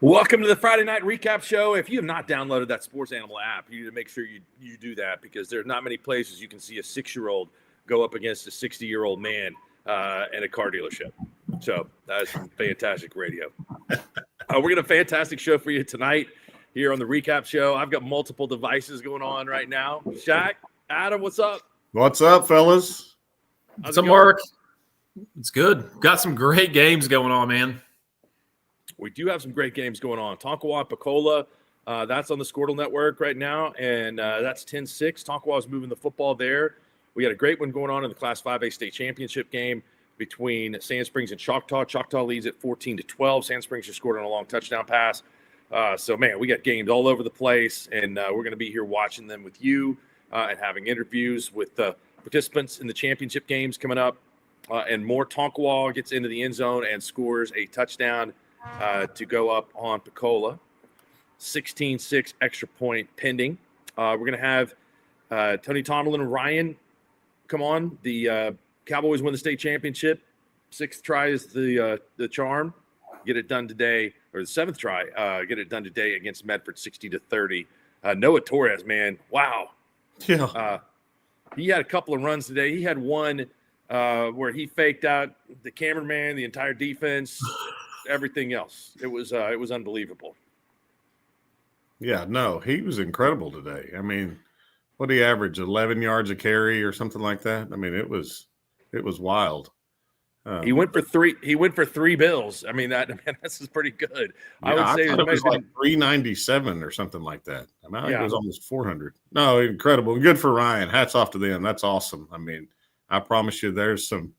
Welcome to the Friday Night Recap Show. If you have not downloaded that Sports Animal app, you need to make sure you do that because there's not many places you can see a 6-year-old go up against a 60-year-old man in a car dealership. So that is some fantastic radio. We're going to have a fantastic show for you tonight here on the Recap Show. I've got multiple devices going on right now. Shaq, Adam, what's up? What's up, fellas? What's up, Mark? It's good. Got some great games going on, man. We do have some great games going on. Tonkawa and Pecola, that's on the Squirtle Network right now, and that's 10-6. Tonkawa is moving the football there. We got a great one going on in the Class 5A state championship game between Sand Springs and Choctaw. Choctaw leads at 14-12. Sand Springs just scored on a long touchdown pass. So, man, we got games all over the place, and we're going to be here watching them with you and having interviews with the participants in the championship games coming up. And more. Tonkawa gets into the end zone and scores a touchdown to go up on Pecola. 16-6 extra point pending. We're going to have Tony Tomlin and Ryan come on. The Cowboys win the state championship. 6th try is the charm. Get it done today, or the 7th try. Get it done today against Medford, 60-30. Noah Torres, man, wow. Yeah. He had a couple of runs today. He had one where he faked out the cameraman, the entire defense, everything else. It was unbelievable. Yeah, no, he was incredible today. I mean, what did he average? 11 yards a carry or something like that? I mean, it was wild. He went for three. He went for 3 bills. I mean, this is pretty good. Yeah, I would say it was like 397 or something like that. I mean, I think it was almost 400. No, incredible. Good for Ryan. Hats off to them. That's awesome. I mean, I promise you, there's some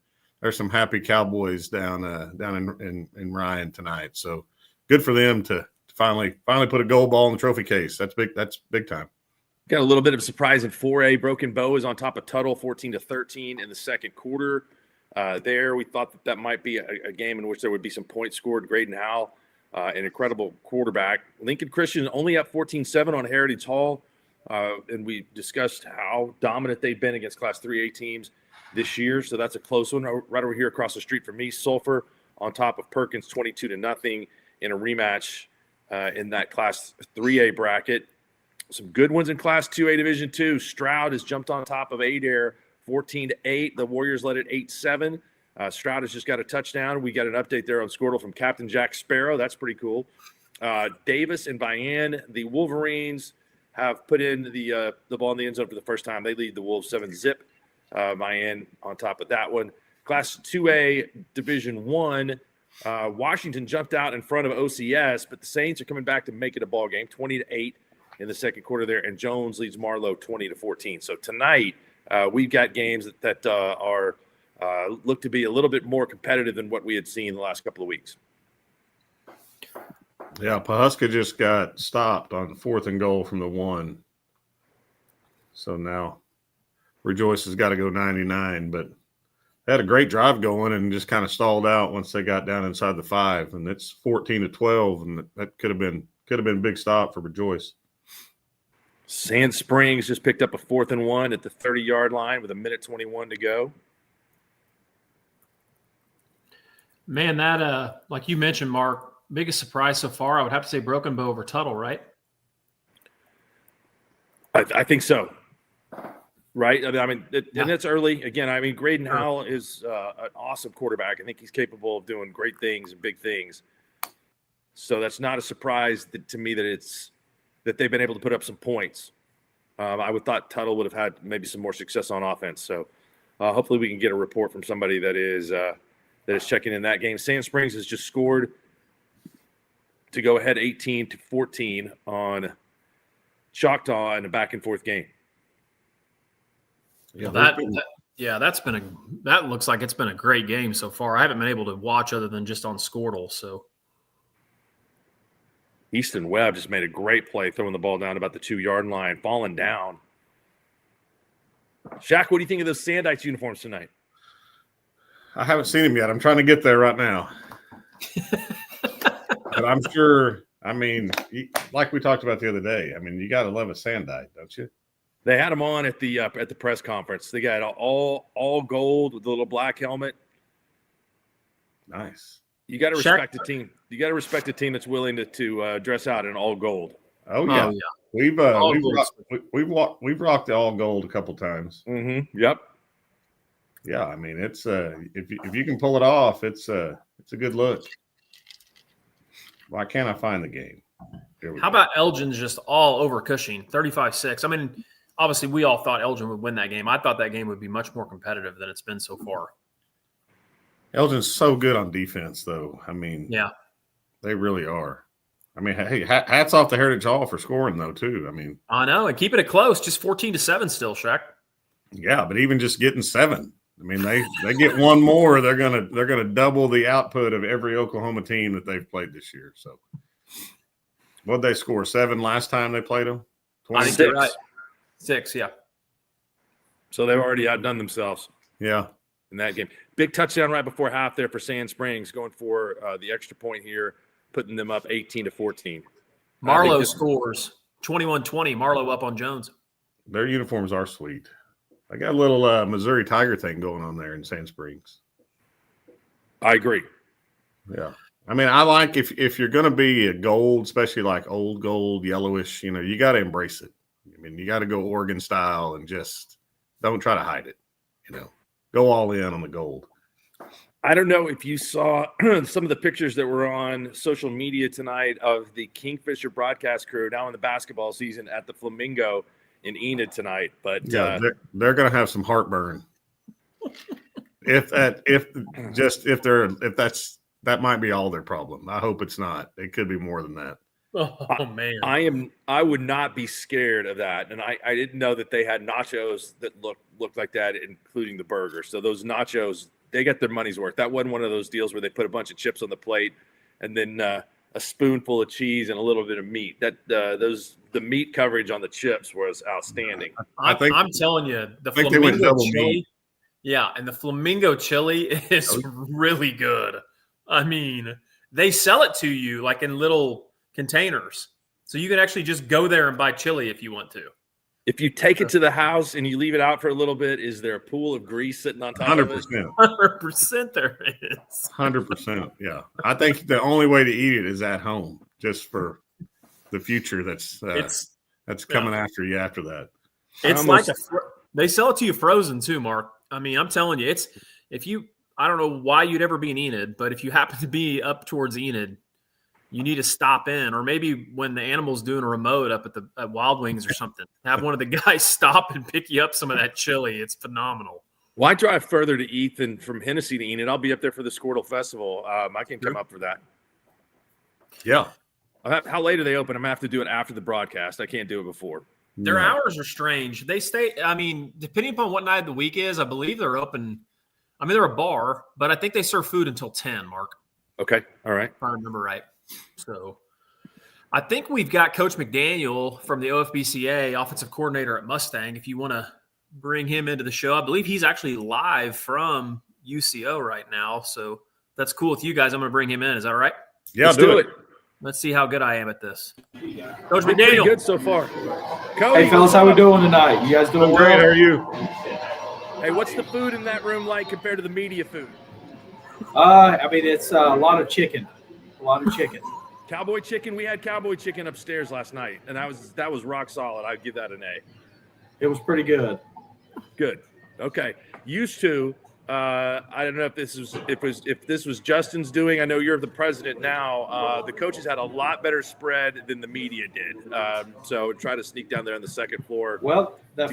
happy Cowboys down in Ryan tonight. So good for them to finally put a gold ball in the trophy case. That's big. That's big time. Got a little bit of a surprise in 4A. Broken Bow is on top of Tuttle, 14-13 in the second quarter. There, we thought that might be a game in which there would be some points scored. Graydon Howell, an incredible quarterback. Lincoln Christian only up 14-7 on Heritage Hall, and we discussed how dominant they've been against Class 3A teams this year. So that's a close one. Right over here across the street from me, Sulphur on top of Perkins, 22-0 in a rematch in that Class 3A bracket. Some good ones in Class 2A Division II. Stroud has jumped on top of Adair, 14-8. The Warriors led it 8-7. Stroud has just got a touchdown. We got an update there on Squirtle from Captain Jack Sparrow. That's pretty cool. Davis and Bayan, the Wolverines, have put in the ball in the end zone for the first time. They lead the Wolves 7-zip. Bayan on top of that one. Class 2A Division I, Washington jumped out in front of OCS, but the Saints are coming back to make it a ball game, 20-8 in the second quarter there, and Jones leads Marlowe 20-14. So tonight, we've got games that are look to be a little bit more competitive than what we had seen the last couple of weeks. Yeah, Pawhuska just got stopped on 4th and goal from the 1. So now Rejoice has got to go 99, but they had a great drive going and just kind of stalled out once they got down inside the 5, and it's 14-12, and that could have been a big stop for Rejoice. Sand Springs just picked up a 4th and 1 at the 30-yard line with 1:21 to go. Man, that like you mentioned, Mark, biggest surprise so far, I would have to say Broken Bow over Tuttle, right? I think so. Right? I mean, and that's early. Again, I mean, Graydon Howell is an awesome quarterback. I think he's capable of doing great things and big things. So that's not a surprise to me that they've been able to put up some points. I would thought Tuttle would have had maybe some more success on offense. So hopefully we can get a report from somebody that is checking in that game. Sand Springs has just scored to go ahead 18-14 on Choctaw in a back-and-forth game. Yeah, that looks like it's been a great game so far. I haven't been able to watch other than just on Squirtle. So Easton Webb just made a great play throwing the ball down about the 2-yard line, falling down. Shaq, what do you think of those Sandites uniforms tonight? I haven't seen them yet. I'm trying to get there right now. But I'm sure, I mean, like we talked about the other day, I mean, you got to love a Sandite, don't you? They had him on at the press conference. They got all gold with the little black helmet. Nice. You got to respect the team. You got to respect a team that's willing to dress out in all gold. Oh yeah, we've rocked the all gold a couple times. Mm-hmm. Yep. Yeah, I mean it's if you can pull it off, it's a good look. Why can't I find the game? How about Elgin's just all over Cushing, 35-6? I mean, obviously we all thought Elgin would win that game. I thought that game would be much more competitive than it's been so far. Elgin's so good on defense, though. I mean, yeah, they really are. I mean, hey, hats off to Heritage Hall for scoring, though, too. I mean, I know, and keeping it close, just 14-7 still, Shaq. Yeah, but even just getting 7. I mean, they get one more, they're gonna double the output of every Oklahoma team that they've played this year. So, what did they score? 7 last time they played them? 26. I think you're right. 6, yeah. So they've already outdone themselves. Yeah. In that game. Big touchdown right before half there for Sand Springs, going for the extra point here, putting them up 18-14. Marlowe scores 21-20. Marlowe up on Jones. Their uniforms are sweet. I got a little Missouri Tiger thing going on there in Sand Springs. I agree. Yeah. I mean, I like if you're going to be a gold, especially like old gold, yellowish, you got to embrace it. I mean, you got to go Oregon style and just don't try to hide it, Go all in on the gold. I don't know if you saw some of the pictures that were on social media tonight of the Kingfisher broadcast crew now in the basketball season at the Flamingo in Enid tonight. But yeah, they're going to have some heartburn. That might be all their problem. I hope it's not. It could be more than that. Oh man, I would not be scared of that, and I didn't know that they had nachos that looked like that, including the burger. So those nachos, they got their money's worth. That wasn't one of those deals where they put a bunch of chips on the plate and then a spoonful of cheese and a little bit of meat. The meat coverage on the chips was outstanding. I'm telling you, the Flamingo chili, and the Flamingo chili is really good. I mean, they sell it to you like in little containers, so you can actually just go there and buy chili if you want to. If you take it to the house and you leave it out for a little bit, is there a pool of grease sitting on top 100%. of it? 100% there is. 100%. Yeah, I think the only way to eat it is at home, just for the future. That's coming after you after that. It's they sell it to you frozen too, Mark. I mean, I'm telling you, I don't know why you'd ever be in Enid, but if you happen to be up towards Enid, you need to stop in, or maybe when the animal's doing a remote up at Wild Wings or something, have one of the guys stop and pick you up some of that chili. It's phenomenal. Why drive further to eat than from Hennessy to Enid? I'll be up there for the Squirtle Festival. I can come up for that. Yeah. How late are they open? I'm going to have to do it after the broadcast. I can't do it before. Their hours are strange. They stay, I mean, depending upon what night of the week is, I believe they're open. I mean, they're a bar, but I think they serve food until 10, Mark. Okay. All right. If I remember right. So I think we've got Coach McDaniel from the OFBCA, offensive coordinator at Mustang, if you want to bring him into the show. I believe he's actually live from UCO right now. So that's cool with you guys. I'm going to bring him in. Is that all right? Yeah, Let's do it. Let's see how good I am at this. Coach McDaniel. Good so far. Cody, hey, fellas, how we doing tonight? You guys doing great? How are you? Hey, what's the food in that room like compared to the media food? I mean, it's a lot of chicken. Cowboy chicken. We had cowboy chicken upstairs last night, and that was rock solid. I'd give that an A. It was pretty good. Good. Okay. Used to. I don't know if this was Justin's doing. I know you're the president now. The coaches had a lot better spread than the media did. So try to sneak down there on the second floor. Well, the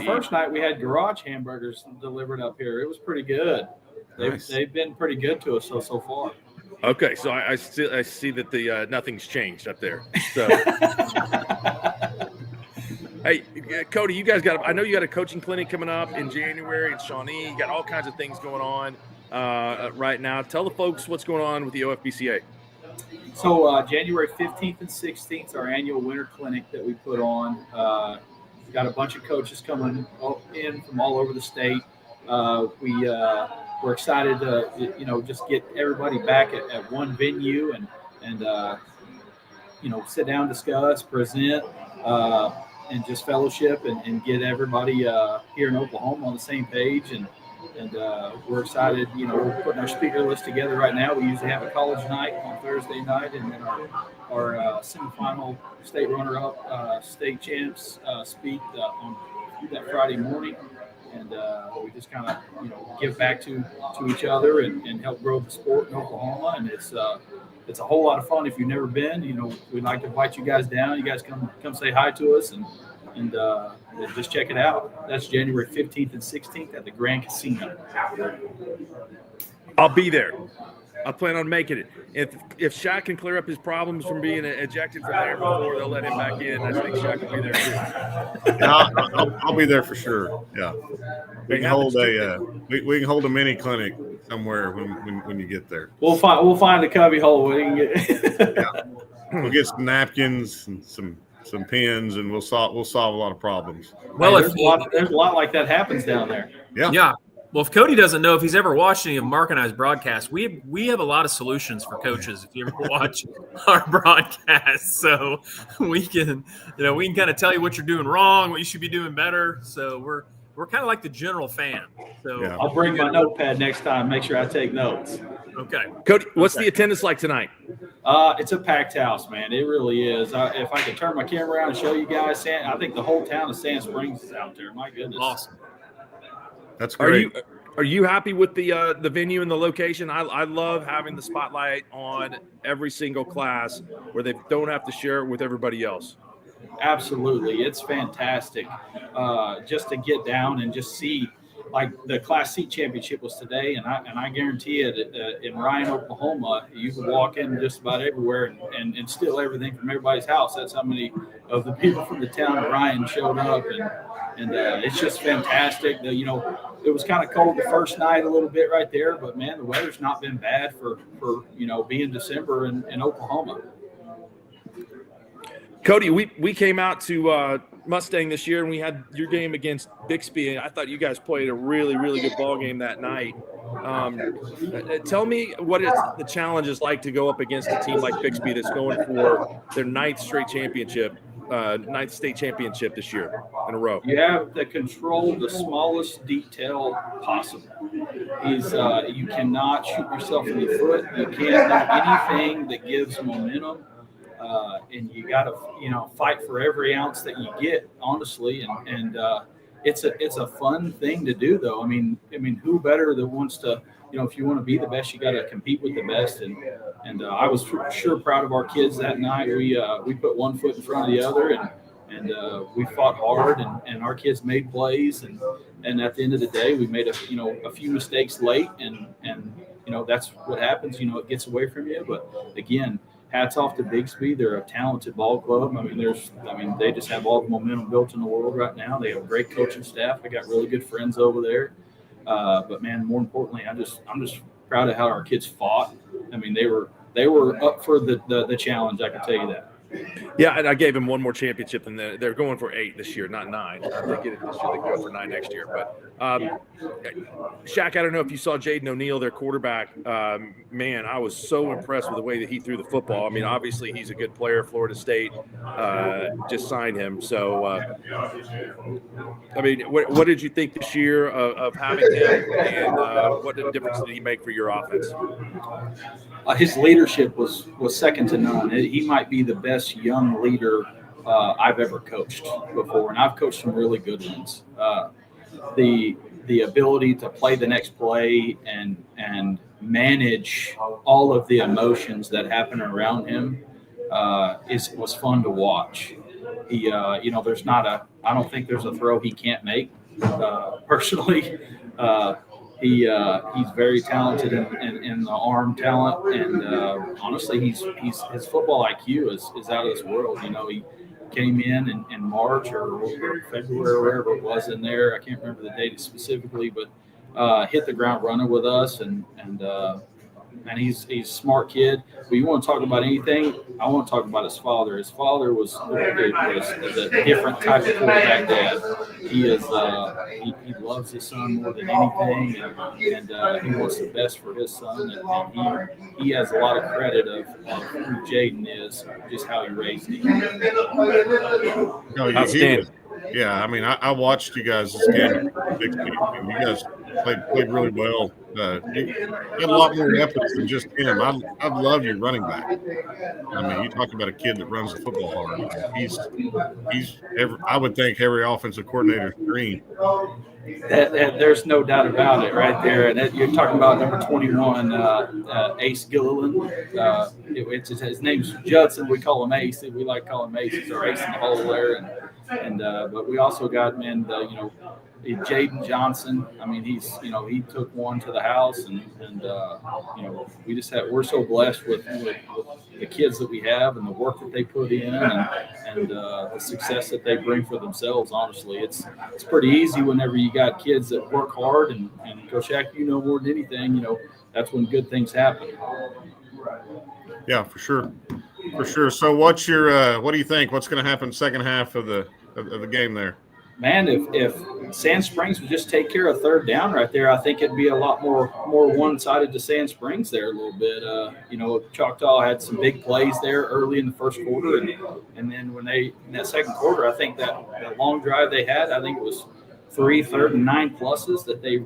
first night we had garage hamburgers delivered up here. It was pretty good. They've been pretty good to us so far. Okay, so I see that the nothing's changed up there. So, hey, Cody, you guys I know you got a coaching clinic coming up in January in Shawnee. You got all kinds of things going on right now. Tell the folks what's going on with the OFBCA. So January 15th and 16th, our annual winter clinic that we put on. We've got a bunch of coaches coming in from all over the state. We're excited to, just get everybody back at one venue and sit down, discuss, present, and just fellowship and get everybody here in Oklahoma on the same page. And And we're excited. We're putting our speaker list together right now. We usually have a college night on Thursday night, and then our semifinal state runner-up state champs speak on that Friday morning. And we just kind of give back to each other and help grow the sport in Oklahoma. And it's a whole lot of fun. If you've never been, we'd like to invite you guys down. You guys come say hi to us and just check it out. That's January 15th and 16th at the Grand Casino. I'll be there. I plan on making it. If Shaq can clear up his problems from being ejected from there before they'll let him back in, I think Shaq will be there too. Yeah, I'll be there for sure. Yeah, we can hold a mini clinic somewhere when you get there. We'll find a cubby hole when you get. Yeah. We'll get some napkins and some pins, and we'll solve a lot of problems. Well, there's a lot like that happens down there. Yeah. Well, if Cody doesn't know, if he's ever watched any of Mark and I's broadcasts, we have a lot of solutions for coaches. If you ever watch our broadcasts, so we can kind of tell you what you're doing wrong, what you should be doing better. So we're kind of like the general fan. So yeah. I'll bring my notepad next time. Make sure I take notes. Okay, Cody, what's the attendance like tonight? It's a packed house, man. It really is. If I could turn my camera around and show you guys, I think the whole town of Sand Springs is out there. My goodness, awesome. That's great. Are you happy with the venue and the location? I love having the spotlight on every single class where they don't have to share it with everybody else. Absolutely, it's fantastic. Just to get down and just see, like the Class C championship was today, and I guarantee it in Ryan, Oklahoma, you could walk in just about everywhere and steal everything from everybody's house. That's how many of the people from the town of Ryan showed up, and it's just fantastic. It was kind of cold the first night a little bit right there, but man, the weather's not been bad for being December in Oklahoma. Cody, we came out to Mustang this year, and we had your game against Bixby, and I thought you guys played a really, really good ball game that night. Tell me what the challenge is like to go up against a team like Bixby that's going for their ninth state championship this year in a row. You have to control the smallest detail possible. You cannot shoot yourself in the foot. You can't do anything that gives momentum. And you got to, fight for every ounce that you get, honestly. And it's a fun thing to do, though. I mean, who better that wants to, if you want to be the best, you got to compete with the best. And I was sure proud of our kids that night. We put one foot in front of the other, and we fought hard, and our kids made plays. And at the end of the day, we made a few mistakes late, and that's what happens. It gets away from you. But again, hats off to Bixby. They're a talented ball club. They just have all the momentum built in the world right now. They have a great coaching staff. I got really good friends over there. But man, more importantly, I'm just proud of how our kids fought. They were up for the challenge. I can tell you that. Yeah, and I gave him one more championship, and they're going for 8 this year, not 9. If they get it this year, they can go for 9 next year. But Shaq, I don't know if you saw Jaden O'Neal, their quarterback. Man, I was so impressed with the way that he threw the football. Obviously he's a good player. Florida State just signed him. So, what did you think this year of having him, and what difference did he make for your offense? His leadership was second to none. He might be the best young leader I've ever coached before, and I've coached some really good ones. The ability to play the next play and manage all of the emotions that happen around him was fun to watch. I don't think there's a throw he can't make. Personally, he's very talented in the arm talent, and honestly, his football IQ is out of this world. He came in March or February or wherever it was in there. I can't remember the date specifically, but hit the ground running with us, and he's a smart kid. But you want to talk about anything, I want to talk about his father. His father was a different type of quarterback dad. He he loves his son more than anything, and he wants the best for his son. And he has a lot of credit of who Jaden is, just how he raised him. Outstanding. Yeah, I watched you guys this game. You guys Played really well. You got a lot more weapons than just him. I love your running back. I mean, you talk about a kid that runs the football hard. I would think every offensive coordinator's dream. There's no doubt about it right there. And you're talking about number 21, Ace Gilliland. His name's Judson. We call him Ace. We like to call him Ace. He's our ace in the hole there. But we also got, Jaden Johnson. I mean, he took one to the house, and we're so blessed with the kids that we have and the work that they put in and the success that they bring for themselves. Honestly, it's pretty easy whenever you got kids that work hard and Coach Shack, more than anything, that's when good things happen. Yeah, for sure. So what do you think? What's going to happen second half of the game there? Man, if Sand Springs would just take care of third down right there, I think it'd be a lot more one-sided to Sand Springs there a little bit. Choctaw had some big plays there early in the first quarter, and then in that second quarter, I think that long drive they had, I think it was 3 third and 9 pluses that they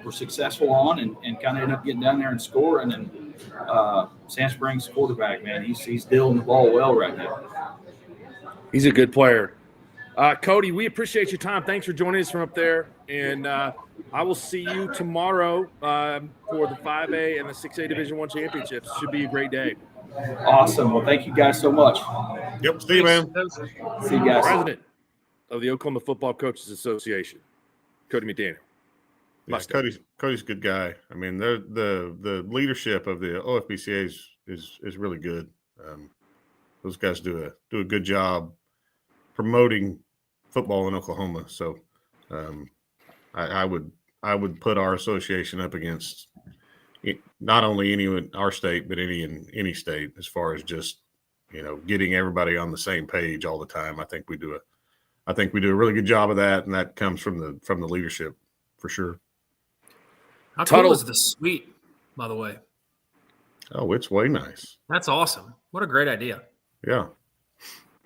were successful on and kind of ended up getting down there and scoring. And Sand Springs quarterback, man, he's dealing the ball well right now. He's a good player. Cody, we appreciate your time. Thanks for joining us from up there. And I will see you tomorrow for the 5A and the 6A Division I championships. Should be a great day. Awesome. Well, thank you guys so much. Yep, see you, man. See you guys. President of the Oklahoma Football Coaches Association, Cody McDaniel. Yes, Cody's a good guy. I mean, the leadership of the OFBCA is really good. Those guys do a good job promoting football in Oklahoma. So I would put our association up against not only any in our state, but any state as far as just, getting everybody on the same page all the time. I think we do a really good job of that. And that comes from the leadership for sure. How cool is the suite, by the way? Oh, it's way nice. That's awesome. What a great idea. Yeah.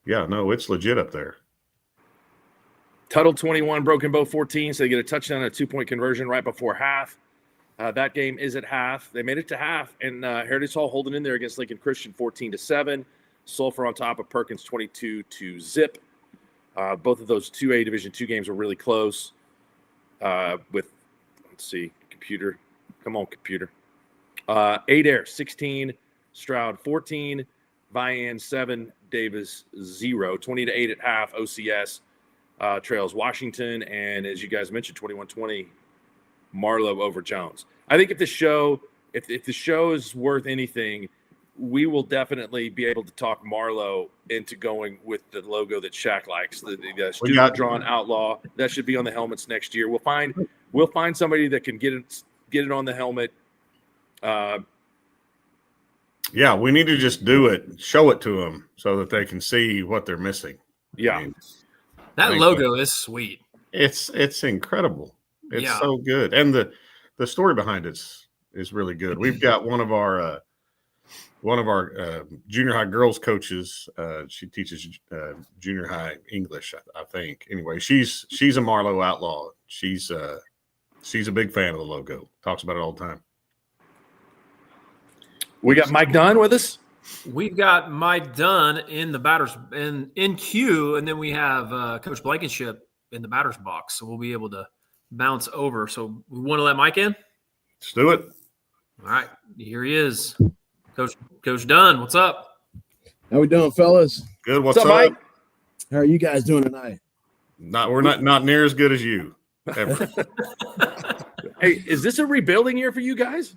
Yeah, no, it's legit up there. Tuttle 21, Broken Bow 14, so they get a touchdown and a 2-point conversion right before half. That game is at half. They made it to half, and Heritage Hall holding in there against Lincoln Christian 14-7. Sulphur on top of Perkins 22-0. Both of those 2A Division II games were really close. Let's see, computer. Come on, computer. Adair 16, Stroud 14, Vian 7, Davis 0. 20-8 at half. OCS trails Washington, and as you guys mentioned, 21-20 Marlowe over Jones. I think if the show is worth anything, we will definitely be able to talk Marlowe into going with the logo that Shaq likes, the student drawn outlaw. That should be on the helmets next year. We'll find somebody that can get it on the helmet. Yeah, we need to just do it, show it to them so that they can see what they're missing. Yeah. I mean, that logo is sweet. It's incredible. It's so good. And the story behind it is really good. We've got one of our junior high girls coaches. She teaches junior high English, I think. Anyway, she's a Marlowe outlaw. She's a big fan of the logo. Talks about it all the time. We got Mike Dunn with us. We've got Mike Dunn in the batters in queue, and then we have Coach Blankenship in the batter's box. So we'll be able to bounce over. So we want to let Mike in? Let's do it. All right. Here he is. Coach Dunn, what's up? How we doing, fellas? Good. What's up, Mike? How are you guys doing tonight? We're not near as good as you. Ever. Hey, is this a rebuilding year for you guys?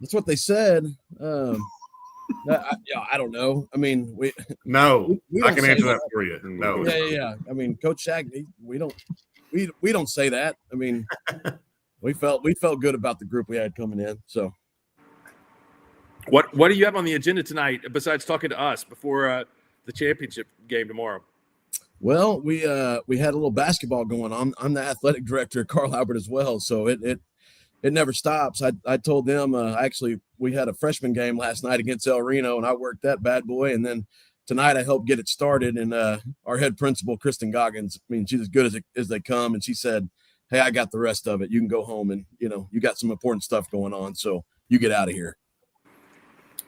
That's what they said. I don't know. I mean, we I can answer that for you. No. Yeah. I mean, Coach Shaq, we don't say that. I mean, we felt good about the group we had coming in. So, what do you have on the agenda tonight besides talking to us before the championship game tomorrow? Well, we had a little basketball going on. I'm the athletic director at Carl Albert as well, so it never stops. I told them actually we had a freshman game last night against El Reno, and I worked that bad boy. And then tonight I helped get it started. And our head principal, Kristen Goggins, I mean, she's as good as they come. And she said, hey, I got the rest of it. You can go home and, you got some important stuff going on. So you get out of here.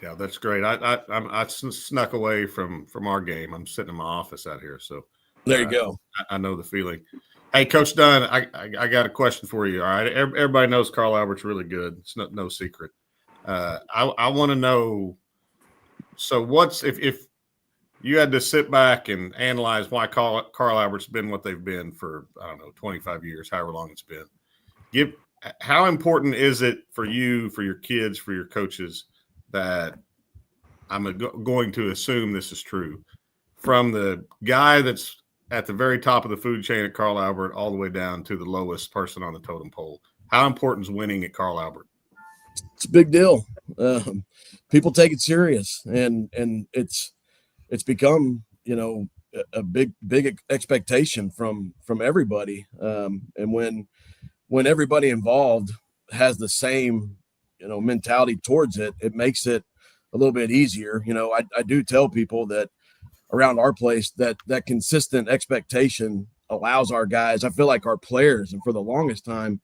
Yeah, that's great. I snuck away from our game. I'm sitting in my office out here. So there you go. I know the feeling. Hey, Coach Dunn, I got a question for you. All right. Everybody knows Carl Albert's really good. It's no secret. I want to know, so what's if you had to sit back and analyze why Carl Albert's been what they've been for, I don't know, 25 years, however long it's been. How important is it for you, for your kids, for your coaches, that I'm going to assume this is true, from the guy that's at the very top of the food chain at Carl Albert all the way down to the lowest person on the totem pole? How important is winning at Carl Albert? It's a big deal. People take it serious, and it's become, a big expectation from everybody. And when everybody involved has the same, mentality towards it, it makes it a little bit easier. I do tell people that around our place that consistent expectation allows our guys, I feel like our players, and for the longest time,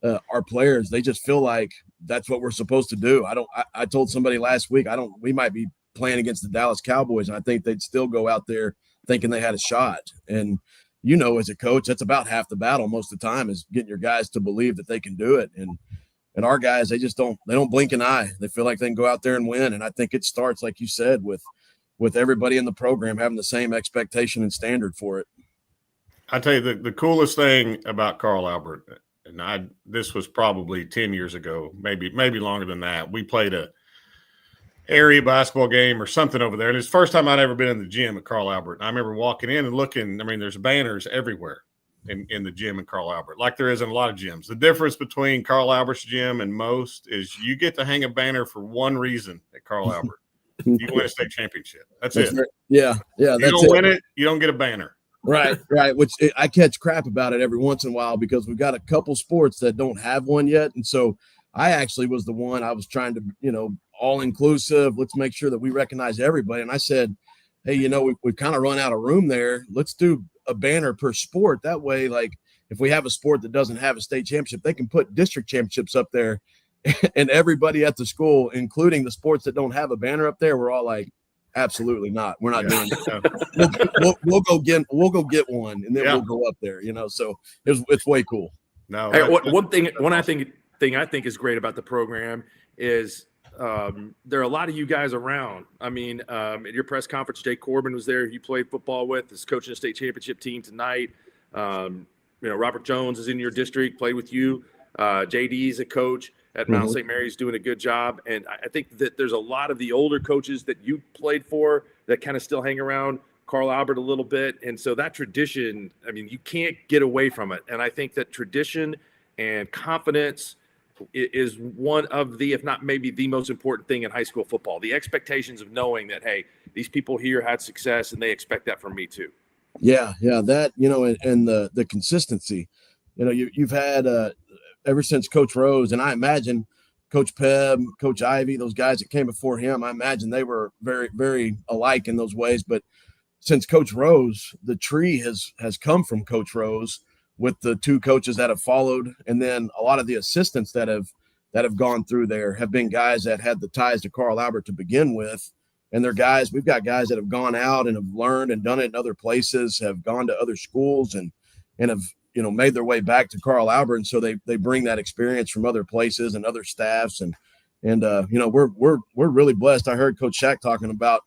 our players, they just feel like that's what we're supposed to do. I told somebody last week, we might be playing against the Dallas Cowboys, and I think they'd still go out there thinking they had a shot. And, as a coach, that's about half the battle most of the time, is getting your guys to believe that they can do it. And our guys, they don't blink an eye. They feel like they can go out there and win. And I think it starts, like you said, with everybody in the program having the same expectation and standard for it. I tell you, the coolest thing about Carl Albert, and this was probably 10 years ago, maybe longer than that. We played a area basketball game or something over there. And it's the first time I'd ever been in the gym at Carl Albert. And I remember walking in and looking, there's banners everywhere in the gym at Carl Albert, like there is in a lot of gyms. The difference between Carl Albert's gym and most is you get to hang a banner for one reason at Carl Albert. You win a state championship. That's it. Right. Yeah. You don't win it, you don't get a banner. Right. Which I catch crap about it every once in a while, because we've got a couple sports that don't have one yet. And so I actually was the one, I was trying to, all inclusive. Let's make sure that we recognize everybody. And I said, hey, we've kind of run out of room there. Let's do a banner per sport. That way, like, if we have a sport that doesn't have a state championship, they can put district championships up there, and everybody at the school, including the sports that don't have a banner up there, we're all like, absolutely not. We're not doing it. We'll go get one, and then we'll go up there. So it's way cool. No, hey, one thing I think is great about the program is there are a lot of you guys around. At your press conference, Jake Corbin was there. You played football with, is coaching a state championship team tonight. Robert Jones is in your district, played with you. JD is a coach at Mount St. Mary's, doing a good job. And I think that there's a lot of the older coaches that you played for that kind of still hang around Carl Albert a little bit. And so that tradition, you can't get away from it. And I think that tradition and confidence is one of the, if not maybe the most important thing in high school football. The expectations of knowing that, hey, these people here had success and they expect that from me too. Yeah. That, and the consistency, you've had ever since Coach Rose, and I imagine Coach Pebb, Coach Ivy, those guys that came before him, I imagine they were very, very alike in those ways. But since Coach Rose, the tree has come from Coach Rose, with the two coaches that have followed, and then a lot of the assistants that have gone through there have been guys that had the ties to Carl Albert to begin with. And they're guys, we've got guys that have gone out and have learned and done it in other places, have gone to other schools and have, made their way back to Carl Albert. And so they bring that experience from other places and other staffs. And we're really blessed. I heard Coach Shack talking about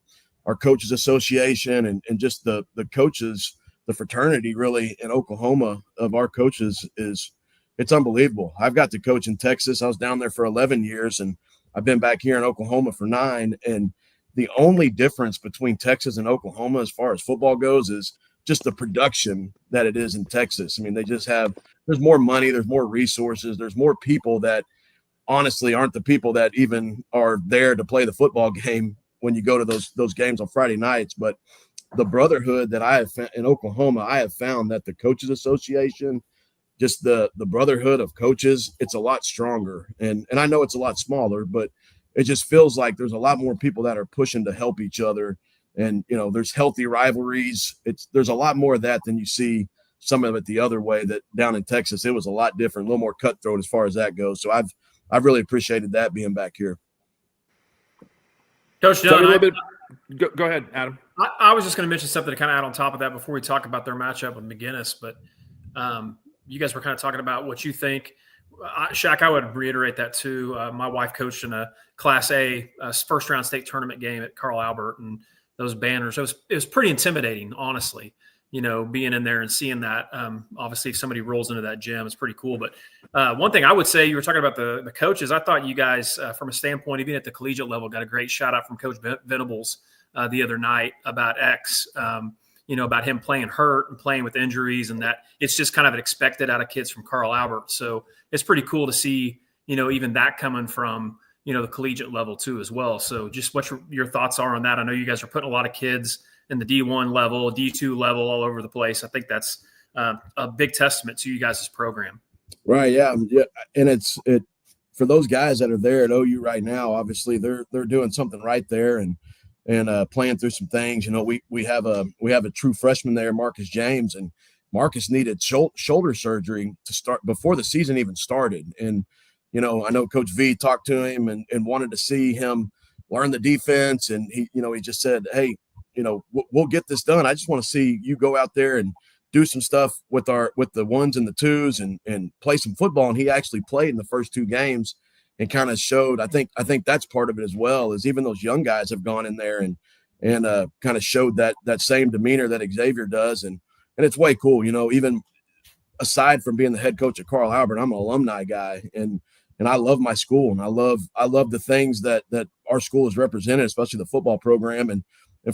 our coaches association and just the coaches, the fraternity really in Oklahoma of our coaches it's unbelievable. I've got to coach in Texas. I was down there for 11 years, and I've been back here in Oklahoma for 9. And the only difference between Texas and Oklahoma as far as football goes is just the production that it is in Texas. They just there's more money, there's more resources, there's more people that honestly aren't the people that even are there to play the football game when you go to those games on Friday nights. But the brotherhood that I have in Oklahoma, I have found that the Coaches Association, just the brotherhood of coaches, it's a lot stronger. And I know it's a lot smaller, but it just feels like there's a lot more people that are pushing to help each other. And, there's healthy rivalries. There's a lot more of that than you see some of it the other way. That down in Texas, it was a lot different, a little more cutthroat as far as that goes. So I've really appreciated that being back here. Coach Tell me a Dunn, little bit. Go ahead, Adam. I was just going to mention something to kind of add on top of that before we talk about their matchup with McGinnis. But you guys were kind of talking about what you think. Shaq, I would reiterate that too. My wife coached in a Class A first-round state tournament game at Carl Albert, and those banners. It was pretty intimidating, honestly. Being in there and seeing that. Obviously, if somebody rolls into that gym, it's pretty cool. But one thing I would say, you were talking about the coaches. I thought you guys, from a standpoint, even at the collegiate level, got a great shout out from Coach Venables the other night about X. About him playing hurt and playing with injuries, and that it's just kind of expected out of kids from Carl Albert. So it's pretty cool to see, even that coming from, the collegiate level too as well. So just what your thoughts are on that. I know you guys are putting a lot of kids in the D1 level, D2 level, all over the place. I think that's a big testament to you guys' program. Right. Yeah. And it for those guys that are there at OU right now, obviously they're doing something right there and playing through some things. We have a true freshman there, Marcus James, and Marcus needed shoulder surgery to start before the season even started. And, I know Coach V talked to him and wanted to see him learn the defense. And he just said, hey, we'll get this done. I just want to see you go out there and do some stuff with the ones and the twos and play some football. And he actually played in the first two games and kind of showed. I think that's part of it as well, is even those young guys have gone in there and kind of showed that same demeanor that Xavier does. And it's way cool, even aside from being the head coach at Carl Albert, I'm an alumni guy and I love my school and I love the things that our school has represented, especially the football program. And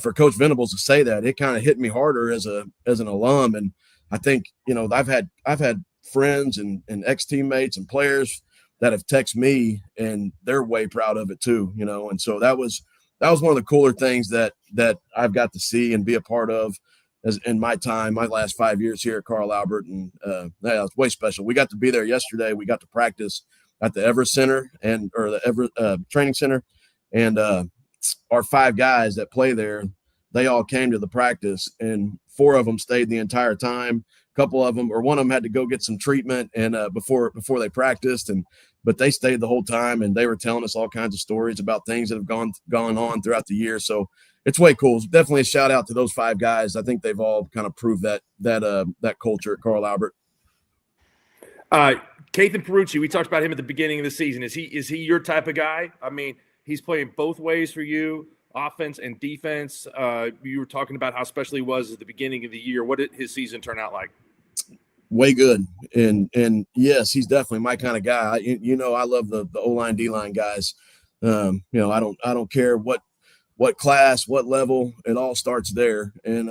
for Coach Venables to say that, it kind of hit me harder as an alum. And I think, I've had friends and ex-teammates and players that have texted me and they're way proud of it too, and so that was one of the cooler things that I've got to see and be a part of as in my last 5 years here at Carl Albert. And it's way special. We got to be there yesterday. We got to practice at the Everett Center or the Everett Training Center. And our 5 guys that play there, they all came to the practice and 4 of them stayed the entire time. Couple of them, or one of them, had to go get some treatment and before they practiced, but they stayed the whole time and they were telling us all kinds of stories about things that have gone on throughout the year. So it's way cool. It's definitely a shout out to those 5 guys. I think they've all kind of proved that culture at Carl Albert. Kathan Perucci, we talked about him at the beginning of the season. Is he your type of guy? I mean, he's playing both ways for you, offense and defense. You were talking about how special he was at the beginning of the year. What did his season turn out like? Way good. And yes, he's definitely my kind of guy. I love the O-line, D-line guys. I don't care what class, what level, it all starts there. And,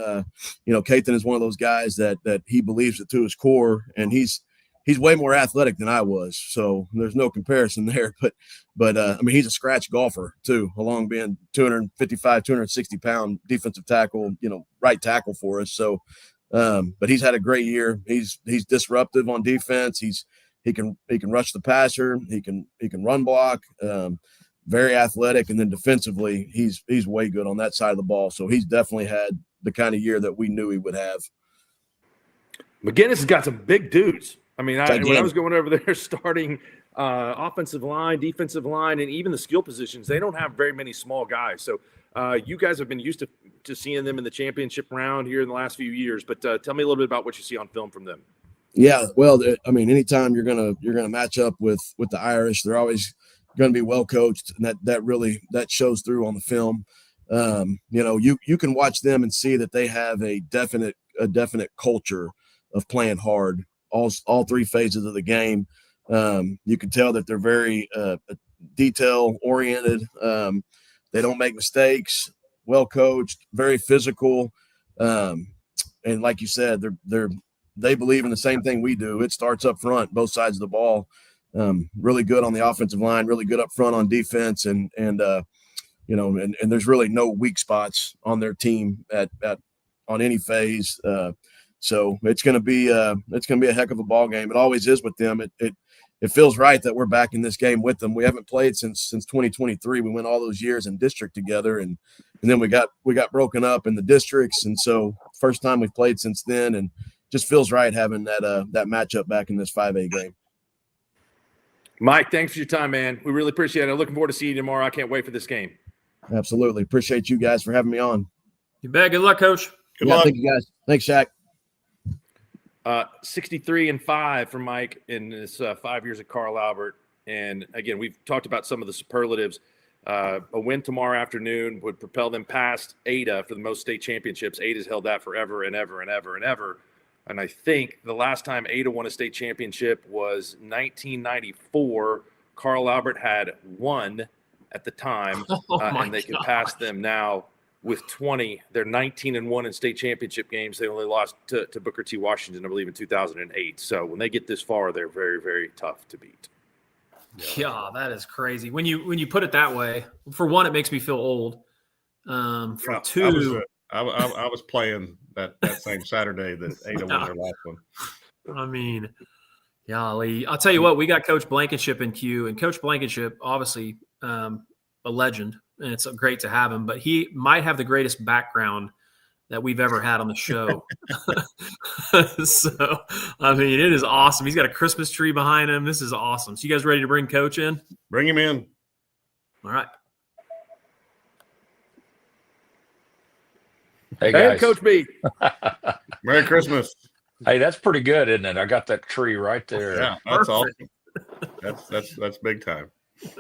Kathan is one of those guys that he believes it to his core, and he's way more athletic than I was. So there's no comparison there, but he's a scratch golfer too, along being 255, 260 pound defensive tackle, right tackle for us. So, but he's had a great year. He's disruptive on defense. He can rush the passer. He can run block. Very athletic, and then defensively, he's way good on that side of the ball. So he's definitely had the kind of year that we knew he would have. McGinnis has got some big dudes. When I was going over there starting offensive line, defensive line, and even the skill positions, they don't have very many small guys. So you guys have been used to seeing them in the championship round here in the last few years. But tell me a little bit about what you see on film from them. Yeah, well, anytime you're gonna match up with the Irish, they're always going to be well coached, and that really shows through on the film. You can watch them and see that they have a definite culture of playing hard all 3 phases of the game. You can tell that they're very detail oriented. They don't make mistakes, well coached, very physical. And like you said, they believe in the same thing we do. It starts up front, both sides of the ball. Really good on the offensive line, really good up front on defense, and there's really no weak spots on their team on any phase. So it's going to be a heck of a ball game. It always is with them. It feels right that we're back in this game with them. We haven't played since 2023. We went all those years in district together, and then we got broken up in the districts, and so first time we've played since then. And just feels right having that matchup back in this 5A game. Mike, thanks for your time, man. We really appreciate it. I'm looking forward to seeing you tomorrow. I can't wait for this game. Absolutely. Appreciate you guys for having me on. You bet. Good luck, Coach. Good luck. Thank you guys. Thanks, Shaq. 63-5 for Mike in his 5 years at Carl Albert. And again, we've talked about some of the superlatives. A win tomorrow afternoon would propel them past Ada for the most state championships. Ada's held that forever and ever and ever and ever. And I think the last time Ada won a state championship was 1994. Carl Albert had one at the time, and they can pass them now with 20. They're 19-1 in state championship games. They only lost to Booker T. Washington, I believe, in 2008. So when they get this far, they're very, very tough to beat. Yeah, that is crazy. When you put it that way, for one, it makes me feel old. For two, I was playing that same Saturday that Ada won their last one. I mean, golly, I'll tell you what, we got Coach Blankenship in queue, and Coach Blankenship, obviously a legend, and it's great to have him, but he might have the greatest background that we've ever had on the show. So, I mean, it is awesome. He's got a Christmas tree behind him. This is awesome. So you guys ready to bring Coach in? Bring him in. All right. Hey, guys. Hey, Coach B. Merry Christmas. Hey, that's pretty good, isn't it? I got that tree right there. Yeah, that's Perfect. awesome. That's big time.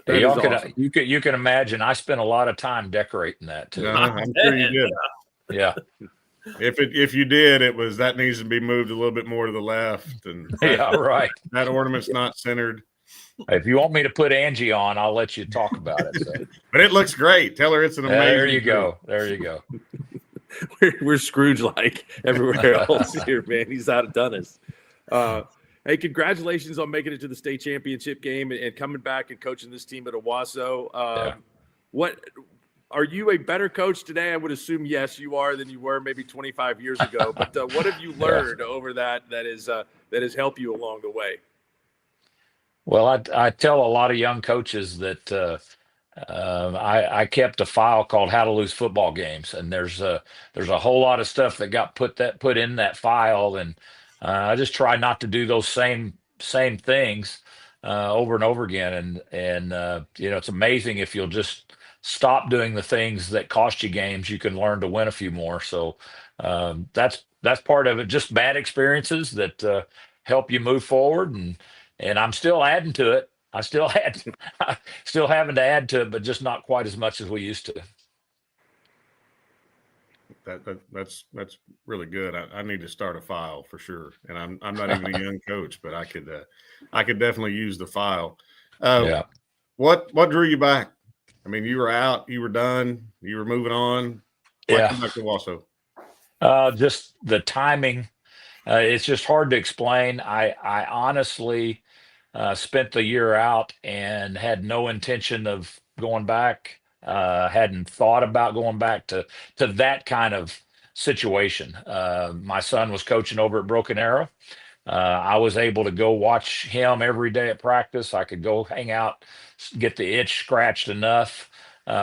Hey, That is awesome. You can imagine. I spent a lot of time decorating that too. I'm sure you did. Yeah, If you did, it was that needs to be moved a little bit more to the left, and yeah, right. that ornament's not centered. If you want me to put Angie on, I'll let you talk about it. So. But it looks great. Tell her it's an amazing. There you go. There you go. We're Scrooge-like everywhere else here, man. He's outdone us. Hey, congratulations on making it to the state championship game and coming back and coaching this team at Owasso. What are you a better coach today? I would assume yes, you are than you were maybe 25 years ago. But what have you learned over that has helped you along the way? Well, I tell a lot of young coaches that I kept a file called "How to Lose Football Games," and there's a whole lot of stuff that got put in that file, and I just try not to do those same things over and over again. And it's amazing if you'll just stop doing the things that cost you games, you can learn to win a few more. So that's part of it. Just bad experiences that help you move forward, and I'm still adding to it. I still having to add to it, but just not quite as much as we used to. That's really good. I need to start a file for sure. And I'm not even a young coach, but I could definitely use the file. What drew you back? I mean, you were out, you were done, you were moving on. Why come back to Owasso? Just the timing. It's just hard to explain. I honestly spent the year out and had no intention of going back. Hadn't thought about going back to that kind of situation. My son was coaching over at Broken Arrow. I was able to go watch him every day at practice. I could go hang out, get the itch scratched enough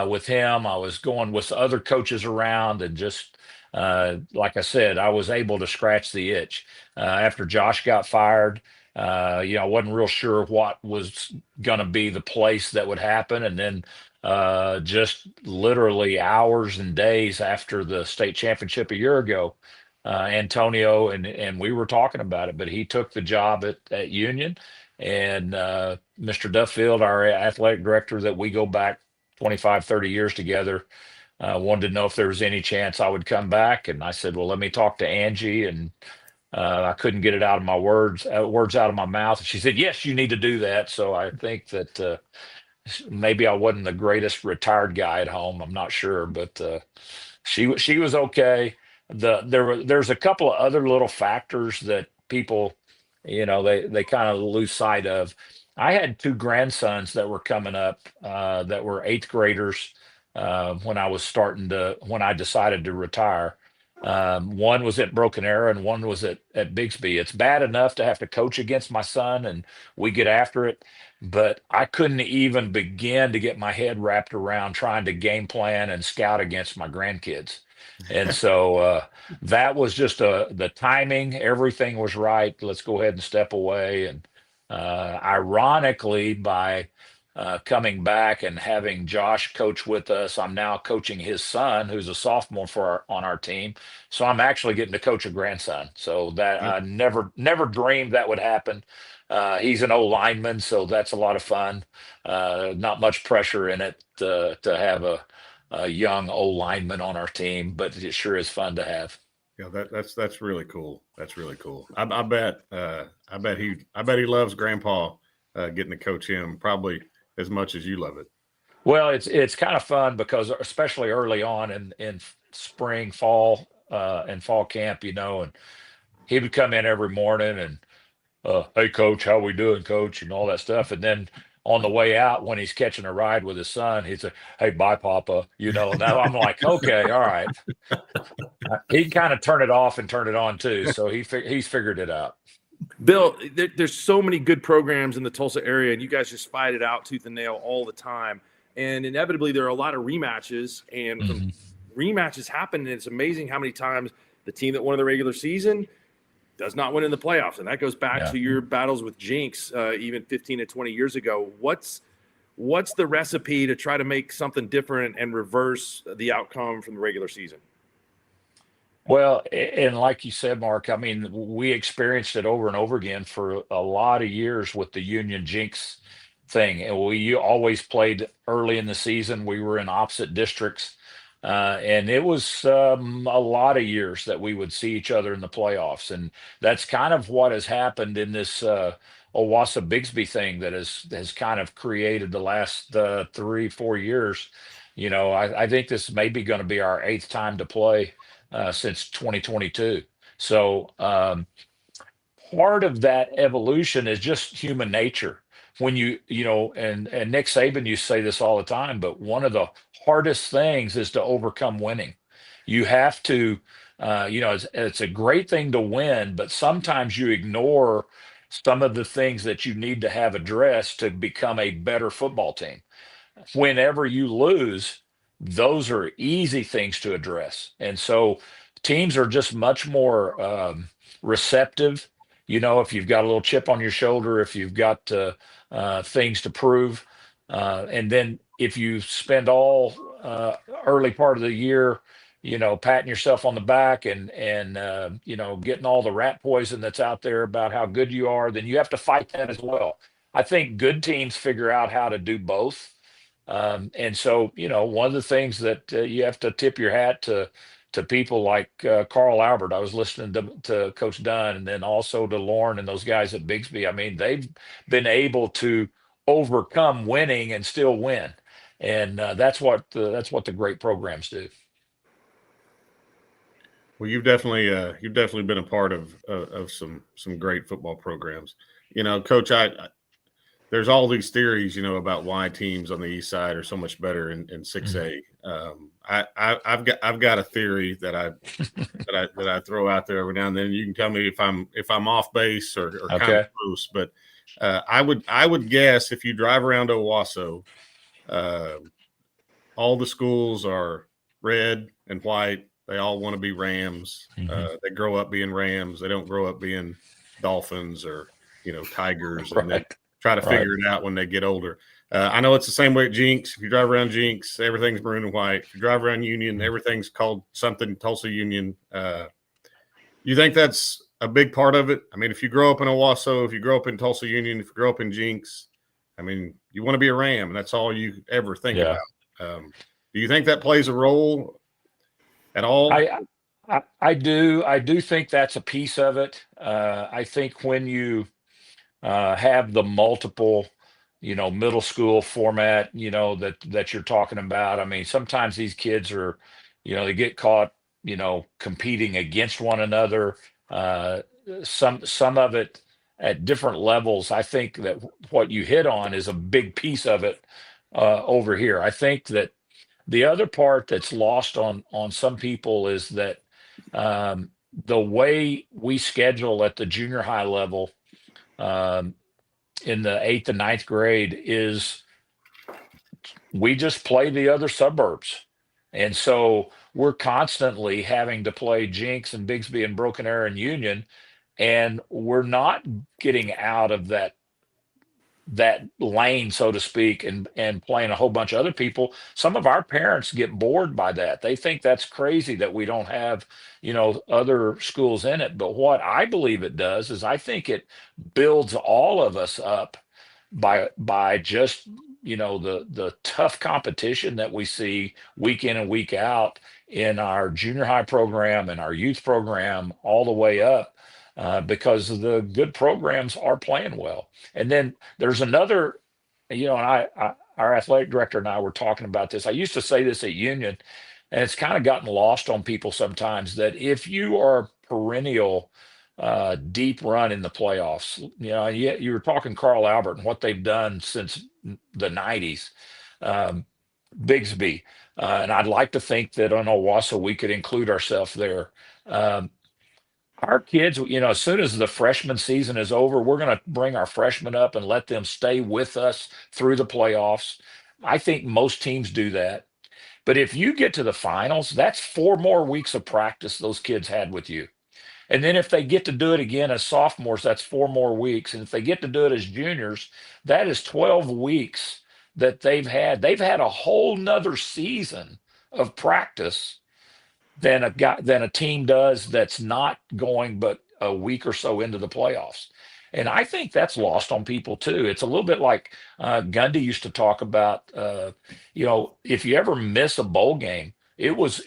with him. I was going with other coaches around, and just like I said, I was able to scratch the itch. After Josh got fired, I wasn't real sure what was going to be the place that would happen. And then just literally hours and days after the state championship a year ago, Antonio and we were talking about it, but he took the job at Union, and Mr. Duffield, our athletic director that we go back 25, 30 years together, wanted to know if there was any chance I would come back. And I said, well, let me talk to Angie. And I couldn't get it out of my words out of my mouth. And she said, yes, you need to do that. So I think that maybe I wasn't the greatest retired guy at home. I'm not sure, but she was okay. There's a couple of other little factors that people, they kind of lose sight of. I had two grandsons that were coming up that were 8th graders when I decided to retire. One was at Broken Arrow and one was at Bixby. It's bad enough to have to coach against my son, and we get after it, but I couldn't even begin to get my head wrapped around trying to game plan and scout against my grandkids. And so that was just the timing. Everything was right. Let's go ahead and step away. And ironically, by coming back and having Josh coach with us, I'm now coaching his son, who's a sophomore on our team. So I'm actually getting to coach a grandson. So that I never dreamed that would happen. He's an old lineman, so that's a lot of fun. Not much pressure in it to have a young old lineman on our team, but it sure is fun to have. Yeah, that's really cool. That's really cool. I bet he loves Grandpa getting to coach him probably as much as you love it. Well, it's kind of fun because especially early on in spring, fall, and fall camp, and he would come in every morning and hey coach, how we doing, coach, and all that stuff. And then on the way out, when he's catching a ride with his son, he'd say, hey, bye, Papa. Now I'm like, okay, all right. He'd kind of turn it off and turn it on too. So he's figured it out. Bill, there's so many good programs in the Tulsa area, and you guys just fight it out tooth and nail all the time. And inevitably, there are a lot of rematches, and rematches happen. And it's amazing how many times the team that won the regular season does not win in the playoffs. And that goes back to your battles with Jinx, even 15 to 20 years ago. What's the recipe to try to make something different and reverse the outcome from the regular season? Well, and like you said, Mark, I mean, we experienced it over and over again for a lot of years with the Union Jinx thing. And we always played early in the season. We were in opposite districts. And it was a lot of years that we would see each other in the playoffs. And that's kind of what has happened in this Owasso Bigsby thing that has kind of created the last 3-4 years. I think this may be going to be our 8th time to play since 2022. So part of that evolution is just human nature. When and Nick Saban used to say this all the time, but one of the hardest things is to overcome winning. You have to, it's a great thing to win, but sometimes you ignore some of the things that you need to have addressed to become a better football team. Whenever you lose, those are easy things to address. And so teams are just much more receptive. If you've got a little chip on your shoulder, if you've got things to prove, and then if you spend all early part of the year, patting yourself on the back and getting all the rat poison that's out there about how good you are, then you have to fight that as well. I think good teams figure out how to do both. And so, one of the things that you have to tip your hat to people like Carl Albert. I was listening to Coach Dunn, and then also to Lauren and those guys at Bigsby. I mean, they've been able to overcome winning and still win. And that's what the great programs do. Well, you've definitely been a part of some great football programs. Coach, there's all these theories, about why teams on the east side are so much better in 6A. I've got a theory that I throw out there every now and then. You can tell me if I'm off base or kind of close, but I would guess if you drive around Owasso, all the schools are red and white. They all want to be Rams. They grow up being Rams. They don't grow up being Dolphins or Tigers, and they try to figure it out when they get older. I know it's the same way at Jinx. If you drive around Jinx, everything's maroon and white. If you drive around Union, everything's called something Tulsa Union. You think that's a big part of it? I mean, if you grow up in Owasso, if you grow up in Tulsa Union, if you grow up in Jinx, I mean, you want to be a Ram, and that's all you ever think about. Do you think that plays a role at all? I do. I do think that's a piece of it. I think when you have the multiple, middle school format, that you're talking about. I mean, sometimes these kids are, they get caught, competing against one another. Some of it at different levels. I think that what you hit on is a big piece of it over here. I think that the other part that's lost on some people is that the way we schedule at the junior high level in the 8th and 9th grade is we just play the other suburbs. And so we're constantly having to play Jinx and Bigsby and Broken Arrow and Union, and we're not getting out of that lane, so to speak, and playing a whole bunch of other people. Some of our parents get bored by that. They think that's crazy that we don't have, other schools in it. But what I believe it does is I think it builds all of us up by just, the tough competition that we see week in and week out in our junior high program and our youth program all the way up, because the good programs are playing well. And then there's another, and our athletic director and I were talking about this. I used to say this at Union, and it's kind of gotten lost on people sometimes, that if you are perennial deep run in the playoffs, and yet you were talking Carl Albert and what they've done since the 90s, Bigsby, and I'd like to think that on Owasso we could include ourselves there. Our kids, as soon as the freshman season is over, we're going to bring our freshmen up and let them stay with us through the playoffs. I think most teams do that. But if you get to the finals, that's 4 more weeks of practice those kids had with you. And then if they get to do it again as sophomores, that's 4 more weeks. And if they get to do it as juniors, that is 12 weeks that they've had. They've had a whole nother season of practice than a team does that's not going but a week or so into the playoffs. And I think that's lost on people too. It's a little bit like Gundy used to talk about, if you ever miss a bowl game, it was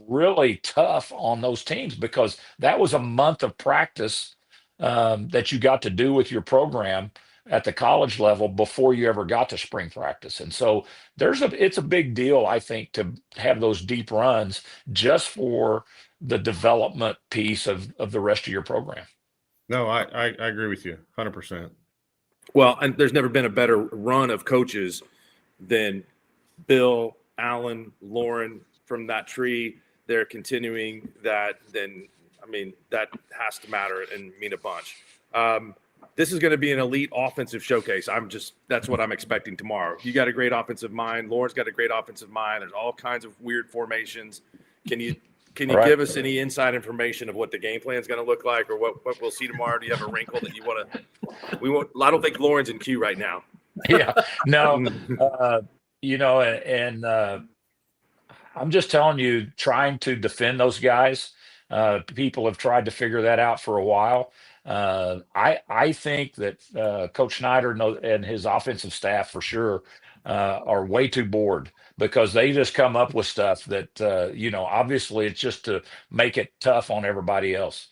really tough on those teams, because that was a month of practice that you got to do with your program at the college level before you ever got to spring practice. And so it's a big deal, I think, to have those deep runs just for the development piece of the rest of your program. No, I agree with you 100%. Well, and there's never been a better run of coaches than Bill, Allen, Lauren from that tree. They're continuing that. Then, that has to matter and mean a bunch. This is going to be an elite offensive showcase. That's what I'm expecting tomorrow. You got a great offensive mind. Lauren's got a great offensive mind. There's all kinds of weird formations. Can you give us any inside information of what the game plan is going to look like, or what we'll see tomorrow? Do you have a wrinkle that you want to? I don't think Lauren's in queue right now. Yeah, no, I'm just telling you, trying to defend those guys. People have tried to figure that out for a while. I think that Coach Schneider and his offensive staff for sure are way too bored, because they just come up with stuff that obviously it's just to make it tough on everybody else.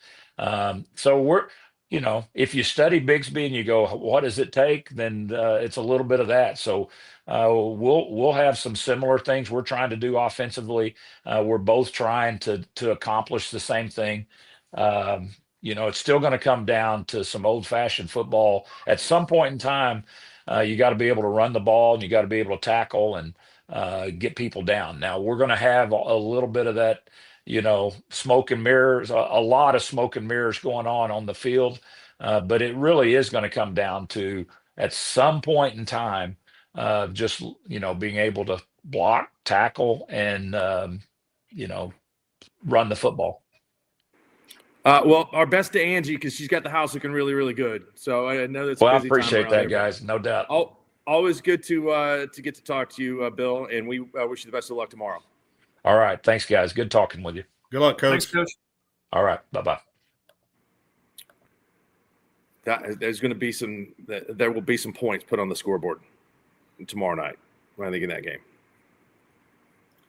So we're if you study Bigsby and you go, what does it take? Then it's a little bit of that. So we'll have some similar things we're trying to do offensively. We're both trying to accomplish the same thing. It's still going to come down to some old-fashioned football. At some point in time, you got to be able to run the ball, and you got to be able to tackle and get people down. Now, we're going to have a little bit of that, smoke and mirrors, a lot of smoke and mirrors going on the field. But it really is going to come down to, at some point in time, just, being able to block, tackle, and, run the football. Well, our best to Angie, because she's got the house looking really, really good. So I know that's I appreciate that, guys. No doubt. Always good to get to talk to you, Bill, and we wish you the best of luck tomorrow. All right, thanks, guys. Good talking with you. Good luck, Coach. Thanks, Coach. All right, bye-bye. There will be some points put on the scoreboard tomorrow night when I think in that game.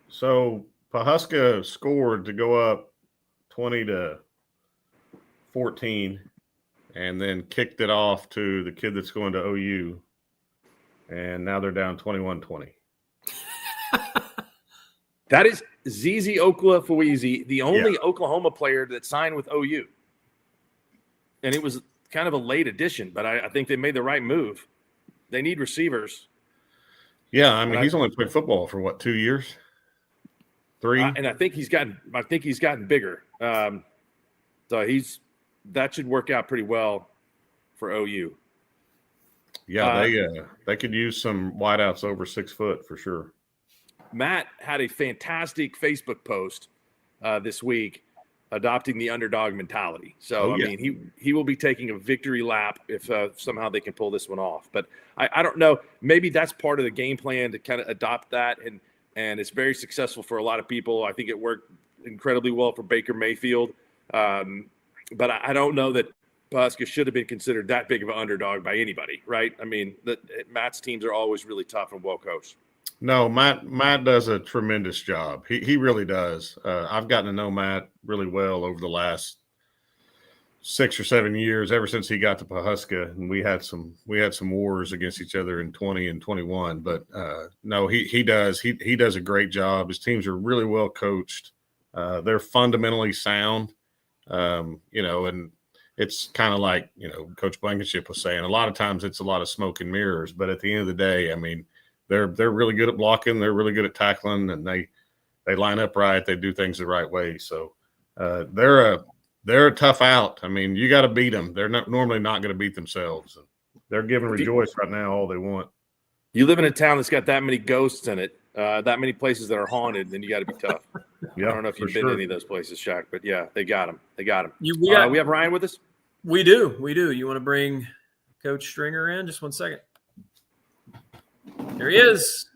So Pawhuska scored to go up 20-14, and then kicked it off to the kid that's going to OU, and now they're down 21-20. That is Zizi Oklafuizi, the only Oklahoma player that signed with OU. And it was kind of a late addition, but I think they made the right move. They need receivers. Yeah, he's only played football for 2 years? 3? And I think he's gotten bigger. So that should work out pretty well for OU. Yeah, they could use some wideouts over 6 foot for sure. Matt had a fantastic Facebook post this week adopting the underdog mentality. So, I mean, he will be taking a victory lap if somehow they can pull this one off. But I don't know. Maybe that's part of the game plan to kind of adopt that. And it's very successful for a lot of people. I think it worked incredibly well for Baker Mayfield. But I don't know that Husker should have been considered that big of an underdog by anybody, right? I mean, Matt's teams are always really tough and well coached. No, Matt does a tremendous job. He really does. I've gotten to know Matt really well over the last 6 or 7 years, ever since he got to Pawhuska, and we had some wars against each other in 20 and 21. But no, he does a great job. His teams are really well coached. They're fundamentally sound. And it's kind of like Coach Blankenship was saying. A lot of times it's a lot of smoke and mirrors, but at the end of the day, I mean, they're really good at blocking. They're really good at tackling, and they line up right. They do things the right way. So they're a tough out. I mean, you got to beat them. They're normally not going to beat themselves. They're giving Rejoice right now all they want. You live in a town that's got that many ghosts in it, that many places that are haunted, then you got to be tough. Yeah, I don't know if you've been to any of those places, Shaq, but yeah, they got them. We have Ryan with us? We do. You want to bring Coach Stringer in? Just 1 second. There he is.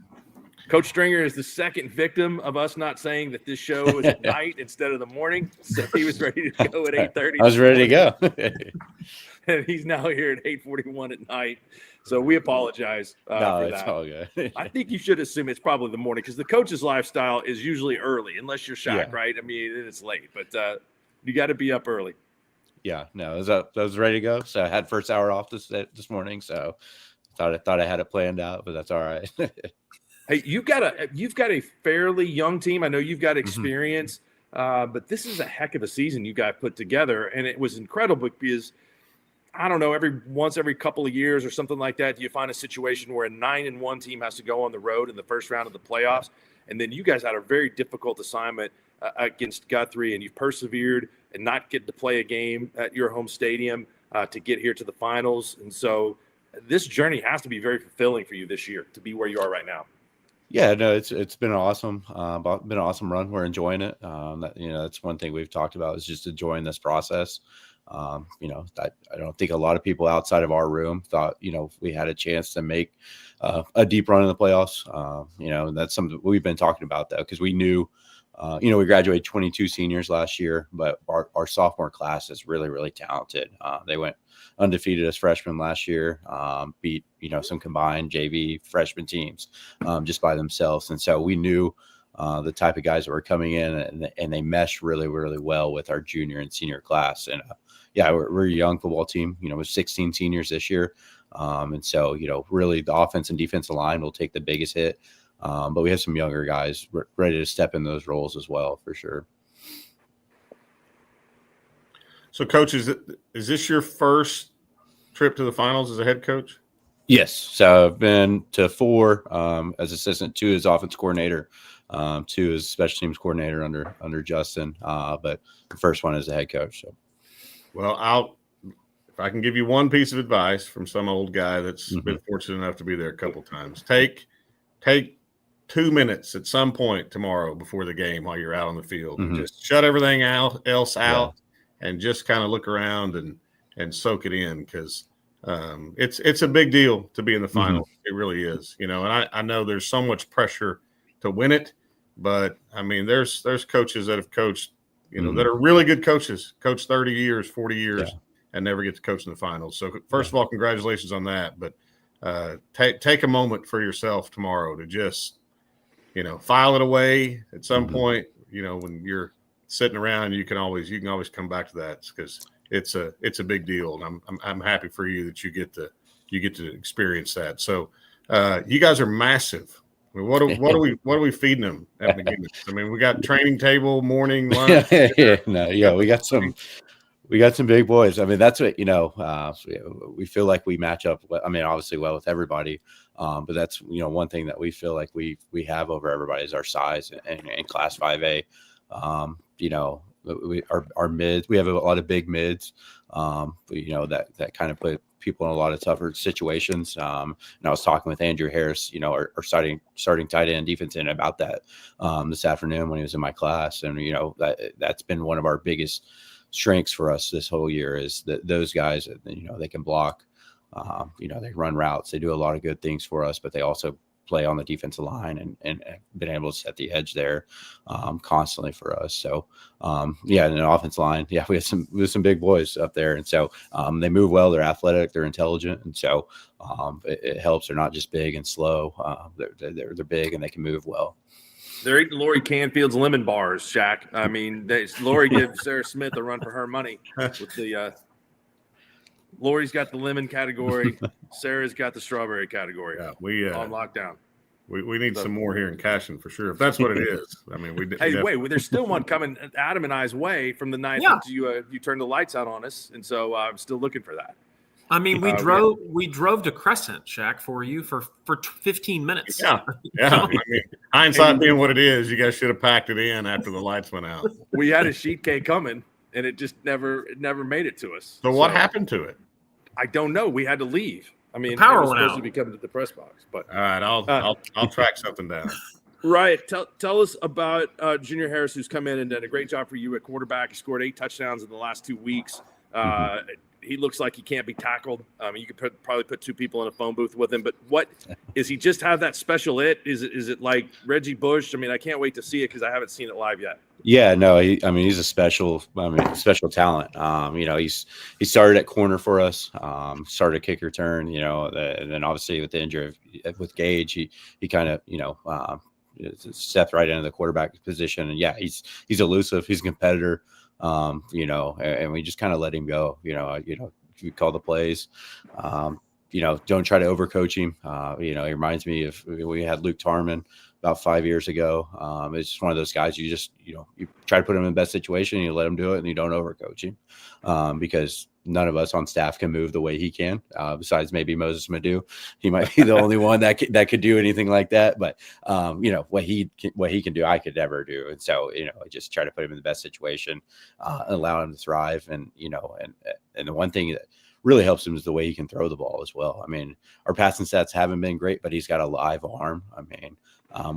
Coach Stringer is the second victim of us not saying that this show is at night instead of the morning. So he was ready to go at 8:30. I was ready to go. And he's now here at 8:41 at night. So we apologize no, for it's that. all good. I think you should assume it's probably the morning because the coach's lifestyle is usually early, unless you're Shaq, right? I mean, it's late, but you got to be up early. Yeah, no, I was ready to go. So I had first hour off this morning. So I thought I had it planned out, but that's all right. Hey, you've got a fairly young team. I know you've got experience, but this is a heck of a season you got put together, and it was incredible because I don't know, every couple of years or something like that, you find a situation where a 9-1 team has to go on the road in the first round of the playoffs, and then you guys had a very difficult assignment against Guthrie, and you've persevered and not get to play a game at your home stadium to get here to the finals, and so this journey has to be very fulfilling for you this year to be where you are right now. Yeah, no, it's been awesome. Been an awesome run. We're enjoying it. That's one thing we've talked about is just enjoying this process. I don't think a lot of people outside of our room thought, we had a chance to make a deep run in the playoffs. And that's something we've been talking about though, because we knew, we graduated 22 seniors last year, but our sophomore class is really, really talented. They went undefeated as freshmen last year, beat, some combined JV freshman teams just by themselves. And so we knew the type of guys that were coming in and they mesh really, really well with our junior and senior class. And we're a young football team, with 16 seniors this year. And so, really the offense and defensive line will take the biggest hit. But we have some younger guys ready to step in those roles as well, for sure. So, Coach, is this your first trip to the finals as a head coach? Yes. So I've been to 4 as assistant, 2 as offense coordinator, 2 as special teams coordinator under Justin. But the first one as a head coach. So, well, if I can give you one piece of advice from some old guy that's been fortunate enough to be there a couple times, take 2 minutes at some point tomorrow before the game while you're out on the field. Just shut everything else out. And just kind of look around and soak it in because it's a big deal to be in the finals. It really is, and I know there's so much pressure to win it, but I mean, there's coaches that have coached, that are really good coaches, coached 30 years, 40 years, and never get to coach in the finals. So first of all, congratulations on that. But take a moment for yourself tomorrow to just, file it away at some point, when you're sitting around, you can always come back to that because it's a big deal, and I'm happy for you that you get to experience that. So you guys are massive. I mean, what are we feeding them at McGinnis? I mean, we got training table, morning, lunch. We got some big boys. I mean, that's what we feel like we match up. I mean, obviously well with everybody, but that's one thing that we feel like we have over everybody is our size and Class 5A. Our mids, we have a lot of big mids, that kind of put people in a lot of tougher situations. And I was talking with Andrew Harris, our starting tight end defense end about that this afternoon when he was in my class. And, that's been one of our biggest strengths for us this whole year is that those guys, they can block, they run routes, they do a lot of good things for us, but they also play on the defensive line and been able to set the edge there constantly for us. So and an offensive line, we have some big boys up there. And so they move well, they're athletic, they're intelligent. And so it helps. They're not just big and slow. They're big and they can move well. They're eating Lori Canfield's lemon bars, Shaq. I mean, Lori gives Sarah Smith a run for her money with the Lori's got the lemon category. Sarah's got the strawberry category. Yeah, we on lockdown. We need some more here in Cashin for sure. If that's what it is, I mean, wait, there's still one coming Adam and I's way from the night that you turned the lights out on us, and so I'm still looking for that. I mean, we drove to Crescent, Shaq, for you for 15 minutes. Yeah. I mean, hindsight being what it is, you guys should have packed it in after the lights went out. We had a sheet cake coming, and it just never made it to us. So what happened to it? I don't know. We had to leave. I mean, power it was went supposed out. to be coming to the press box, but all right, I'll track something down. Right. Tell us about Junior Harris, who's come in and done a great job for you at quarterback. He scored 8 touchdowns in the last 2 weeks. He looks like he can't be tackled. You could probably put 2 people in a phone booth with him. But what is he? Just have that special it? Is it like Reggie Bush? I mean, I can't wait to see it because I haven't seen it live yet. Yeah, no, he's a special talent. He started at corner for us, started kick return, and then obviously with the injury with Gage, he kind of, stepped right into the quarterback position. And he's elusive. He's a competitor. And we just kind of let him go, we call the plays, don't try to overcoach him. He reminds me of, we had Luke Tarman about 5 years ago. It's just one of those guys, you just, you try to put him in the best situation, you let him do it and you don't overcoach him, because none of us on staff can move the way he can, besides maybe Moses Madu. He might be the only one that could do anything like that. But, what he can do, I could never do. And so, I just try to put him in the best situation, allow him to thrive. And, and the one thing that really helps him is the way he can throw the ball as well. I mean, our passing stats haven't been great, but he's got a live arm. I mean,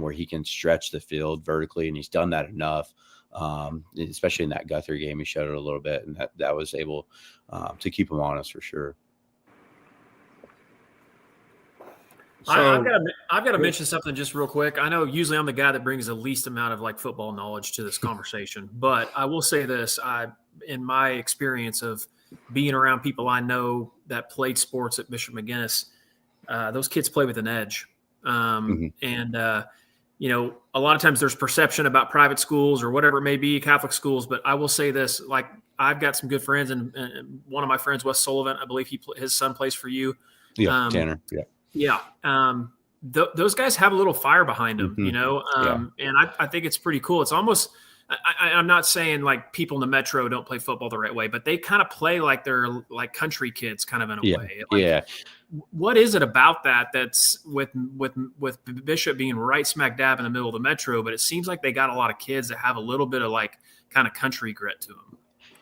where he can stretch the field vertically, and he's done that enough. Especially in that Guthrie game, he showed it a little bit, and that was able to keep him honest for sure. So, I've got to mention something just real quick. I know usually I'm the guy that brings the least amount of football knowledge to this conversation, but I will say this: in my experience of being around people I know that played sports at Bishop McGuinness, those kids play with an edge, and a lot of times there's perception about private schools or whatever it may be, Catholic schools. But I will say this, I've got some good friends, and one of my friends, Wes Sullivan, I believe his son plays for you. Yeah, Tanner. Yeah. Those guys have a little fire behind them, and I think it's pretty cool. It's almost, I'm not saying people in the metro don't play football the right way, but they kind of play like they're like country kids kind of in a way. What is it about that's with Bishop being right smack dab in the middle of the metro, but it seems like they got a lot of kids that have a little bit of kind of country grit to them.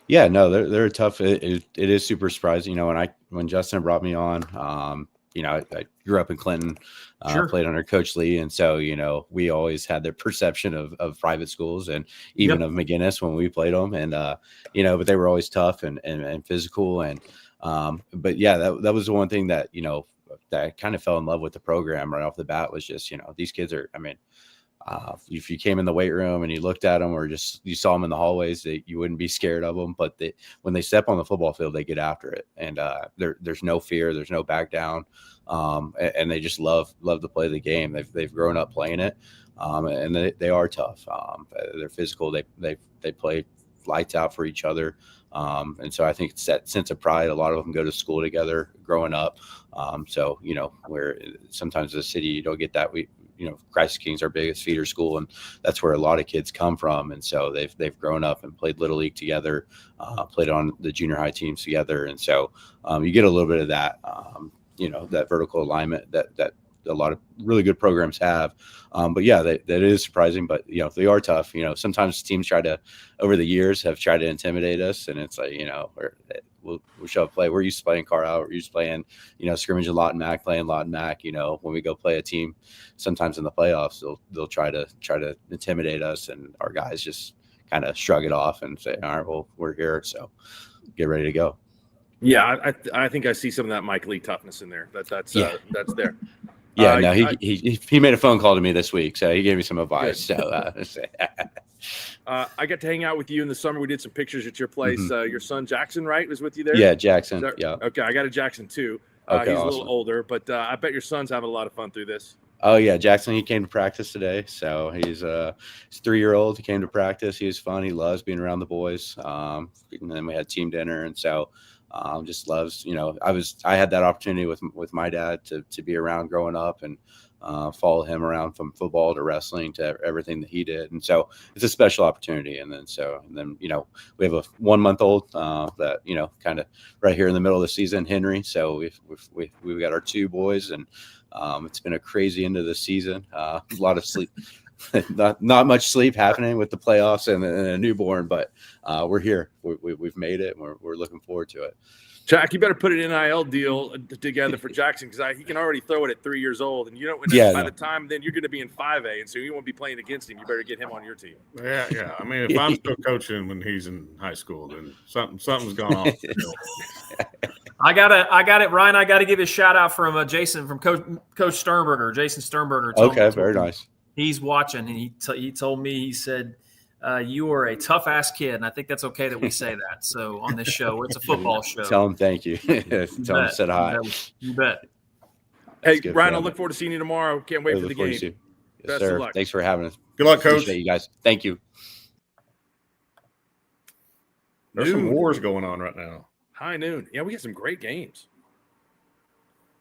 Yeah, no, they're tough. It is super surprising. When Justin brought me on, I grew up in Clinton, played under Coach Lee. And so, we always had the perception of private schools and even of McGuinness when we played them. And, but they were always tough and physical. And, but yeah, that was the one thing that, that I kind of fell in love with the program right off the bat was just, these kids are, if you came in the weight room and you looked at them or just you saw them in the hallways, you wouldn't be scared of them. But when they step on the football field, they get after it, and there's no fear, there's no back down, and they just love to play the game. They've grown up playing it, and they are tough. They're physical. They play lights out for each other, and so I think it's that sense of pride. A lot of them go to school together growing up, so where sometimes in the city you don't get that. Christ King's our biggest feeder school, and that's where a lot of kids come from. And so they've grown up and played Little League together, played on the junior high teams together. And so you get a little bit of that, that vertical alignment that a lot of really good programs have. But yeah, that is surprising, but they are tough. Sometimes teams over the years have tried to intimidate us, and it's like, we'll show up play. We're used to playing Carlisle. We're used to playing, scrimmage and Lawton Mac, playing Lawton Mac. When we go play a team, sometimes in the playoffs, they'll try to intimidate us, and our guys just kind of shrug it off and say, all right, well, we're here, so get ready to go. Yeah, I think I see some of that Mike Lee toughness in there. That's there. Yeah, no, he made a phone call to me this week, so he gave me some advice. Good. So I got to hang out with you in the summer. We did some pictures at your place. Mm-hmm. Your son Jackson, right, was with you there? Yeah, Jackson. Yeah. Okay, I got a Jackson too. Okay, he's awesome. a little older, but I bet your son's having a lot of fun through this. Oh yeah, Jackson. He came to practice today, so he's a 3-year-old. He came to practice. He was fun. He loves being around the boys. And then we had team dinner, and so just loves. I had that opportunity with my dad to be around growing up and follow him around from football to wrestling to everything that he did, and so it's a special opportunity. And then we have a 1-month-old that kind of right here in the middle of the season, Henry. So we've got our 2 boys, and it's been a crazy end of the season. A lot of sleep, not much sleep happening with the playoffs and a newborn, but we're here. We've made it, and we're looking forward to it. Jack, you better put an NIL deal together for Jackson, because he can already throw it at 3 years old, and by the time then you're going to be in 5A, and so you won't be playing against him. You better get him on your team. Yeah. I mean, if I'm still coaching when he's in high school, then something's gone off. I got it, Ryan. I got to give a shout out from Jason, from Coach Sternberger, Jason Sternberger. Okay, very nice. He's watching, and he told me, he said, you are a tough ass kid, and I think that's okay that we say that. So on this show, it's a football show. Tell him thank you. Tell him said hi. You bet. Hey, Ryan, I look forward to seeing you tomorrow. Can't wait for the game. Yes, Best sir. of luck. Thanks for having us. Good luck, Coach. Appreciate you guys. Thank you. There's some wars going on right now. High noon. Yeah, we got some great games.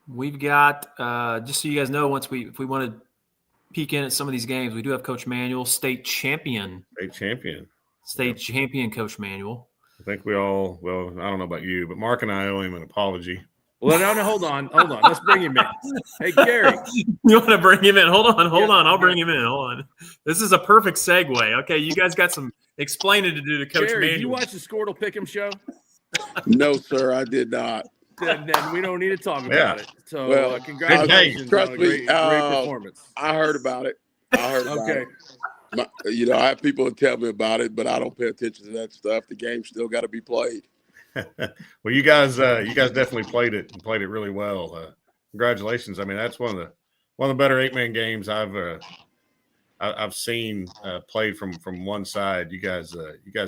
We've got just so you guys know, if we want to peek in at some of these games, we do have Coach Manuel, state champion, Coach Manuel. I think I don't know about you, but Mark and I owe him an apology. Well, no, hold on. Let's bring him in. Hey, Gary. You want to bring him in? Hold on. I'll bring him in. Hold on. This is a perfect segue. Okay, you guys got some explaining to do to Coach Gary, Manuel. did you watch the Squirtle Pick'em show? No, sir, I did not. Then we don't need to talk about it. So, congratulations trust on a me, great performance. I heard about it. Okay. I have people that tell me about it, but I don't pay attention to that stuff. The game's still got to be played. Well, you guys definitely played it really well. Congratulations. I mean, that's one of the better 8-man games I've seen played from one side. You guys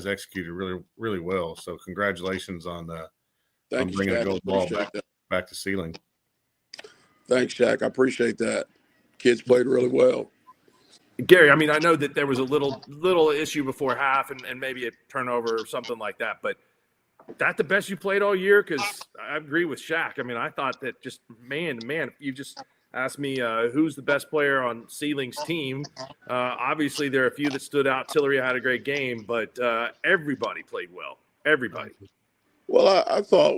executed really, really well. So congratulations on bringing a gold ball back to Sealing. Thanks, Shaq. I appreciate that. Kids played really well. Gary, I mean, I know that there was a little issue before half and maybe a turnover or something like that, but that the best you played all year? Because I agree with Shaq. I mean, I thought that just man, you just asked me who's the best player on Sealing's team. Obviously, there are a few that stood out. Tillery had a great game, but everybody played well. Everybody. Well, I thought,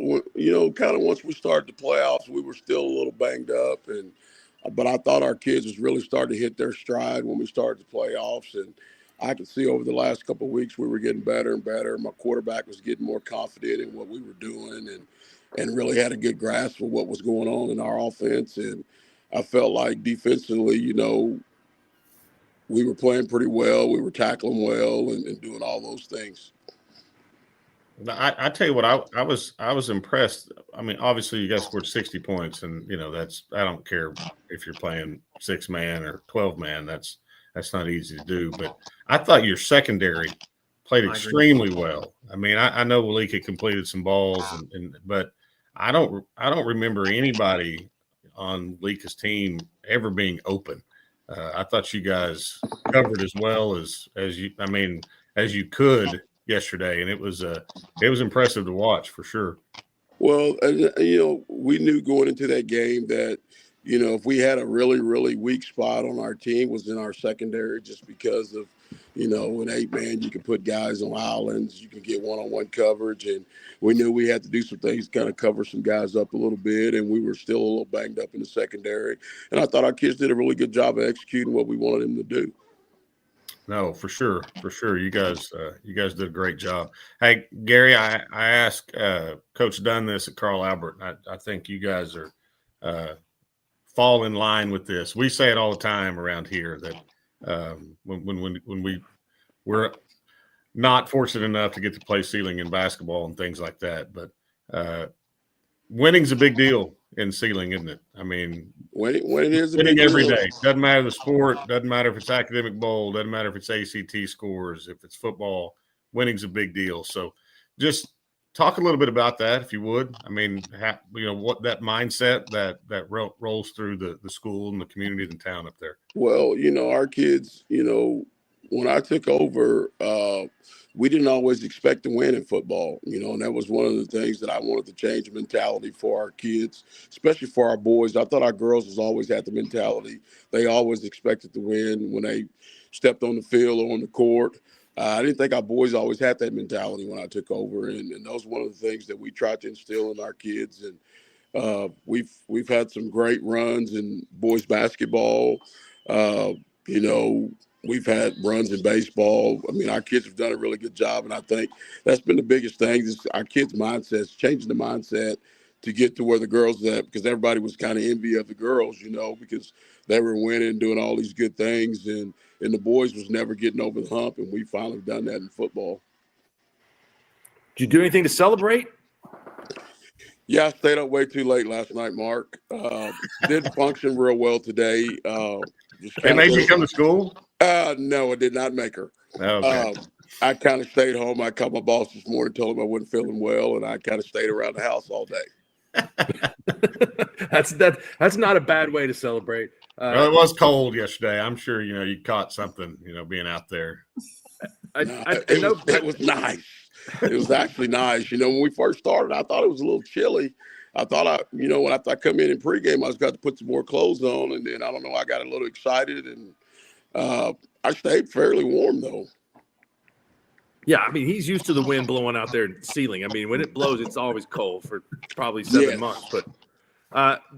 kind of once we started the playoffs, we were still a little banged up, but I thought our kids was really starting to hit their stride when we started the playoffs, and I could see over the last couple of weeks we were getting better and better. My quarterback was getting more confident in what we were doing and really had a good grasp of what was going on in our offense. And I felt like defensively, we were playing pretty well. We were tackling well and doing all those things. I tell you what, I was impressed. I mean, obviously you guys scored 60 points, and I don't care if you're playing 6-man or 12-man. That's not easy to do. But I thought your secondary played extremely well. I mean, I know Walika completed some balls, but I don't remember anybody on Walika's team ever being open. I thought you guys covered as well as you could yesterday, and it was impressive to watch for sure. Well, we knew going into that game that if we had a really, really weak spot on our team was in our secondary, just because of an 8-man, you can put guys on islands, you can get one-on-one coverage, and we knew we had to do some things, kind of cover some guys up a little bit, and we were still a little banged up in the secondary. And I thought our kids did a really good job of executing what we wanted them to do. No, for sure. You guys did a great job. Hey, Gary, I asked Coach Dunn this at Carl Albert. I think you guys are fall in line with this. We say it all the time around here that when we're not fortunate enough to get to play ceiling in basketball and things like that, but winning's a big deal in ceiling, isn't it? I mean, winning is a winning big every deal. day. Doesn't matter the sport. Doesn't matter if it's academic bowl. Doesn't matter if it's ACT scores. If it's football, winning's a big deal. So, just talk a little bit about that, if you would. I mean, what that mindset that rolls through the school and the community and town up there. Well, our kids, when I took over, we didn't always expect to win in football, and that was one of the things that I wanted to change mentality for our kids, especially for our boys. I thought our girls has always had the mentality. They always expected to win when they stepped on the field or on the court. I didn't think our boys always had that mentality when I took over, and that was one of the things that we tried to instill in our kids. And we've had some great runs in boys basketball. We've had runs in baseball. I mean, our kids have done a really good job, and I think that's been the biggest thing is our kids' mindsets, changing the mindset to get to where the girls are at, because everybody was kind of envy of the girls, because they were winning, doing all these good things, and the boys was never getting over the hump, and we finally done that in football. Did you do anything to celebrate? Yeah, I stayed up way too late last night, Mark. Didn't function real well today. They made you come to school? No, I did not make her. Okay. I kind of stayed home. I called my boss this morning, told him I wasn't feeling well, and I kind of stayed around the house all day. That's not a bad way to celebrate. Well, it was cold yesterday. I'm sure you caught something. Being out there. It was nice. It was actually nice. When we first started, I thought it was a little chilly. I thought when I come in pregame, I was got to put some more clothes on, and then I don't know, I got a little excited, and I stayed fairly warm though. Yeah, I mean, he's used to the wind blowing out there in ceiling. I mean, when it blows, it's always cold for probably 7 months. But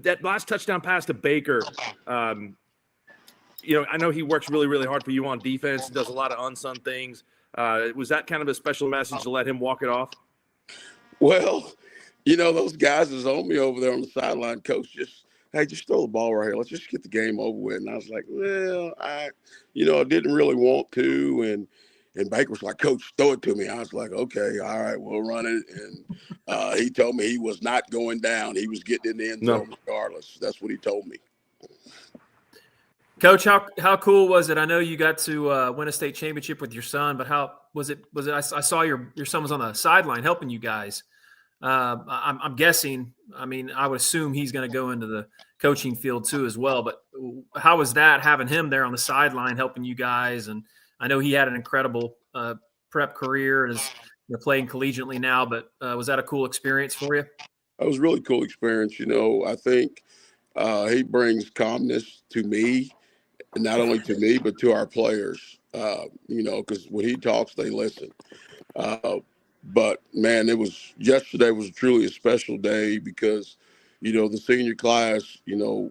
that last touchdown pass to Baker, I know he works really, really hard for you on defense, does a lot of unsung things. Was that kind of a special message to let him walk it off? Well, those guys is on me over there on the sideline. Coach, just throw the ball right here. Let's just get the game over with. And I was like, well, I didn't really want to. And Baker was like, Coach, throw it to me. I was like, okay, all right, we'll run it. And he told me he was not going down. He was getting in the end zone regardless. That's what he told me. Coach, how cool was it? I know you got to win a state championship with your son, but how was it? I saw your son was on the sideline helping you guys. I'm guessing. I mean, I would assume he's going to go into the coaching field too as well. But how was that having him there on the sideline helping you guys? And I know he had an incredible prep career and is playing collegiately now. But was that a cool experience for you? It was a really cool experience. I think he brings calmness to me. And not only to me, but to our players, because when he talks, they listen. But, man, yesterday was truly a special day because, the senior class,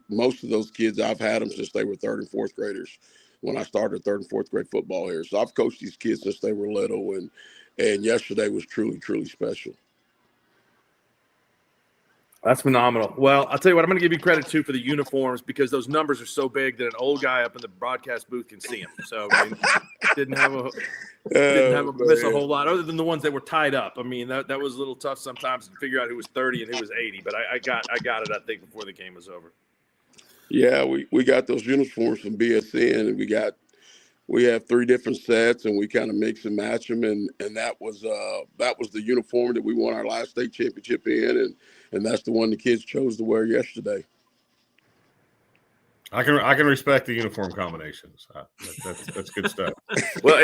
most of those kids, I've had them since they were third and fourth graders when I started third and fourth grade football here. So I've coached these kids since they were little, and yesterday was truly, truly special. That's phenomenal. Well, I'll tell you what, I'm going to give you credit, too, for the uniforms because those numbers are so big that an old guy up in the broadcast booth can see them. So, I mean, didn't have a miss a whole lot other than the ones that were tied up. I mean, that was a little tough sometimes to figure out who was 30 and who was 80, but I got it, I think, before the game was over. Yeah, we got those uniforms from BSN, and we have 3 different sets, and we kind of mix and match them, and that was the uniform that we won our last state championship in, and that's the one the kids chose to wear yesterday. I can respect the uniform combinations. That's good stuff. Well,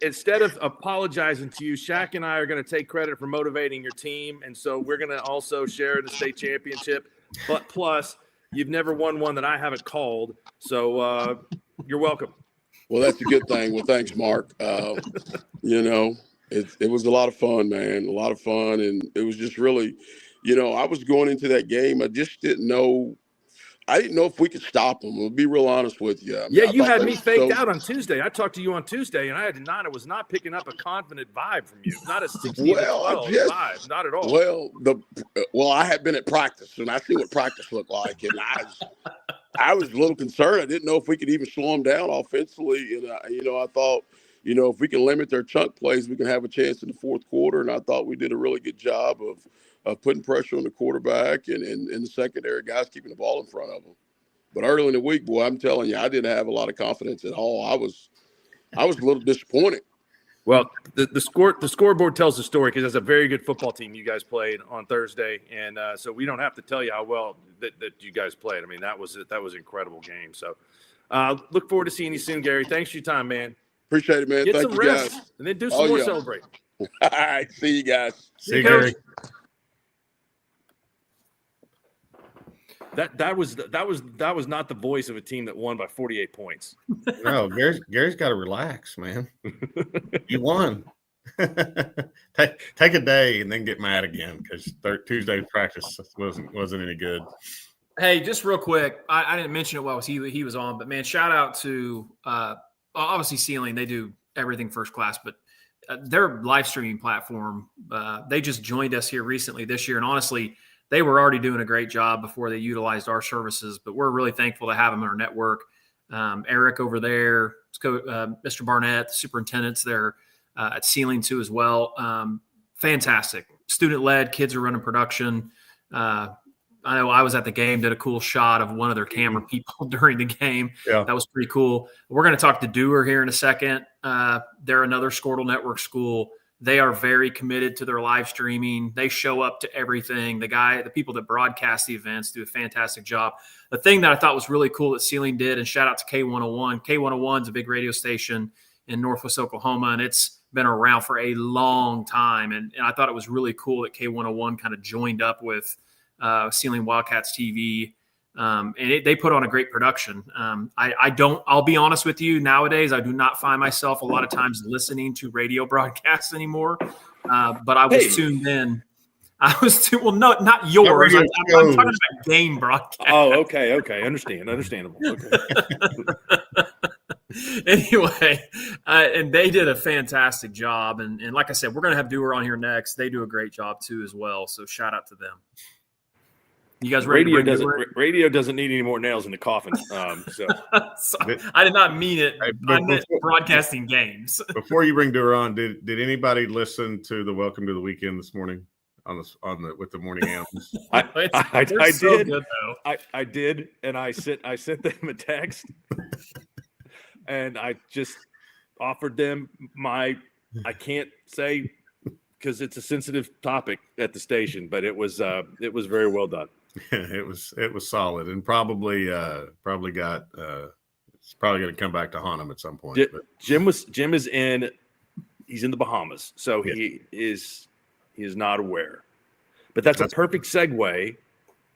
instead of apologizing to you, Shaq and I are going to take credit for motivating your team, and so we're going to also share in the state championship. But plus, you've never won one that I haven't called, so you're welcome. Well, that's a good thing. Well, thanks, Mark. It was a lot of fun, man, a lot of fun. And it was just really, I was going into that game. I just didn't know. I didn't know if we could stop them. I'll be real honest with you. I mean, Yeah, I you thought had they me were faked so- out on Tuesday. I talked to you on Tuesday, and I was not picking up a confident vibe from you. Not a 16 to 12 vibe, not at all. Well, I had been at practice, and I see what practice looked like, and I was a little concerned. I didn't know if we could even slow them down offensively, and I thought, if we can limit their chunk plays, we can have a chance in the fourth quarter. And I thought we did a really good job of putting pressure on the quarterback and the secondary guys keeping the ball in front of them. But early in the week, boy, I'm telling you, I didn't have a lot of confidence at all. I was a little disappointed. Well, the scoreboard tells the story because it's a very good football team you guys played on Thursday, and so we don't have to tell you how well that you guys played. I mean, that was an incredible game. So, look forward to seeing you soon, Gary. Thanks for your time, man. Appreciate it, man. Get Thank some you, rest, guys. and then do some more celebrating. All right, see you guys. See you, Gary. That was not the voice of a team that won by 48 points. No, Gary's got to relax, man. You won. Take a day and then get mad again because Tuesday's practice wasn't any good. Hey, just real quick, I didn't mention it while he was on, but man, shout out to obviously Ceiling. They do everything first class, but their live streaming platform, they just joined us here recently this year, and honestly, they were already doing a great job before they utilized our services, but we're really thankful to have them in our network. Eric over there, Mr. Barnett, the superintendent's there at Ceiling too as well. Fantastic. Student-led, kids are running production. I know I was at the game, did a cool shot of one of their camera people during the game. Yeah. That was pretty cool. We're going to talk to Dewar here in a second. They're another Squirtle Network school. They are very committed to their live streaming. They show up to everything. The people that broadcast the events do a fantastic job. The thing that I thought was really cool that Ceiling did, and shout out to K101. K101 is a big radio station in Northwest Oklahoma, and it's been around for a long time. And I thought it was really cool that K101 kind of joined up with Ceiling Wildcats TV. And they put on a great production. I'll be honest with you, nowadays, I do not find myself a lot of times listening to radio broadcasts anymore. But I was tuned in. No, not yours. I'm talking about game broadcasts. Oh, okay. Understandable. Okay. Anyway, and they did a fantastic job. And like I said, we're going to have Dewar on here next. They do a great job too as well. So shout out to them. You guys ready? Radio doesn't need any more nails in the coffin. So I did not mean it. I meant broadcasting games. Before you bring Dewar on, did anybody listen to the Welcome to the Weekend this morning with the morning animals? I did. So good, I did, and I sent them a text, and I just offered them I can't say because it's a sensitive topic at the station, but it was very well done. It was solid, and probably got it's probably going to come back to haunt him at some point. Jim is in. He's in the Bahamas, so yeah. He is not aware. But that's a perfect segue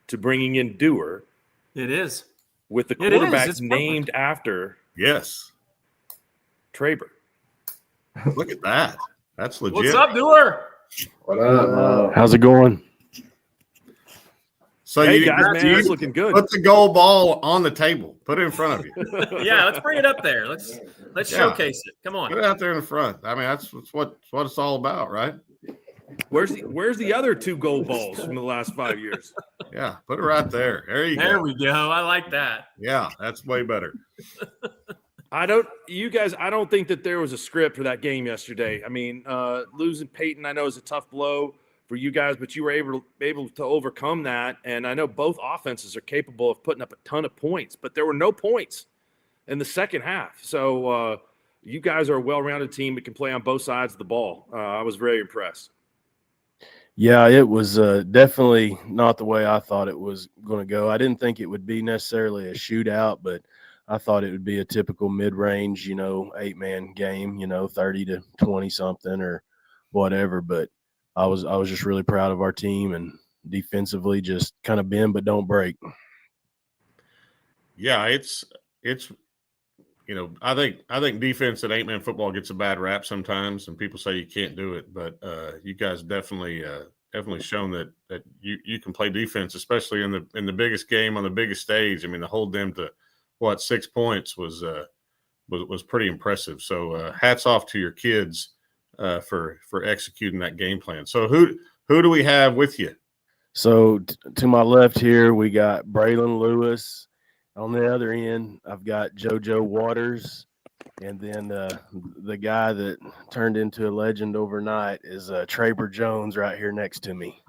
to bringing in Dewar. It is with the quarterback named after Traber. Look at that. That's legit. What's up, Dewar? What up? How's it going? So hey guys, man, it's looking good. Put the gold ball on the table. Put it in front of you. Yeah, let's bring it up there. Let's showcase it. Come on. Put it out there in the front. I mean, that's what it's all about, right? Where's the other two gold balls from the last 5 years? Yeah, put it right there. There we go. I like that. Yeah, that's way better. I don't think that there was a script for that game yesterday. I mean, losing Peyton, I know, is a tough blow for you guys, but you were able to overcome that. And I know both offenses are capable of putting up a ton of points, but there were no points in the second half. So you guys are a well-rounded team that can play on both sides of the ball. I was very impressed. Yeah, it was definitely not the way I thought it was going to go. I didn't think it would be necessarily a shootout, but I thought it would be a typical mid-range, 8-man game, 30 to 20 something or whatever. But I was just really proud of our team, and defensively just kind of bend but don't break. Yeah, it's I think defense at 8-man football gets a bad rap sometimes, and people say you can't do it, but you guys definitely definitely shown that you can play defense, especially in the biggest game on the biggest stage. I mean, to hold them to 6 points was pretty impressive. So hats off to your kids for executing that game plan. So who do we have with you? So to my left here, we got Braylon Lewis. On the other end, I've got JoJo Waters. And then the guy that turned into a legend overnight is Traber Jones right here next to me.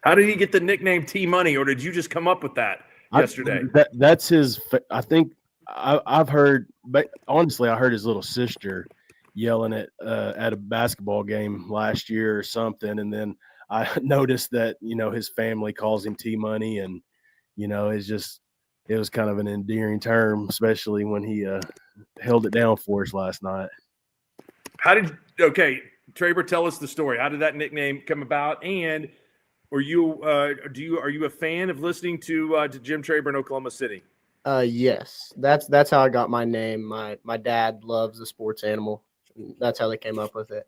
How did he get the nickname T-Money, or did you just come up with that yesterday? That's his – I think I've heard – but honestly, I heard his little sister yelling at a basketball game last year or something, and then I noticed that, his family calls him T-Money, and, it's just – it was kind of an endearing term, especially when he held it down for us last night. Traber, tell us the story. How did that nickname come about? And are you a fan of listening to Jim Traber in Oklahoma City? Yes, that's how I got my name. My dad loves the sports animal. That's how they came up with it.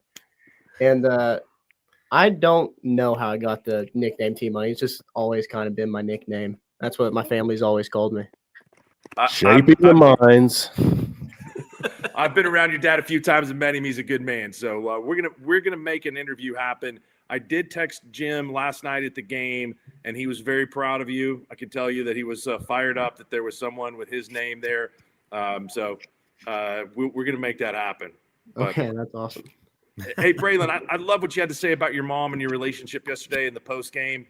And I don't know how I got the nickname T-Money. It's just always kind of been my nickname. That's what my family's always called me. Shaping the minds. I've been around your dad a few times and met him. He's a good man. So we're gonna make an interview happen. I did text Jim last night at the game, and he was very proud of you. I can tell you that he was fired up that there was someone with his name there. So we're gonna make that happen. But, okay, that's awesome. Hey, Braylon, I love what you had to say about your mom and your relationship yesterday in the post game.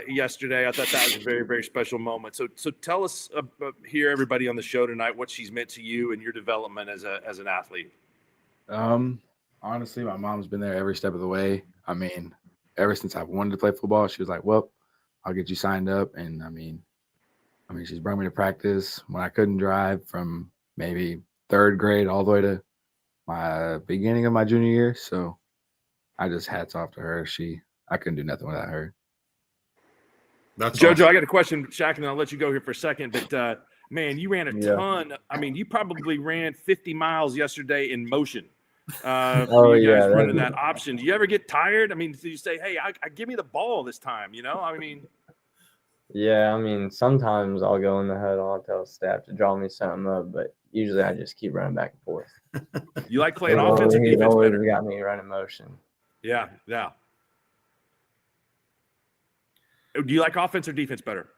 Yesterday, I thought that was a very, very special moment. So tell us here, everybody on the show tonight, what she's meant to you and your development as an athlete. Honestly, my mom's been there every step of the way. I mean, ever since I've wanted to play football, she was like, "Well, I'll get you signed up." And I mean, she's brought me to practice when I couldn't drive from maybe third grade all the way to my beginning of my junior year. So I just hats off to her. I couldn't do nothing without her. That's JoJo, awesome. I got a question, Shaq, and I'll let you go here for a second. But, man, you ran a ton. I mean, you probably ran 50 miles yesterday in motion. You guys running that option. Do you ever get tired? I mean, do you say, hey, give me the ball this time, Yeah, sometimes I'll go in the huddle. I'll tell staff to draw me something up, but usually I just keep running back and forth. You like playing offense or defense always better? Got me running motion. Yeah. Do you like offense or defense better?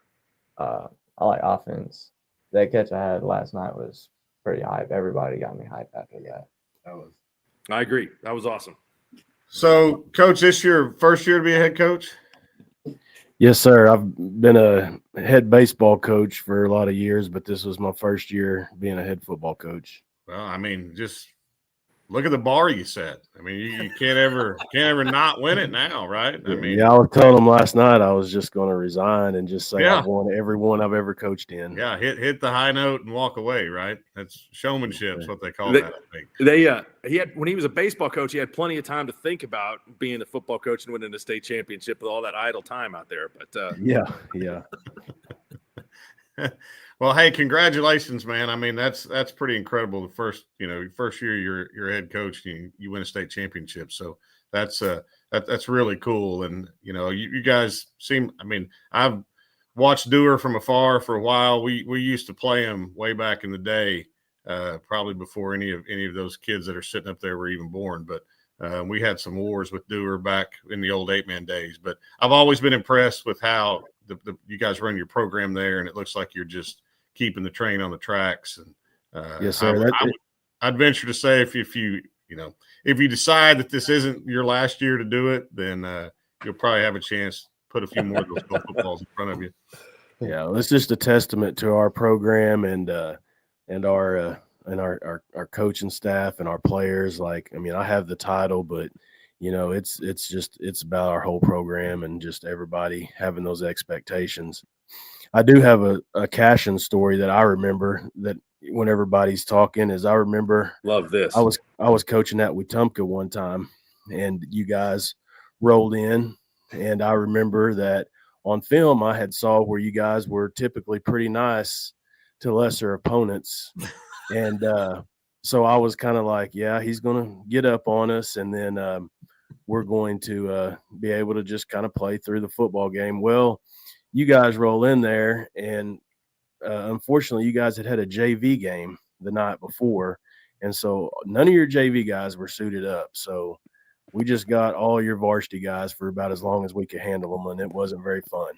I like offense. That catch I had last night was pretty hype. Everybody got me hype after that. I agree. That was awesome. So, Coach, this your first year to be a head coach? Yes, sir. I've been a head baseball coach for a lot of years, but this was my first year being a head football coach. Well, just look at the bar you set. You can't ever not win it now, right? I was telling them last night I was just going to resign and just say I've won every one I've ever coached in. Yeah, hit the high note and walk away, right? That's showmanship is what they call that, I think. He had, when he was a baseball coach, he had plenty of time to think about being a football coach and winning a state championship with all that idle time out there. But yeah. Well, hey, congratulations, man. That's pretty incredible. The first year you're a head coach, you win a state championship. So that's really cool. And you guys seem. I've watched Dewar from afar for a while. We used to play him way back in the day, probably before any of those kids that are sitting up there were even born. But we had some wars with Dewar back in the old 8-man days. But I've always been impressed with how you guys run your program there, and it looks like you're just keeping the train on the tracks. And yes, sir. I'd venture to say if you decide that this isn't your last year to do it, then you'll probably have a chance to put a few more of those footballs in front of you. Yeah, it's just a testament to our program and our coaching staff and our players. I have the title, but it's about our whole program and just everybody having those expectations. I do have a Cashin story that I remember that when everybody's talking is I remember. Love this. I was coaching at Wetumpka one time, and you guys rolled in, and I remember that on film I had saw where you guys were typically pretty nice to lesser opponents, and so I was kind of like, yeah, he's gonna get up on us, and then we're going to be able to just kind of play through the football game. Well, you guys roll in there, and unfortunately, you guys had a JV game the night before, and so none of your JV guys were suited up. So we just got all your varsity guys for about as long as we could handle them, and it wasn't very fun.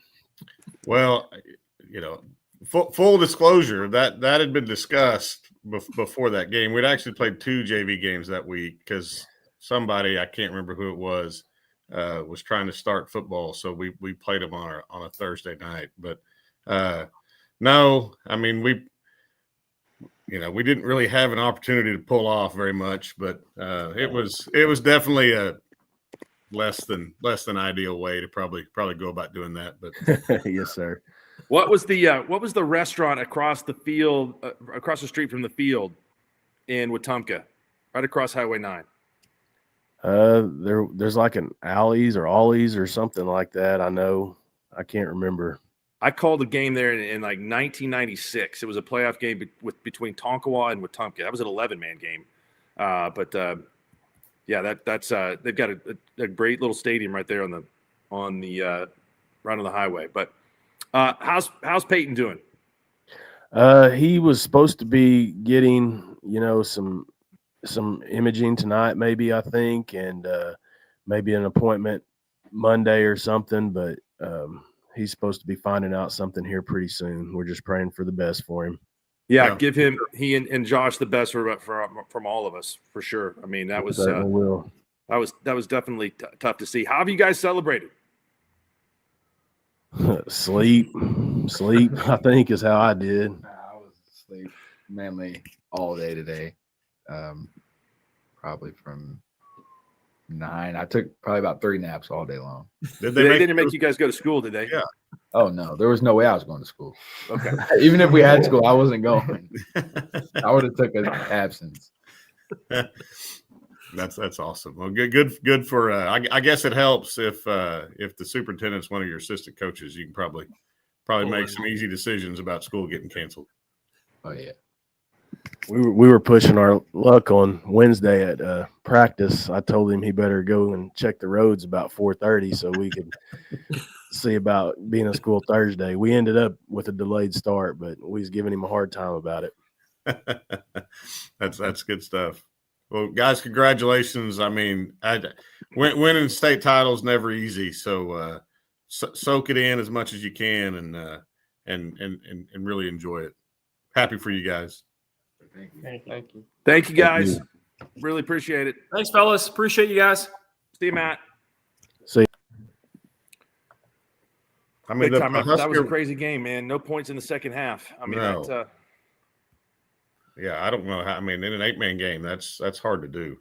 Well, full disclosure, that had been discussed before that game. We'd actually played 2 JV games that week because somebody, I can't remember who it was trying to start football, so we played them on a Thursday night. But no, I mean we didn't really have an opportunity to pull off very much, but it was definitely a less than ideal way to probably go about doing that. But Yes, sir. What was the restaurant across the field, across the street from the field in Wetumpka, right across Highway 9? There's like an Alley's or Ollie's or something like that. I can't remember. I called a game there in like 1996. It was a playoff game between Tonkawa and Wetumpka. That was an 11-man game. Yeah, that's they've got a great little stadium right there right on the highway. But how's Peyton doing? He was supposed to be getting some imaging tonight, maybe, I think, and maybe an appointment Monday or something. But he's supposed to be finding out something here pretty soon. We're just praying for the best for him. Yeah, give he and Josh the best from all of us, for sure. I mean, that was definitely tough to see. How have you guys celebrated? Sleep, I think, is how I did. I was asleep mainly all day today. Probably from 9. I took probably about 3 naps all day long. They didn't make you guys go to school, did they? Yeah. Oh no, there was no way I was going to school. Okay. Even if we had school, I wasn't going. I would have took an absence. That's awesome. Well, good for. I guess it helps if the superintendent's one of your assistant coaches. You can probably make some easy decisions about school getting canceled. Oh yeah. We were pushing our luck on Wednesday at practice. I told him he better go and check the roads about 4:30 so we could see about being at school Thursday. We ended up with a delayed start, but we was giving him a hard time about it. That's good stuff. Well, guys, congratulations. I mean, winning state titles never easy, so soak it in as much as you can and really enjoy it. Happy for you guys. Thank you. Thank you, guys. Really appreciate it. Thanks, fellas. Appreciate you guys. See you, Matt. See you. I mean, that was a crazy game, man. No points in the second half. I mean, no. Yeah, I don't know how. I mean, in an 8-man game, that's hard to do.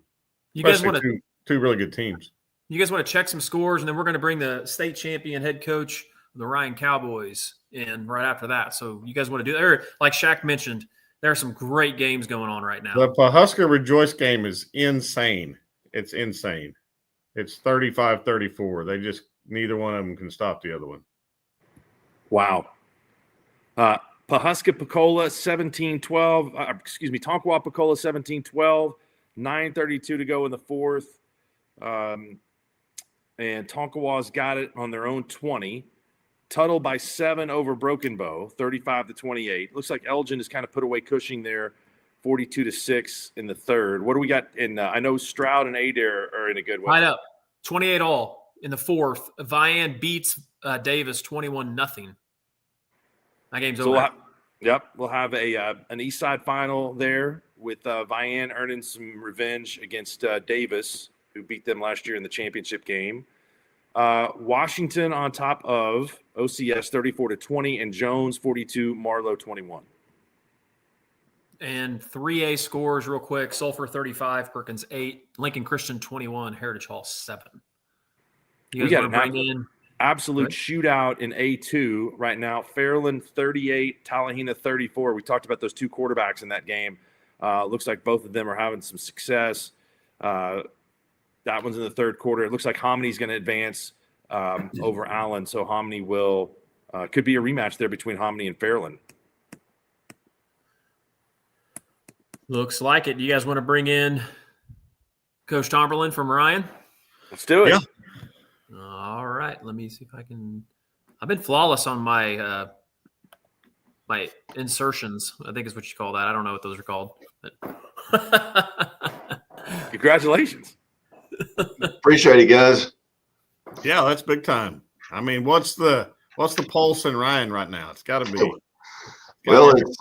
You guys want to two really good teams. You guys want to check some scores, and then we're going to bring the state champion head coach of the Ryan Cowboys in right after that. So you guys want to do that? Or, like Shaq mentioned, there are some great games going on right now. The Pawhuska Rejoice game is insane. It's insane. It's 35-34. They just neither one of them can stop the other one. Wow. Pawhuska Pecola 17-12. Tonkawa Pecola 17-12. 9:32 to go in the fourth. And Tonkawa's got it on their own 20. Tuttle by 7 over Broken Bow, 35-28. Looks like Elgin has kind of put away Cushing there, 42-6 in the third. What do we got in? I know Stroud and Adair are in a good way. Right up, 28 all in the fourth. Vian beats Davis 21-0. That game's over. We'll have an East Side final there with Vian earning some revenge against Davis, who beat them last year in the championship game. Washington on top of OCS 34-20 and Jones 42, Marlowe 21. And 3A scores real quick. Sulphur 35, Perkins 8, Lincoln Christian 21, Heritage Hall 7. You guys want to bring in absolute shootout in A2 right now. Fairland 38, Tallahena 34. We talked about those two quarterbacks in that game. Looks like both of them are having some success. That one's in the third quarter. It looks like Homony's going to advance over Allen, so Hominy could be a rematch there between Hominy and Fairland. Looks like it. You guys want to bring in Coach Tomberlin from Ryan? Let's do it. Yeah. All right. Let me see if I can. I've been flawless on my my insertions. I think is what you call that. I don't know what those are called. But Congratulations. Appreciate it, guys. Yeah, that's big time. I mean, what's the pulse in Ryan right now? It's got to be. Well, it's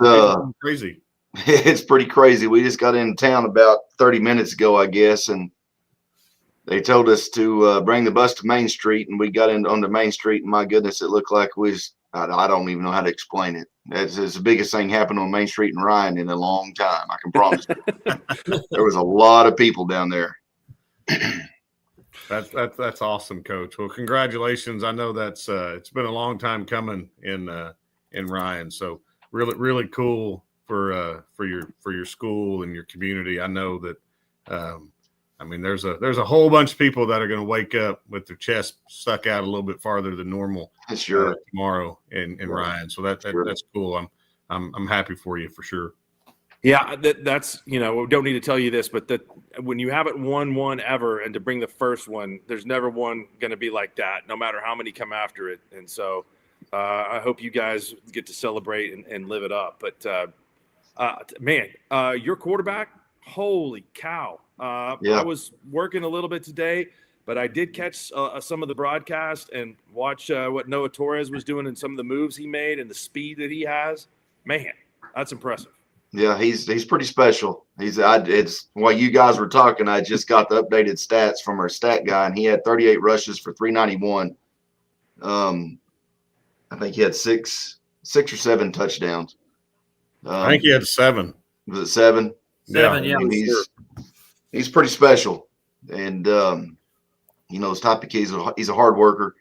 crazy. It's pretty crazy. We just got in town about 30 minutes ago, I guess, and they told us to bring the bus to Main Street, and we got onto Main Street, and my goodness, it looked like I don't even know how to explain it. It's the biggest thing happened on Main Street in Ryan in a long time. I can promise you. There was a lot of people down there. That's awesome, Coach. Well, congratulations. I know that's it's been a long time coming in Ryan. So really cool for your school and your community. I know that I mean there's a whole bunch of people that are going to wake up with their chest stuck out a little bit farther than normal tomorrow in Ryan. So that's cool. I'm happy for you for sure. Yeah, that's we don't need to tell you this, but that when you haven't won one ever, and to bring the first one, there's never one going to be like that, no matter how many come after it. And so, I hope you guys get to celebrate and live it up. But man, your quarterback, holy cow! I was working a little bit today, but I did catch some of the broadcast and watch what Noah Torres was doing and some of the moves he made and the speed that he has. Man, that's impressive. Yeah, he's pretty special. It's while you guys were talking, I just got the updated stats from our stat guy, and he had 38 rushes for 391. I think he had six or seven touchdowns. I think he had 7. Was it 7? 7, yeah. He's pretty special, and his type of kid. He's a hard worker,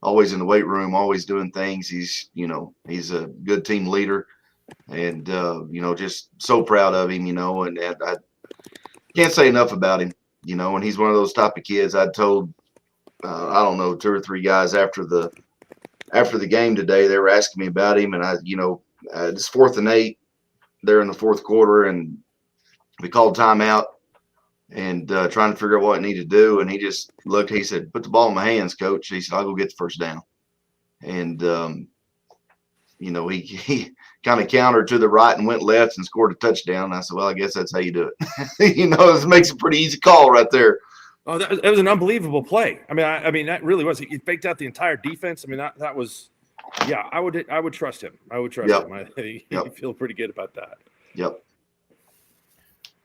always in the weight room, always doing things. He's a good team leader. And, just so proud of him, and I can't say enough about him, and he's one of those type of kids. I told, I don't know, 2 or 3 guys after the game today, they were asking me about him, and it's 4th and 8 there in the 4th quarter, and we called timeout and trying to figure out what I need to do. And he just looked, he said, "Put the ball in my hands, coach." He said, "I'll go get the first down." And, he kind of countered to the right and went left and scored a touchdown. I said, "Well, I guess that's how you do it." It makes a pretty easy call right there. Oh, that was an unbelievable play. I mean, that really was. He faked out the entire defense. I mean, that was, yeah. I would trust him. I would trust him. I feel pretty good about that. Yep.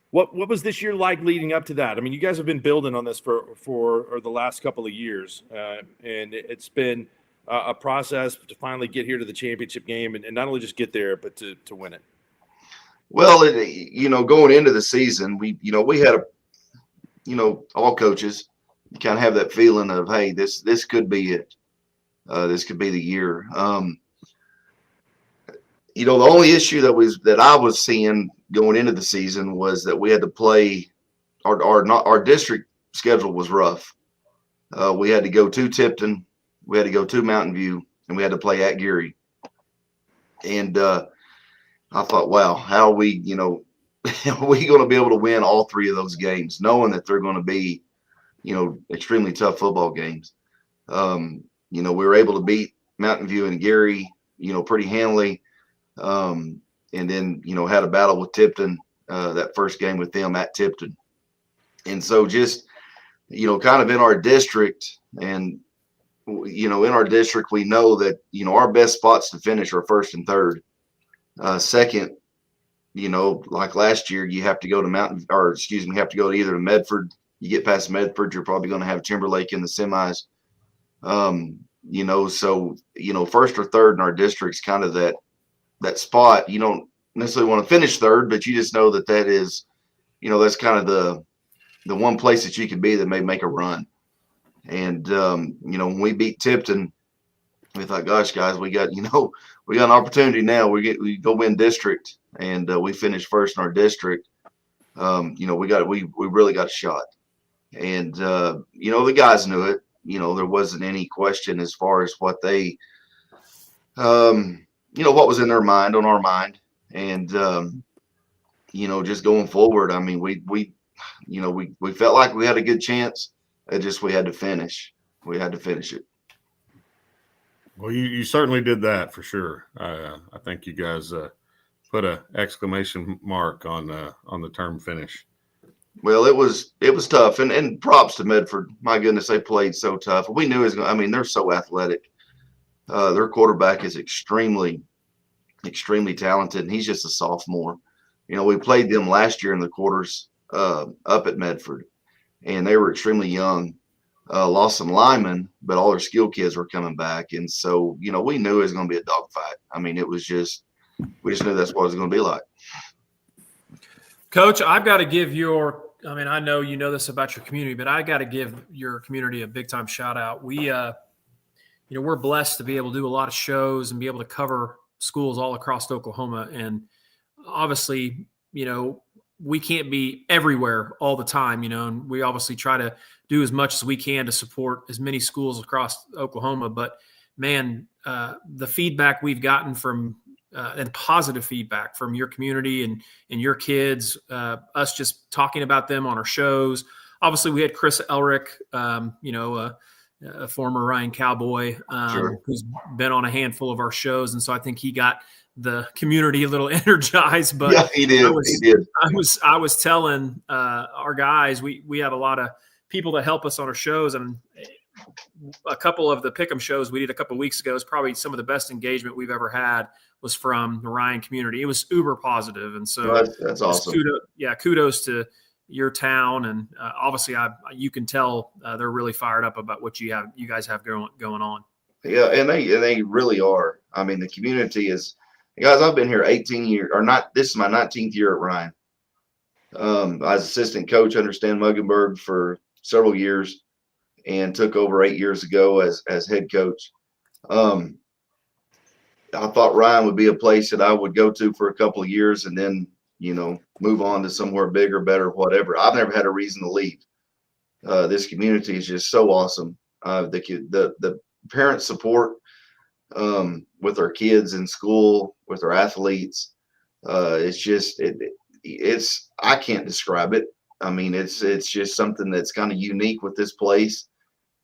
What was this year like leading up to that? I mean, you guys have been building on this for the last couple of years, and it's been a process to finally get here to the championship game and not only just get there, but to win it. Well, going into the season, we had all coaches kind of have that feeling of, hey, this could be it. This could be the year. The only issue that I was seeing going into the season was that we had to play our district schedule was rough. We had to go to Tipton. We had to go to Mountain View, and we had to play at Geary. And I thought, wow, how are we, are we going to be able to win all 3 of those games, knowing that they're going to be, extremely tough football games. We were able to beat Mountain View and Geary, pretty handily. And then, had a battle with Tipton, that first game with them at Tipton. And so just, kind of in our district and, in our district, we know that, our best spots to finish are 1st and 3rd. Second, like last year, you have to go to you have to go to either to Medford. You get past Medford, you're probably going to have Timberlake in the semis. So, 1st or 3rd in our district is kind of that spot. You don't necessarily want to finish 3rd, but you just know that is, that's kind of the one place that you can be that may make a run. And, when we beat Tipton, we thought, gosh, guys, we got an opportunity now. We go win district, and we finished 1st in our district. We really got a shot. And, the guys knew it. There wasn't any question as far as what they, what was in their mind, on our mind. And, just going forward, I mean, we felt like we had a good chance. We had to finish. We had to finish it. Well, you certainly did that for sure. I think you guys put an exclamation mark on the term finish. Well, it was tough, and props to Medford. My goodness, they played so tough. We knew it was going. I mean, they're so athletic. Their quarterback is extremely talented, and he's just a sophomore. You know, we played them last year in the quarters up at Medford, and they were extremely young. Lost some linemen, but all their skill kids were coming back, and so you know we knew it was going to be a dogfight. I mean, we just knew that's what it was going to be like. Coach, I've got to give I know you know this about your community, but I got to give your community a big time shout out. We, we're blessed to be able to do a lot of shows and be able to cover schools all across Oklahoma. And obviously, we can't be everywhere all the time, and we obviously try to do as much as we can to support as many schools across Oklahoma. But man, the feedback we've gotten from and positive feedback from your community and your kids, us just talking about them on our shows. Obviously, we had Chris Elrick, a former Ryan Cowboy, Sure. who's been on a handful of our shows, and so I think he got the community a little energized. But yeah, he did. I was telling our guys we have a lot of people that help us on our shows, and a couple of the Pick'em shows we did a couple of weeks ago is probably some of the best engagement we've ever had was from the Ryan community. It was uber positive, and so that's awesome. Kudos to your town, and obviously you can tell they're really fired up about what you guys have going on. Yeah, and they really are. I mean, the community is. Guys, I've been here 18 years, or not. This is my 19th year at Ryan. I was assistant coach under Stan Muggenberg for several years, and took over 8 years ago as head coach. I thought Ryan would be a place that I would go to for a couple of years and then, move on to somewhere bigger, better, whatever. I've never had a reason to leave. This community is just so awesome. The parent support with our kids in school, with our athletes, it's I can't describe it. I mean, it's just something that's kind of unique with this place,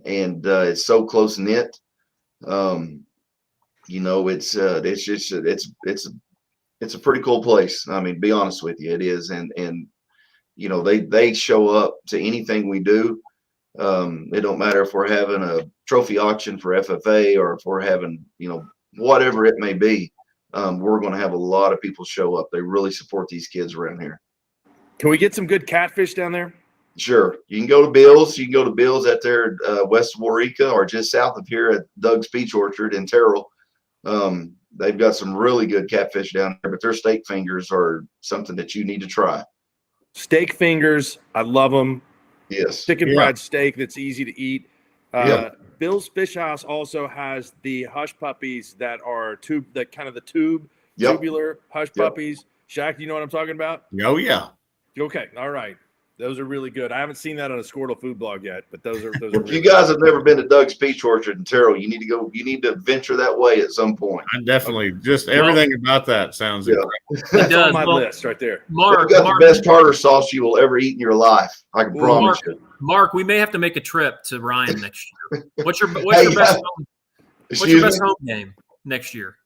and it's so close knit. It's a pretty cool place. I mean, be honest with you, it is, and they show up to anything we do. It don't matter if we're having a trophy auction for FFA or if we're having whatever it may be. We're going to have a lot of people show up. They really support these kids around here. Can we get some good catfish down there? Sure. You can go to Bill's. You can go to Bill's at there west of Waurika or just south of here at Doug's Peach Orchard in Terrell. They've got some really good catfish down there, but their steak fingers are something that you need to try. Steak fingers, I love them. Yes. Chicken fried steak that's easy to eat. Yeah. Bill's Fish House also has the hush puppies that are Yep. tubular hush puppies. Shaq, do you know what I'm talking about? Oh, yeah. Okay. All right. Those are really good. I haven't seen that on a Squirtle food blog yet, but those are If really you guys have never been to Doug's Peach Orchard in Terrell, you need to go. You need to venture that way at some point. I definitely everything about that sounds incredible. That's on my list right there. Mark, They've got the best tartar sauce you will ever eat in your life. I can promise you. Mark, we may have to make a trip to Ryan next year. What's your best home game next year?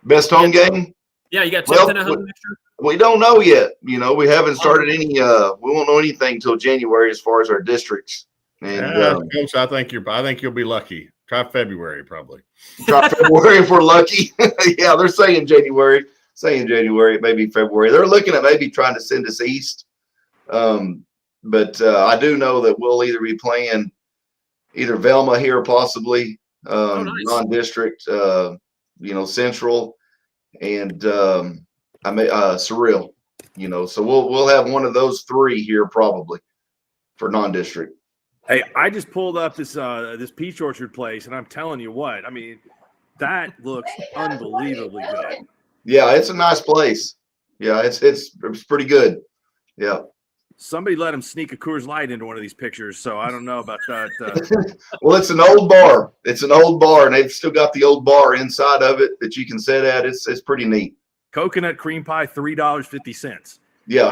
Best home game? Yeah, you got Tipton at home next year? We don't know yet. We haven't started any. We won't know anything until January as far as our districts. And Coach, I think you'll be lucky. Try February probably. Try February if we're lucky. Yeah, they're saying January. It may be February. They're looking at maybe trying to send us east. But I do know that we'll either be playing either Velma here, possibly non-district, Central, and Surreal. So we'll have one of those three here probably for non-district. Hey, I just pulled up this peach orchard place, and I'm telling you what, I mean, that looks unbelievably good. Yeah, it's a nice place. Yeah, it's pretty good. Yeah. Somebody let him sneak a Coors Light into one of these pictures, so I don't know about that. Well, it's an old bar. And they've still got the old bar inside of it that you can sit at. It's pretty neat. Coconut cream pie, $3.50. Yeah,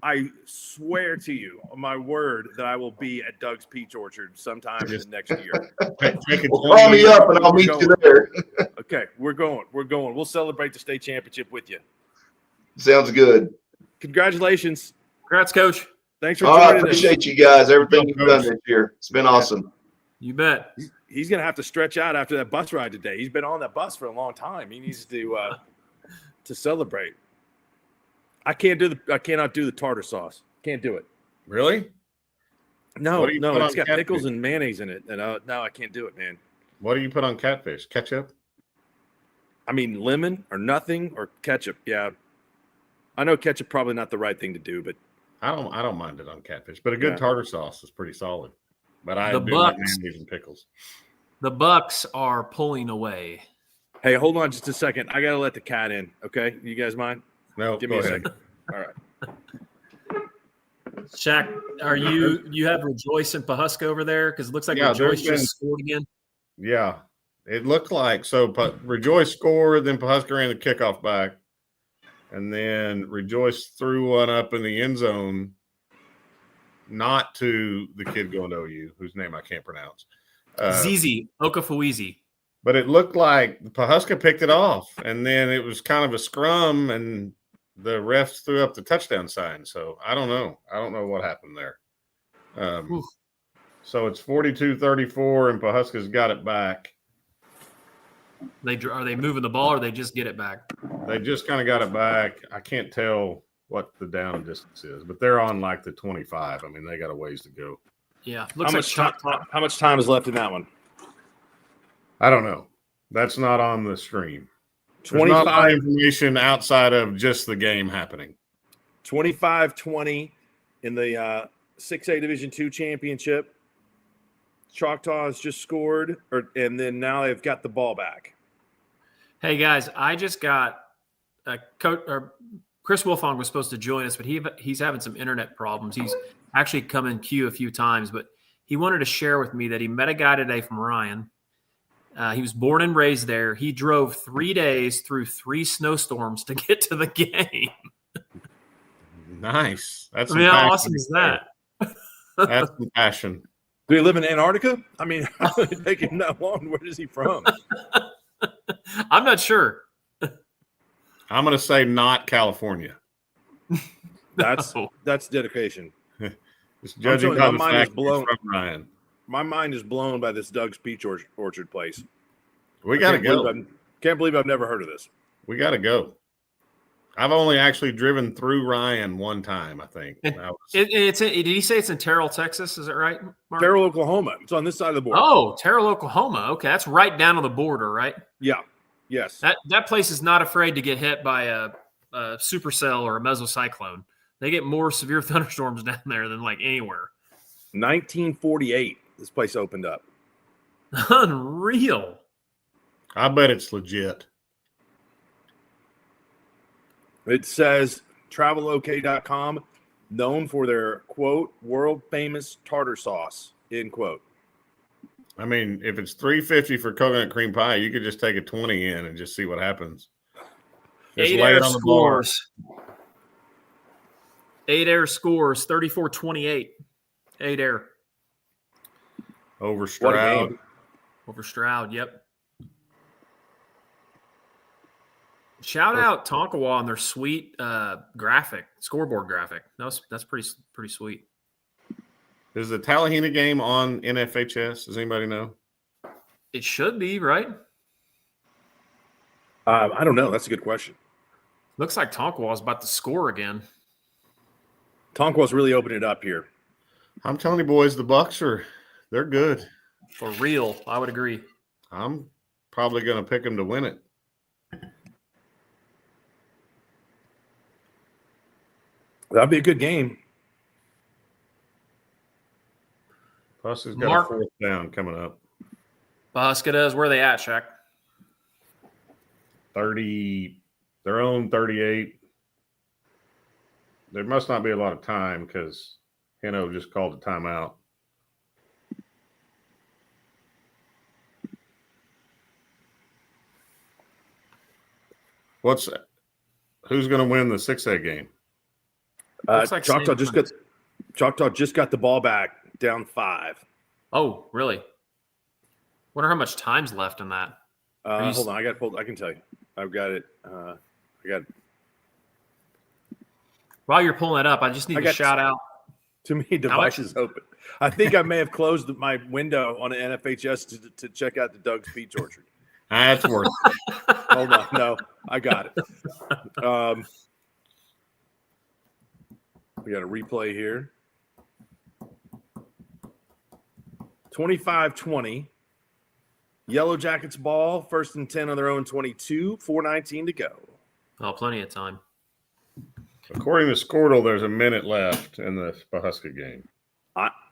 I swear to you, on my word, that I will be at Doug's Peach Orchard sometime in the next year. Well, call me up and I'll meet you there. Okay, we're going. We'll celebrate the state championship with you. Sounds good. Congratulations. Congrats, Coach. Thanks for All right, joining us. appreciate you guys. Everything you've done this year. It's been awesome. You bet. He's going to have to stretch out after that bus ride today. He's been on that bus for a long time. He needs to celebrate. I cannot do the tartar sauce. Can't do it. Really? No, What do you put it's on got catfish? pickles and mayonnaise in it, and no, I can't do it, man. What do you put on catfish? Ketchup? I mean, lemon or nothing or ketchup. Yeah, I know ketchup probably not the right thing to do, but I don't mind it on catfish, but a good Yeah. tartar sauce is pretty solid. But I The do like Bucks. mayonnaise and pickles. The Bucks are pulling away. hey, hold on just a second. I gotta let the cat in. Okay, you guys mind? No, Give me go a ahead. second. All right. Shaq, are you have Rejoice and Pahuska over there? Because it looks like Yeah, Rejoice there's been- just scored again. Yeah, it looked like so. But Rejoice scored, then Pahuska ran the kickoff back, and then Rejoice threw one up in the end zone, not to the kid going to OU, whose name I can't pronounce. Zizi Okafuizi. But it looked like Pahuska picked it off, and then it was kind of a scrum, and the refs threw up the touchdown sign. So I don't know. I don't know what happened there. So it's 42-34, and Pahuska's got it back. Are they moving the ball or they just get it back? They just kind of got it back. I can't tell what the down distance is, but they're on like the 25. I mean, they got a ways to go. Yeah. How much time is left in that one? I don't know. That's not on the stream. There's not a lot of information outside of just the game happening. 25-20 in the 6A Division II championship. Choctaw has just scored, and then now they've got the ball back. Hey guys, I just got Chris Wolfong was supposed to join us, but he's having some internet problems. He's actually come in queue a few times, but he wanted to share with me that he met a guy today from Ryan. He was born and raised there. He drove 3 days through 3 snowstorms to get to the game. Nice. That's I mean, how awesome is that? That's some passion. Do he live in Antarctica? I mean, how did it take him that long? Where is he from? I'm not sure. I'm going to say not California. That's dedication. Just judging by the my mind is fact blown. from Ryan. My mind is blown by this Doug's Peach Orchard place. We got to go. Can't believe I've never heard of this. We got to go. I've only actually driven through Ryan one time, I think. Did he say it's in Terrell, Texas? Is that right, Mark? Terrell, Oklahoma. It's on this side of the border. Oh, Terrell, Oklahoma. Okay, that's right down on the border, right? Yeah. Yes. That place is not afraid to get hit by a supercell or a mesocyclone. They get more severe thunderstorms down there than like anywhere. 1948, this place opened up. Unreal. I bet it's legit. It says travelok.com, known for their, quote, world famous tartar sauce, end quote. I mean, if it's $3.50 for coconut cream pie, you could just take a 20 in and just see what happens. Just 8 lay air it on the bar. scores. 8 air scores, 34-28. 8 air. Over Stroud. Over Stroud, yep. Shout out Tonkawa on their sweet scoreboard graphic. That's pretty sweet. Is the Tallahena game on NFHS? Does anybody know? It should be, right? I don't know. That's a good question. Looks like Tonkawa's about to score again. Tonkawa's really opening it up here. I'm telling you, boys, the Bucks they're good. For real, I would agree. I'm probably going to pick them to win it. That'd be a good game. Plus, he's got Mark, a 4th down coming up. Pahuska does. Where are they at, Shaq? 30, their own 38. There must not be a lot of time because Heno just called a timeout. Who's going to win the 6A game? Looks like Choctaw just got the ball back, down 5. Oh, really? Wonder how much time's left in that. Hold on, I can tell you. I've got it. While you're pulling it up, I just need to shout out. Too many devices open. I think I may have closed my window on an NFHS to check out the Doug's Peach Orchard. That's worth it. Hold on. No, I got it. We got a replay here. 25-20. Yellow Jackets ball, 1st and 10 on their own 22, 4:19 to go. Oh, plenty of time. According to Squirtle, there's a minute left in the Husker game.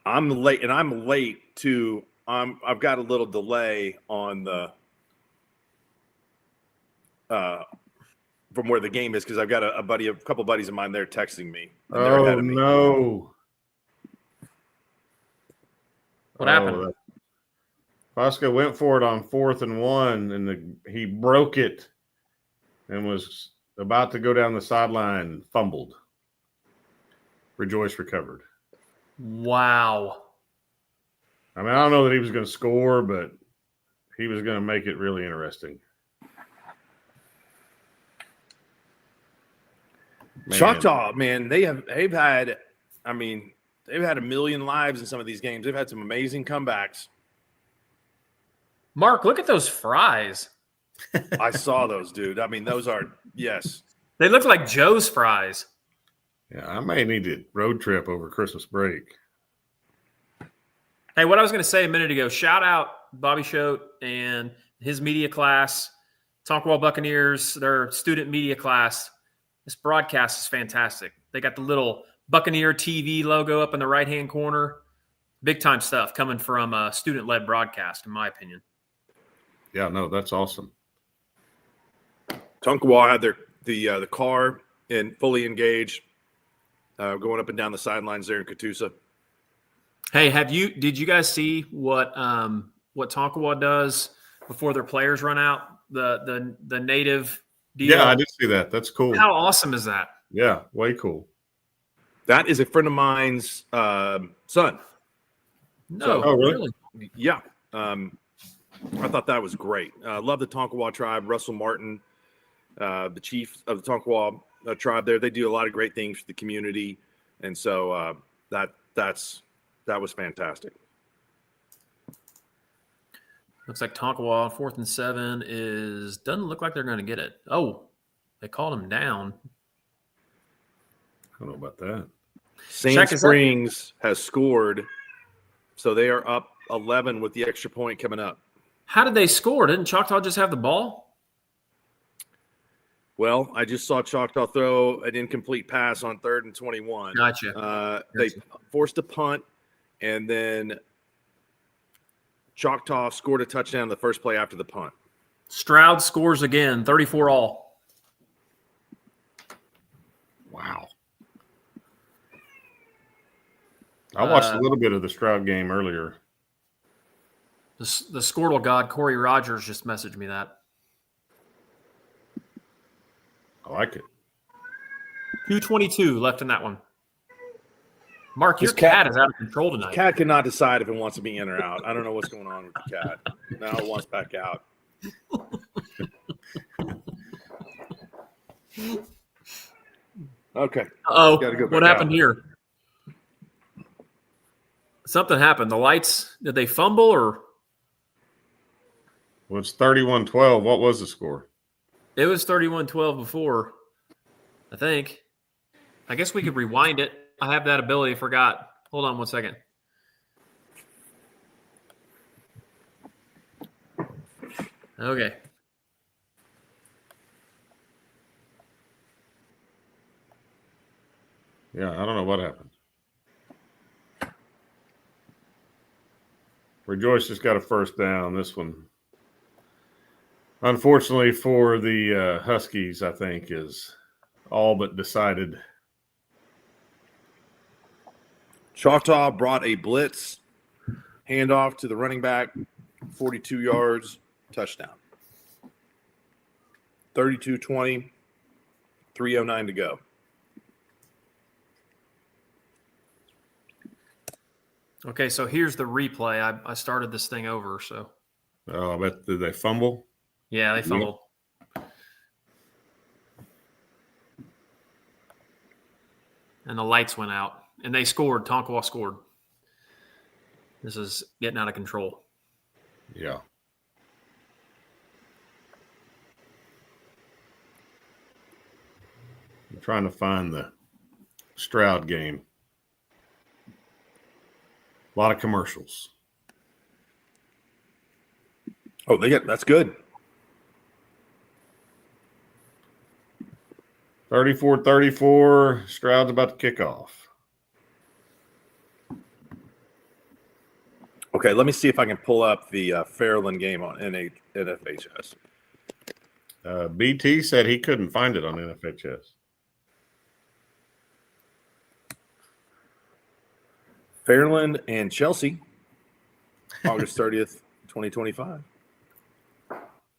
I'm late too. I've got a little delay on the from where the game is because I've got a couple buddies of mine there texting me. Oh no! What happened? Husker went for it on 4th and 1, and he broke it and was about to go down the sideline, fumbled. Rejoice recovered. Wow. I mean, I don't know that he was going to score, but he was going to make it really interesting. Choctaw, man, they've had a million lives in some of these games. They've had some amazing comebacks. Mark, look at those fries. I saw those, dude. I mean, those are yes. They look like Joe's fries. Yeah, I may need a road trip over Christmas break. Hey, what I was going to say a minute ago, shout out Bobby Schote and his media class, Tonkawa Buccaneers, their student media class. This broadcast is fantastic. They got the little Buccaneer TV logo up in the right-hand corner. Big-time stuff coming from a student-led broadcast, in my opinion. Yeah, no, that's awesome. Tonkawa had the car and fully engaged, going up and down the sidelines there in Catoosa. Hey, did you guys see what Tonkawa does before their players run out? The native deal? Yeah, I did see that. That's cool. How awesome is that? Yeah, way cool. That is a friend of mine's son. No, really? Yeah. I thought that was great. Love the Tonkawa tribe. Russell Martin, the chief of the Tonkawa tribe there. They do a lot of great things for the community. And so that was fantastic. Looks like Tonkawa 4th and 7 doesn't look like they're going to get it. Oh, they called him down. I don't know about that. Sand Springs has scored, so they are up 11 with the extra point coming up. How did they score? Didn't Choctaw just have the ball? Well, I just saw Choctaw throw an incomplete pass on 3rd and 21. Gotcha. They forced a punt, and then Choctaw scored a touchdown the first play after the punt. Stroud scores again, 34 all. Wow. I watched a little bit of the Stroud game earlier. The Squirtle god, Corey Rodgers, just messaged me that. I like it. 2:22 left in that one. Mark, your cat is out of control tonight. Cat cannot decide if it wants to be in or out. I don't know what's going on with the cat. Now it wants back out. Okay. Oh, Go what happened here? Something happened. The lights, did they fumble or? Well, it's 31-12. What was the score? It was 31-12 before, I think. I guess we could rewind it. I have that ability. I forgot. Hold on one second. Okay. Yeah, I don't know what happened. Rejoice just got a first down. This one, unfortunately for the Huskies, I think is all but decided. Choctaw brought a blitz, handoff to the running back, 42 yards, touchdown. 32-20, 3:09 to go. Okay, so here's the replay. I started this thing over, so. Oh, I bet did they fumble? Yeah, they fumbled. And the lights went out. And they scored. Tonkawa scored. This is getting out of control. Yeah. I'm trying to find the Stroud game. A lot of commercials. Oh, that's good. 34-34. Stroud's about to kick off. Okay, let me see if I can pull up the Fairland game on NFHS. BT said he couldn't find it on NFHS. Fairland and Chelsea, August 30th, 2025.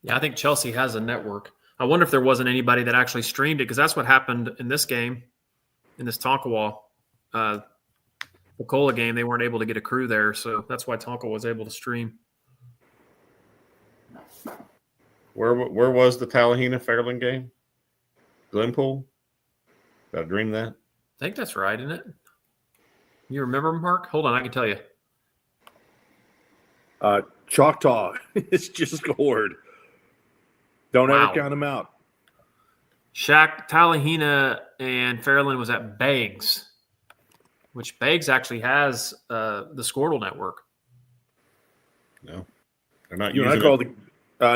Yeah, I think Chelsea has a network. I wonder if there wasn't anybody that actually streamed it, because that's what happened in this game, in this Tonkawa, Nicola game. They weren't able to get a crew there, so that's why Tonkawa was able to stream. Where was the Tallahena Fairland game? Glenpool? Did I dream that? I think that's right, isn't it? You remember, Mark? Hold on, I can tell you. Choctaw is just scored. Don't ever count them out. Tallahena and Fairland was at Beggs, which Beggs actually has the Squirtle network. No, they're not. You and I called the.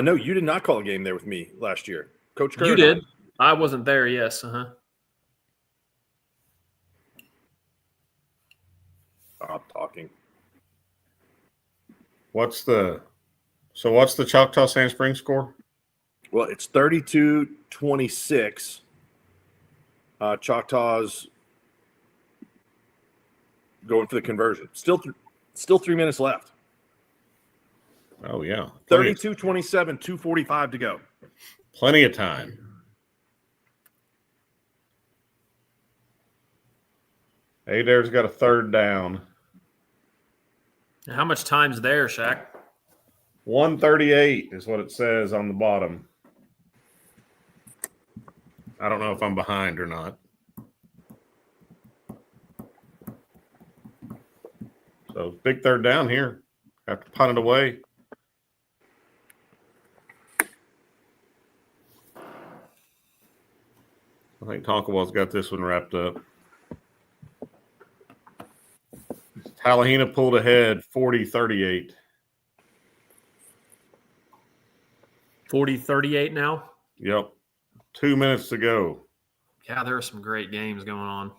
No, you did not call a game there with me last year, Coach Kerr. You did. I wasn't there. Yes. Stop talking. What's the Choctaw Sand Springs score? Well, it's 32-26. Choctaws going for the conversion. Still 3 minutes left. Oh, yeah. 32-27, 2:45 to go. Plenty of time. Adair's got a third down. How much time's there, Shaq? 1:38 is what it says on the bottom. I don't know if I'm behind or not. So big third down here. Have to punt it away. I think Tonkawa's got this one wrapped up. Tallahena pulled ahead 40-38. 40-38 now? Yep. 2 minutes to go. Yeah, there are some great games going on.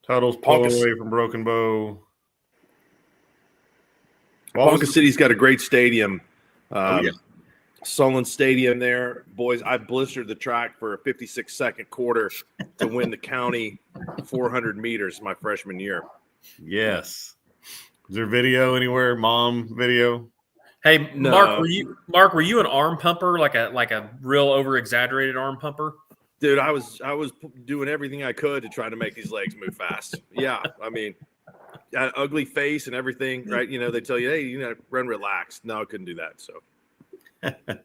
Tuttle's pulling away from Broken Bow. Ponca City's got a great stadium. Yeah. Solon Stadium there. Boys, I blistered the track for a 56-second quarter to win the county 400 meters my freshman year. Yes. Is there video anywhere? Mom video? Hey, No. Mark, were you an arm pumper, like a real over-exaggerated arm pumper? Dude, I was doing everything I could to try to make these legs move fast. Yeah, I mean, ugly face and everything, right? You know, they tell you, hey, run relaxed. No, I couldn't do that. So there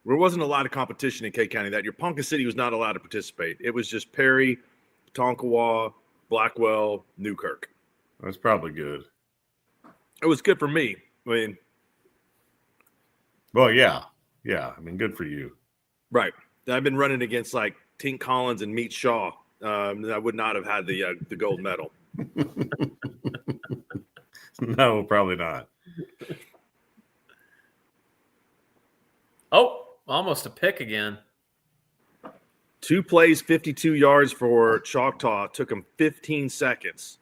wasn't a lot of competition in K County that year. Ponca City was not allowed to participate. It was just Perry, Tonkawa, Blackwell, Newkirk. That's probably good. It was good for me. I mean, well, yeah. I mean, good for you. Right. I've been running against like Tink Collins and Meat Shaw. I would not have had the gold medal. No, probably not. Oh, almost a pick again. 2 plays, 52 yards for Choctaw. Took him 15 seconds.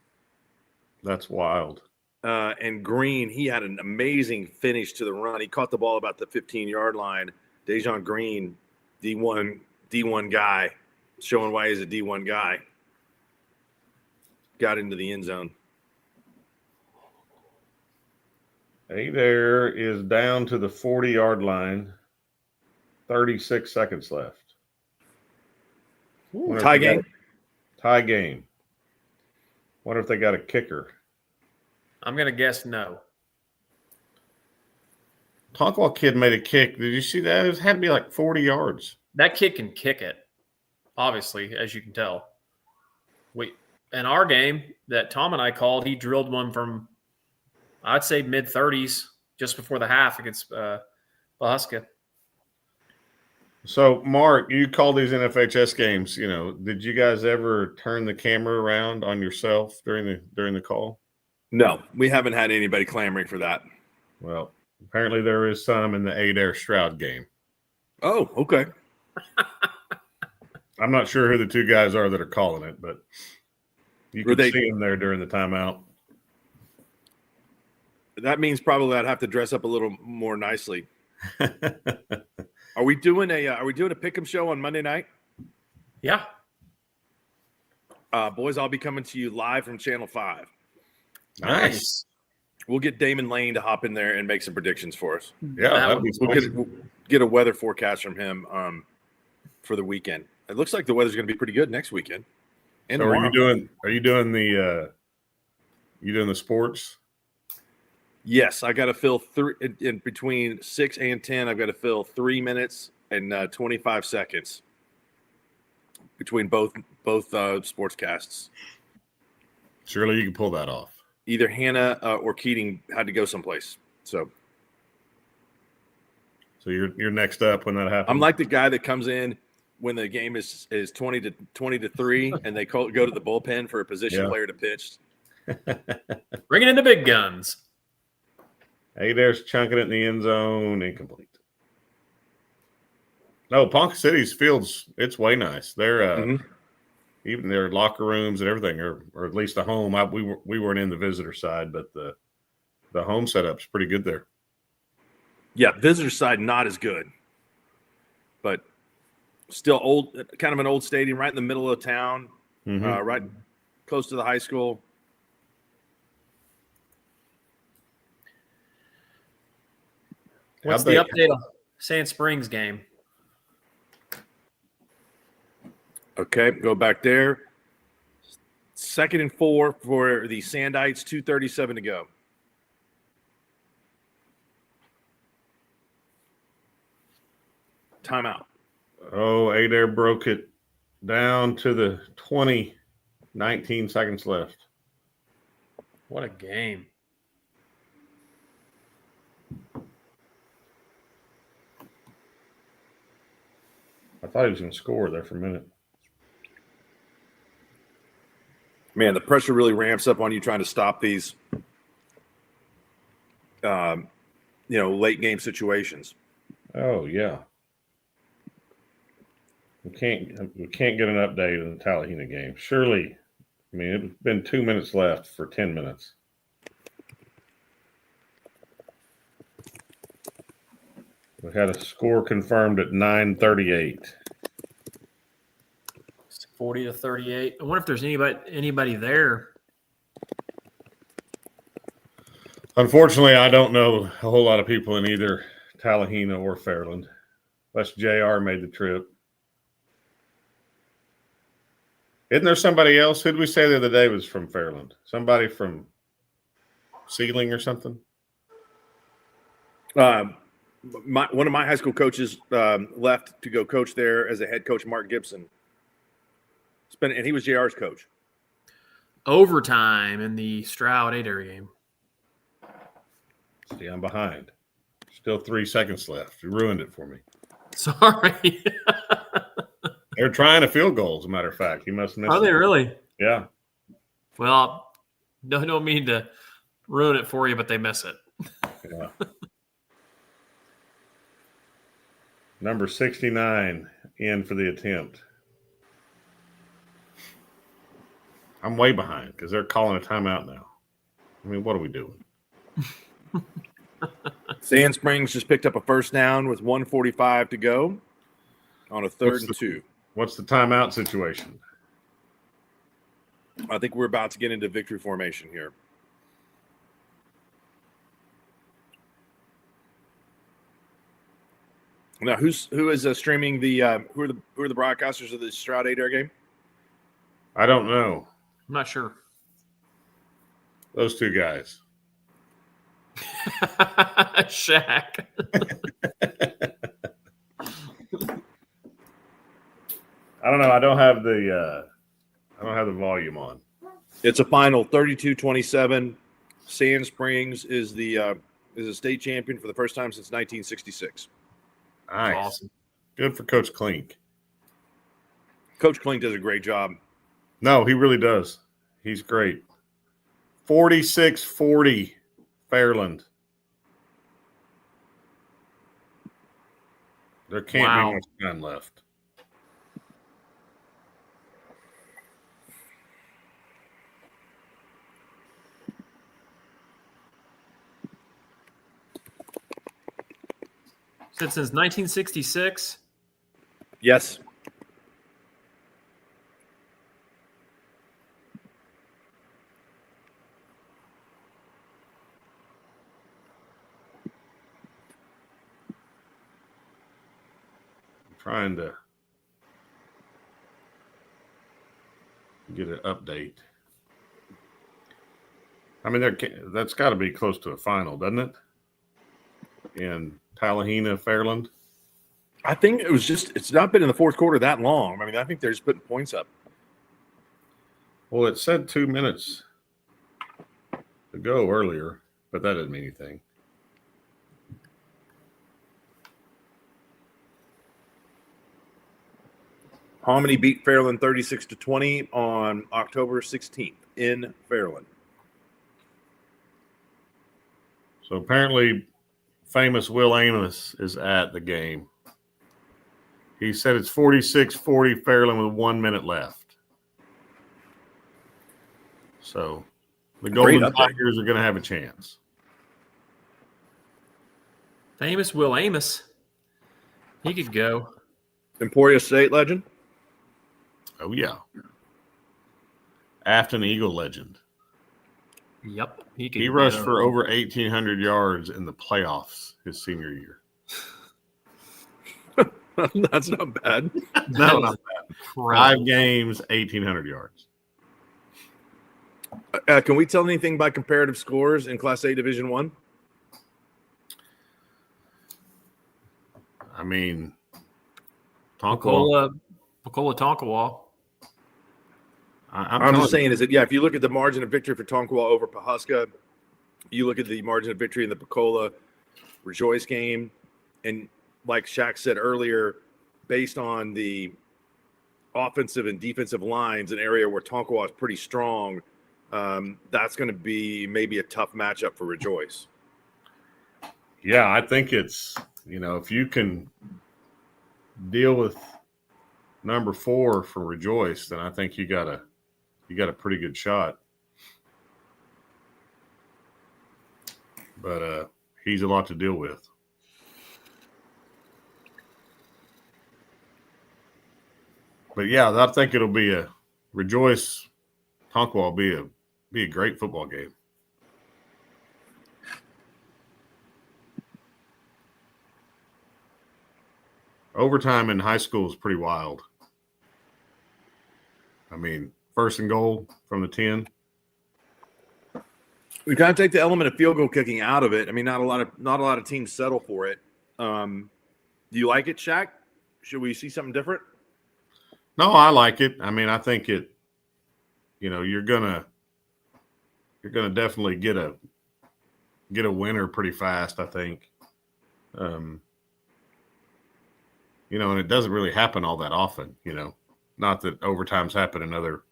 That's wild. And Green, he had an amazing finish to the run. He caught the ball about the 15-yard line. Dejon Green, D1 guy, showing why he's a D1 guy. Got into the end zone. Adair is down to the 40-yard line. 36 seconds left. Tie game? Tie game. Wonder if they got a kicker. I'm going to guess no. Tonkwall kid made a kick. Did you see that? It had to be like 40 yards. That kid can kick it, obviously, as you can tell. In our game that Tom and I called, he drilled one from, I'd say, mid-30s just before the half against Pahuska. So, Mark, you call these NFHS games. Did you guys ever turn the camera around on yourself during the call? No, we haven't had anybody clamoring for that. Well, apparently there is some in the Adair Stroud game. Oh, okay. I'm not sure who the two guys are that are calling it, but you could see them there during the timeout. That means probably I'd have to dress up a little more nicely. Are we doing a pick'em show on Monday night? Yeah. Boys, I'll be coming to you live from Channel 5. Nice. We'll get Damon Lane to hop in there and make some predictions for us. Yeah, we'll get a weather forecast from him for the weekend. It looks like the weather's going to be pretty good next weekend. And so are you doing the sports? Yes, I got to fill in between 6 and 10. I've got to fill 3 minutes and 25 seconds between both sportscasts. Surely you can pull that off. Either Hannah or Keating had to go someplace. So you're next up when that happens. I'm like the guy that comes in when the game is 20 to 3, and they go to the bullpen for a position player to pitch. Bringing in the big guns. Adair's chunking it in the end zone, incomplete. No, Ponca City's fields, it's way nice. They're even their locker rooms and everything, or at least the home. We weren't in the visitor side, but the home setup's pretty good there. Yeah, visitor side not as good, but still old, kind of an old stadium right in the middle of town, right close to the high school. What's the update on Sand Springs game? Okay, go back there. 2nd and 4 for the Sandites, 2:37 to go. Timeout. Oh, Adair broke it down to the 20, 19 seconds left. What a game. I thought he was going to score there for a minute. Man, the pressure really ramps up on you trying to stop these, late game situations. Oh yeah. We can't get an update on the Tallahena game. Surely, I mean, it's been 2 minutes left for 10 minutes. We had a score confirmed at 9:38. 40 to 38. I wonder if there's anybody there. Unfortunately, I don't know a whole lot of people in either Tallahena or Fairland. Unless JR made the trip. Isn't there somebody else? Who did we say the other day was from Fairland? Somebody from Sealing or something? One of my high school coaches left to go coach there as a head coach, Mark Gibson. And he was JR's coach. Overtime in the Stroud Adair game. See, I'm behind. Still 3 seconds left. You ruined it for me. Sorry. They're trying to field goal, as a matter of fact. He must miss. Are they really? Yeah. Well, don't mean to ruin it for you, but they miss it. Yeah. Number 69 in for the attempt. I'm way behind because they're calling a timeout now. I mean, what are we doing? Sand Springs just picked up a first down with 1:45 to go on a 3rd and 2. What's the timeout situation? I think we're about to get into victory formation here. Now, who is streaming the who are the broadcasters of the Stroud Adair game? I don't know. I'm not sure. Those two guys. Shaq. I don't know. I don't have the volume on. It's a final 32-27. Sand Springs is a state champion for the first time since 1966. Nice. Awesome. Good for Coach Klink. Coach Klink does a great job. No, he really does. He's great. 46-40, Fairland. There can't be much time left. Since 1966. Yes. Trying to get an update. I mean, that's got to be close to a final, doesn't it? In Tallahena, Fairland. I think it's not been in the fourth quarter that long. I mean, I think they're just putting points up. Well, it said 2 minutes to go earlier, but that doesn't mean anything. Hominy beat Fairland 36-20 on October 16th in Fairland. So apparently, famous Will Amos is at the game. He said it's 46-40 Fairland with 1 minute left. So the Golden Tigers are going to have a chance. Famous Will Amos. He could go. Emporia State legend. Oh, yeah. Afton Eagle legend. Yep. He rushed for over 1,800 yards in the playoffs his senior year. That's not bad. No, not bad. 5 games, 1,800 yards. Can we tell anything by comparative scores in Class A Division I? I mean, Pecola Tonkawa. I'm just saying, if you look at the margin of victory for Tonkawa over Pawhuska, you look at the margin of victory in the Pecola Rejoice game, and like Shaq said earlier, based on the offensive and defensive lines, an area where Tonkawa is pretty strong, that's going to be maybe a tough matchup for Rejoice. Yeah, I think it's, if you can deal with number 4 for Rejoice, then I think you got a pretty good shot. But he's a lot to deal with. But yeah, I think it'll be a Rejoice Tonkawa will be a great football game. Overtime in high school is pretty wild. I mean, first and goal from the 10. We kind of take the element of field goal kicking out of it. I mean, not a lot of teams settle for it. Do you like it, Shaq? Should we see something different? No, I like it. I mean, I think it. You're gonna definitely get a winner pretty fast. I think. And it doesn't really happen all that often. Not that overtimes happen in other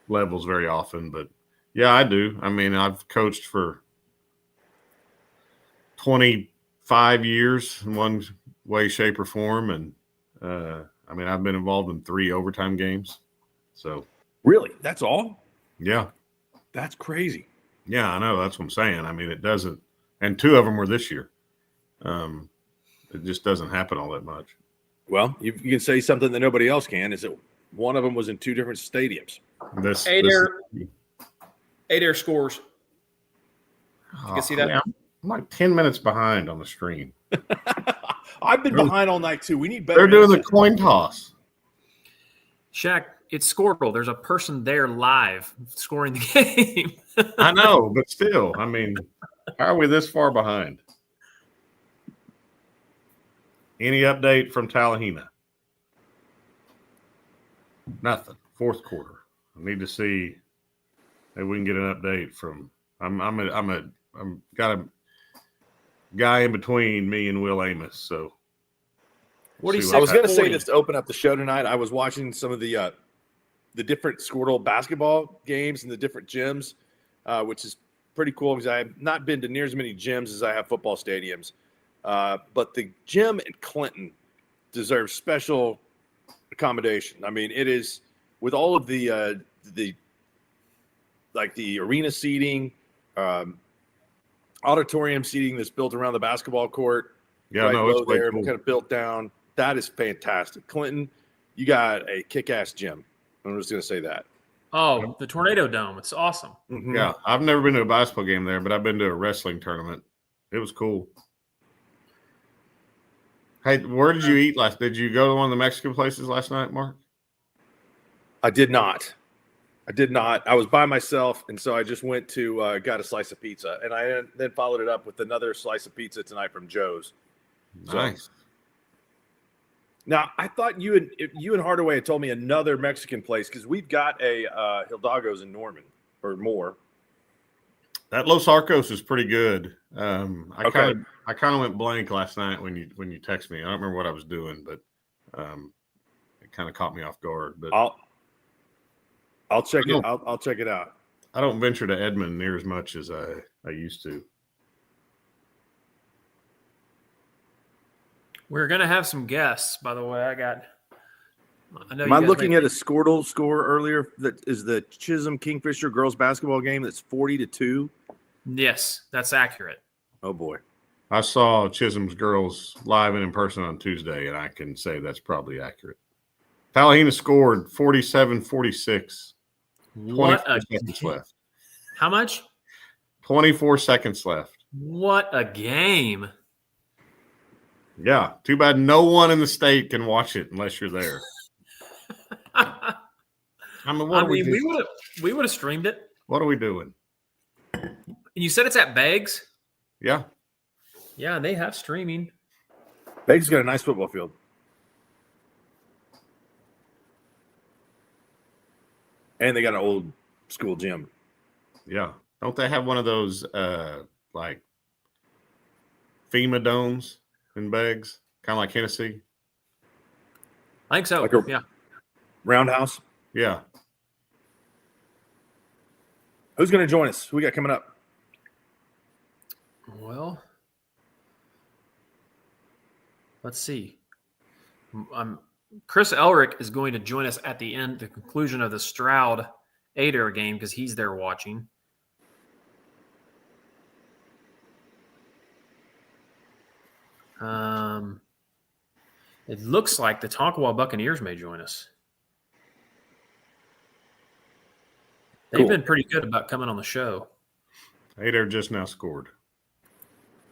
levels very often, but yeah, I do. I mean, I've coached for 25 years in one way, shape, or form, and I mean, I've been involved in 3 overtime games. So really, that's all? Yeah, that's crazy. Yeah, I know. That's what I'm saying. I mean, it doesn't, and 2 of them were this year. It just doesn't happen all that much. Well, you can say something that nobody else can. Is that one of them was in 2 different stadiums? Adair scores. You can see that. Man, I'm like 10 minutes behind on the stream. I've been behind all night too. We need better. They're doing the coin toss. Shaq, it's Squirtle. There's a person there live scoring the game. I know, but still, I mean, How are we this far behind? Any update from Tallahena? Nothing. Fourth quarter. I need to see if we can get an update from. I'm got a guy in between me and Will Amos. So 46. I was going to say 40. this to open up the show tonight. I was watching some of the different Squirtle basketball games and the different gyms, which is pretty cool because I have not been to near as many gyms as I have football stadiums. But the gym in Clinton deserves special accommodation. I mean, it is with all of the arena seating, auditorium seating that's built around the basketball court. Yeah, right no, it's low way there, cool. kind of built down. That is fantastic. Clinton, you got a kick-ass gym. I'm just going to say that. Oh, the Tornado Dome. It's awesome. Mm-hmm. Yeah, I've never been to a basketball game there, but I've been to a wrestling tournament. It was cool. Hey, where did you eat last? Did you go to one of the Mexican places last night, Mark? I did not. I was by myself, and so I just went to got a slice of pizza, and I then followed it up with another slice of pizza tonight from Joe's. Nice. So, now, I thought you and Hardaway had told me another Mexican place because we've got a Hidalgo's in Norman or more. That Los Arcos is pretty good. I Okay. kind of went blank last night when you texted me. I don't remember what I was doing, but it kind of caught me off guard. But I'll check it. I'll check it out. I don't venture to Edmond near as much as I used to. We're gonna have some guests, by the way. I know. Am I looking at a Squirtle score earlier? That is the Chisholm Kingfisher girls basketball game. That's 40-2. Yes, that's accurate. Oh boy. I saw Chisholm's girls live and in person on Tuesday, and I can say that's probably accurate. Tallahena scored 47-46. What 24 a seconds left. How much? 24 seconds left. What a game. Yeah, too bad no one in the state can watch it unless you're there. I mean, we would have streamed it. What are we doing? And you said it's at Beggs? Yeah. Yeah, they have streaming. Beggs got a nice football field. And they got an old school gym. Yeah. Don't they have one of those like FEMA domes in Beggs? Kind of like Hennessy? I think so. Like a yeah. Roundhouse? Yeah. Who's going to join us? Who we got coming up? Well, let's see. Chris Elric is going to join us at the conclusion of the Stroud Adair game because he's there watching. It looks like the Tonkawa Buccaneers may join us. They've been pretty good about coming on the show. Adair just now scored.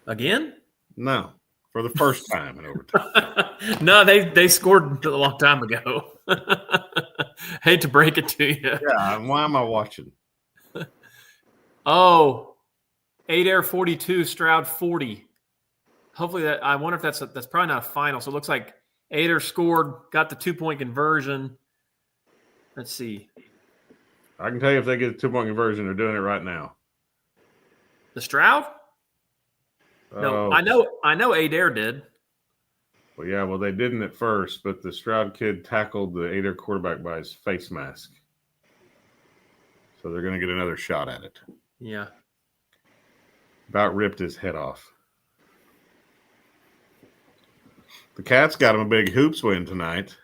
Again? No, for the first time in overtime. No, they scored a long time ago. Hate to break it to you. Yeah, why am I watching? Oh, Adair 42, Stroud 40. Hopefully I wonder if that's probably not a final. So it looks like Adair scored, got the 2-point conversion. Let's see. I can tell you if they get a 2-point conversion, they're doing it right now. The Stroud? No, I know Adair did. Well, yeah, they didn't at first, but the Stroud kid tackled the Adair quarterback by his face mask. So they're going to get another shot at it. Yeah. About ripped his head off. The Cats got him a big hoops win tonight.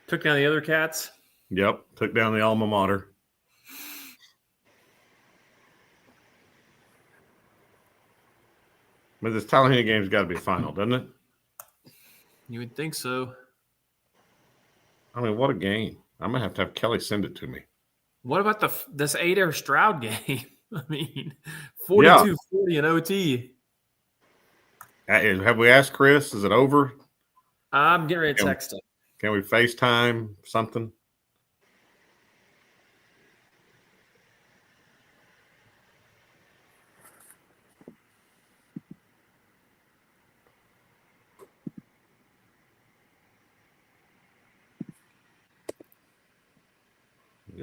Took down the other Cats? Yep, took down the alma mater. But this Tallahena game's got to be final, doesn't it? You would think so. I mean, what a game. I'm going to have Kelly send it to me. What about this Adair Stroud game? I mean, 42-40 in OT. Have we asked Chris? Is it over? I'm getting ready to text him. Can we FaceTime something?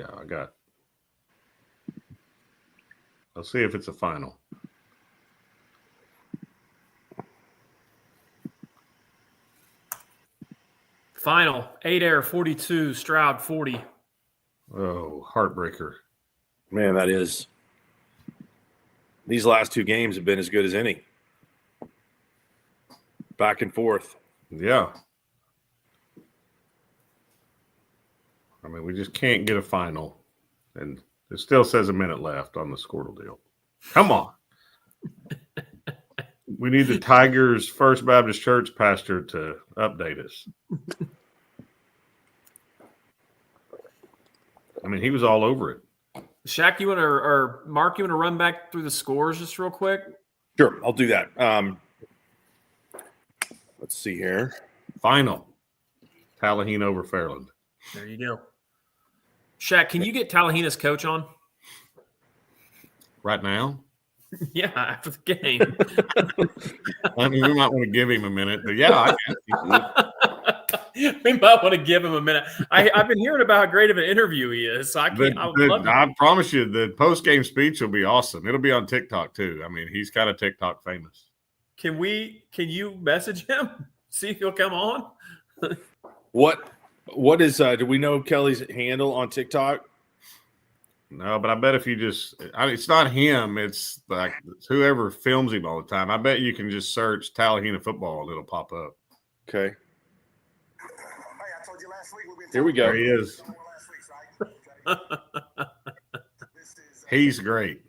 Yeah, I got. Let's see if it's a final. Final, Adair 42, Stroud 40. Oh, heartbreaker. Man, that is. These last two games have been as good as any. Back and forth. Yeah. I mean, we just can't get a final. And it still says a minute left on the Squirtle deal. Come on. We need the Tigers First Baptist Church pastor to update us. I mean, he was all over it. Shaq, you want to, or Mark, you want to run back through the scores just real quick? Sure, I'll do that. Let's see here. Final. Tallahena over Fairland. There you go. Shaq, can you get Tallahena's coach on? Right now? Yeah, after the game. I mean, we might want to give him a minute, but yeah, I can. We might want to give him a minute. I've been hearing about how great of an interview he is. So I promise you, the post-game speech will be awesome. It'll be on TikTok too. I mean, he's kind of TikTok famous. Can you message him? See if he'll come on? What is do we know Kelly's handle on TikTok? No, but I bet if you it's not him. It's like whoever films him all the time. I bet you can just search Tallahena football and it'll pop up. Okay. Here we go. There he is. He's great.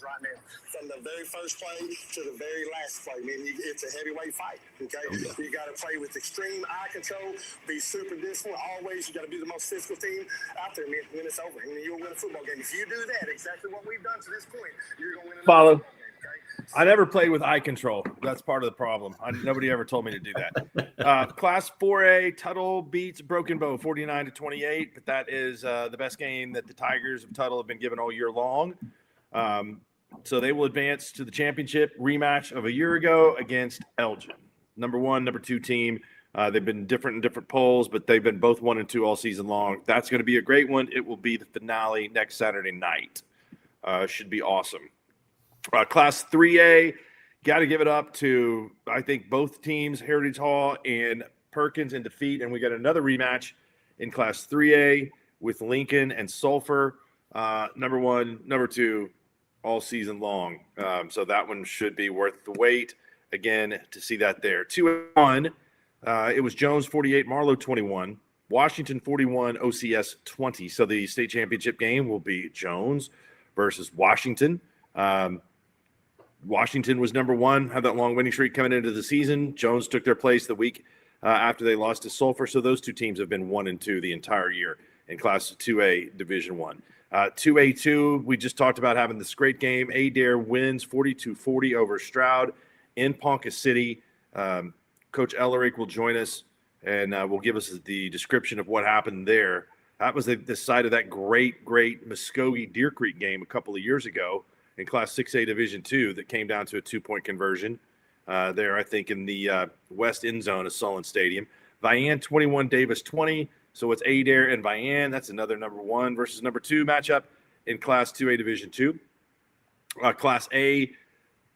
Right now, from the very first play to the very last play, man, it's a heavyweight fight. Okay, you got to play with extreme eye control, be super disciplined. Always, you got to be the most physical team out there, man. When it's over, and you'll win a football game. If you do that, exactly what we've done to this point, you're going to win a Follow. football game. Okay? I never played with eye control. That's part of the problem. Nobody ever told me to do that. Class 4A, Tuttle beats Broken Bow 49-28, but that is the best game that the Tigers of Tuttle have been given all year long. So they will advance to the championship rematch of a year ago against Elgin. Number 1, number 2 team. They've been different in different polls, but they've been both 1 and 2 all season long. That's going to be a great one. It will be the finale next Saturday night. Should be awesome. Class 3A, got to give it up to, I think, both teams, Heritage Hall and Perkins in defeat. And we got another rematch in Class 3A with Lincoln and Sulphur. Number 1, number 2, all season long. So that one should be worth the wait again to see that there. 2-1, it was Jones 48, Marlowe 21, Washington 41, OCS 20. So the state championship game will be Jones versus Washington. Washington was number 1, had that long winning streak coming into the season. Jones took their place the week after they lost to Sulphur. So those two teams have been 1 and 2 the entire year in Class 2A Division 1. 2A2, we just talked about having this great game. Adair wins 42-40 over Stroud in Ponca City. Coach Ellerick will join us and will give us the description of what happened there. That was the site of that great Muskogee Deer Creek game a couple of years ago in Class 6A Division 2 that came down to a 2-point conversion there, I think, in the west end zone of Sullen Stadium. Vian 21, Davis 20. So it's Adair and Vian. That's another number 1 versus number 2 matchup in Class 2A Division 2. Class A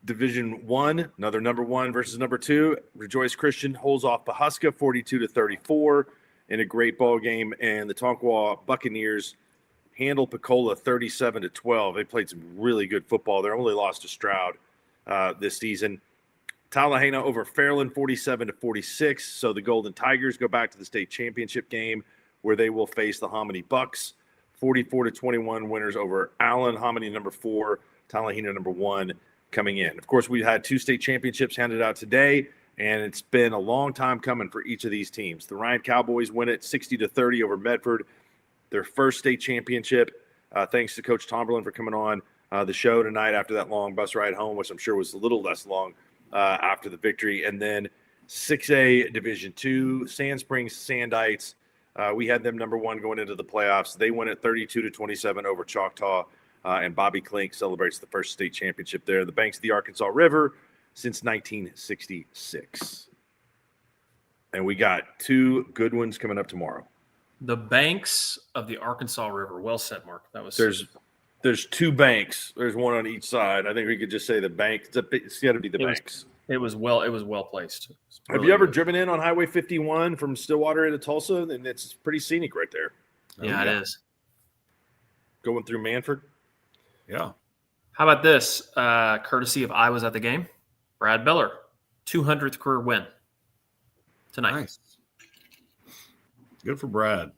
Division 1, another number 1 versus number 2. Rejoice Christian holds off Pahuska 42-34 in a great ball game. And the Tonkawa Buccaneers handled Pecola 37-12. They played some really good football. They only lost to Stroud this season. Tallahena over Fairland 47-46. So the Golden Tigers go back to the state championship game where they will face the Hominy Bucks. 44-21 winners over Allen, Hominy number 4, Tallahena number 1 coming in. Of course, we had 2 state championships handed out today, and it's been a long time coming for each of these teams. The Ryan Cowboys win it 60-30 over Medford, their first state championship. Thanks to Coach Tomberlin for coming on the show tonight after that long bus ride home, which I'm sure was a little less long after the victory. And then 6A Division 2, Sand Springs Sandites. We had them number 1 going into the playoffs. They win it 32-27 over Choctaw, and Bobby Klink celebrates the first state championship there. The banks of the Arkansas River since 1966. And we got 2 good ones coming up tomorrow. The banks of the Arkansas River. Well said, Mark. That was there's 2 banks. There's one on each side. I think we could just say the bank. It's got to be the banks. It was well placed. Have you ever driven in on Highway 51 from Stillwater into Tulsa? And it's pretty scenic right there. Yeah, it is. Going through Manford. Yeah. How about this? Courtesy of I Was at the Game. Brad Beller, 200th career win tonight. Nice. Good for Brad.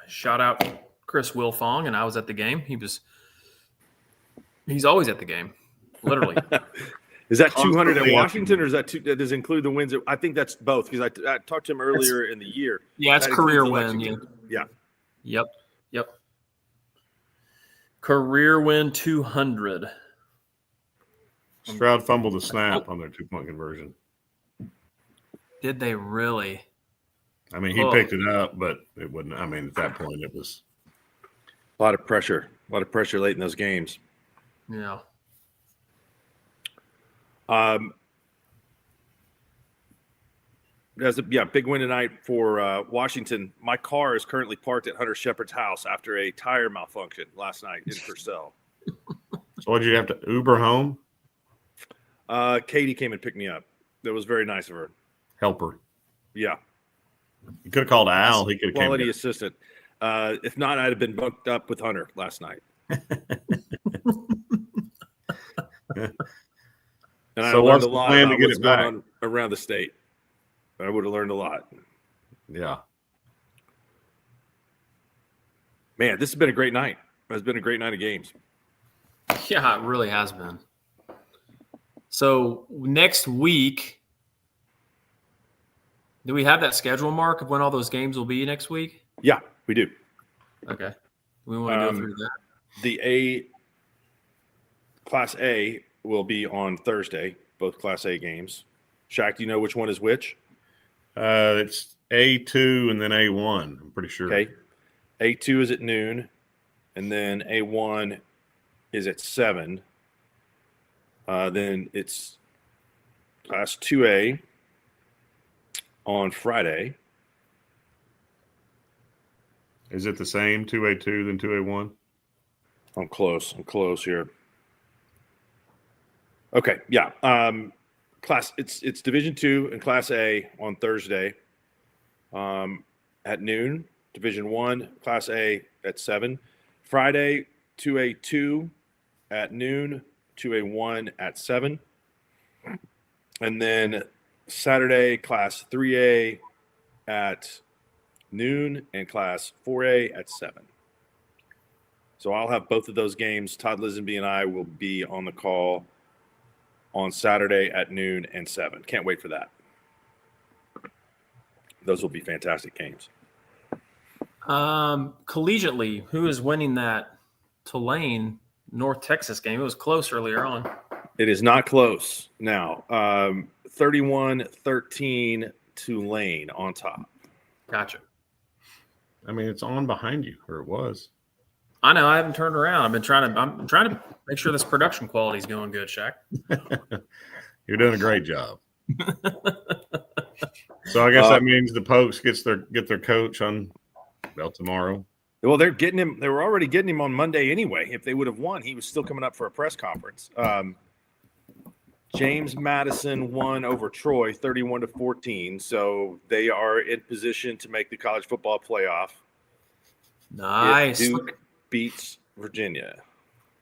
Shout out Chris Wilfong, and I was at the game. He's always at the game, literally. Is that 200 at Washington, or is that that does include the wins? I think that's both, because I talked to him earlier in the year. Yeah, it's career win. Yeah. Yep. Career win 200. Stroud fumbled the snap on their 2-point conversion. Did they really? I mean, he picked it up, but it wouldn't. I mean, at that point, it was a lot of pressure. A lot of pressure late in those games. Yeah. Big win tonight for Washington. My car is currently parked at Hunter Shepard's house after a tire malfunction last night in Purcell. So what, did you have to Uber home? Katie came and picked me up. That was very nice of her. Helper. Yeah. You could have called Al. He could have quality assistant. If not, I'd have been booked up with Hunter last night. And I learned a lot about what's going on around the state. I would have learned a lot. Yeah. Man, this has been a great night. It's been a great night of games. Yeah, it really has been. So next week, do we have that schedule, Mark, of when all those games will be next week? Yeah, we do. Okay. We want to go through that. The Class A will be on Thursday, both Class A games. Shaq, do you know which one is which? It's A2 and then A1, I'm pretty sure. Okay. A2 is at noon, and then A1 is at 7. Then it's Class 2A on Friday. Is it the same 2A2 than 2A1? I'm close here. Okay, yeah. It's Division 2 and Class A on Thursday at noon. Division 1, Class A at 7. Friday, 2A2 at noon, 2A1 at 7. And then Saturday, Class 3A at noon and Class 4A at 7. So I'll have both of those games. Todd Lisenby and I will be on the call on Saturday at noon and 7. Can't wait for that. Those will be fantastic games. Collegiately, who is winning that Tulane North Texas game? It was close earlier on. It is not close now. 31-13 Tulane on top. Gotcha. I mean, it's on behind you, or it was. I know. I haven't turned around. I'm trying to make sure this production quality is going good, Shaq. You're doing a great job. So I guess that means the Pokes get their coach on tomorrow. Well, they're getting him. They were already getting him on Monday anyway. If they would have won, he was still coming up for a press conference. James Madison won over Troy 31-14, so they are in position to make the college football playoff. Nice. If Duke beats Virginia.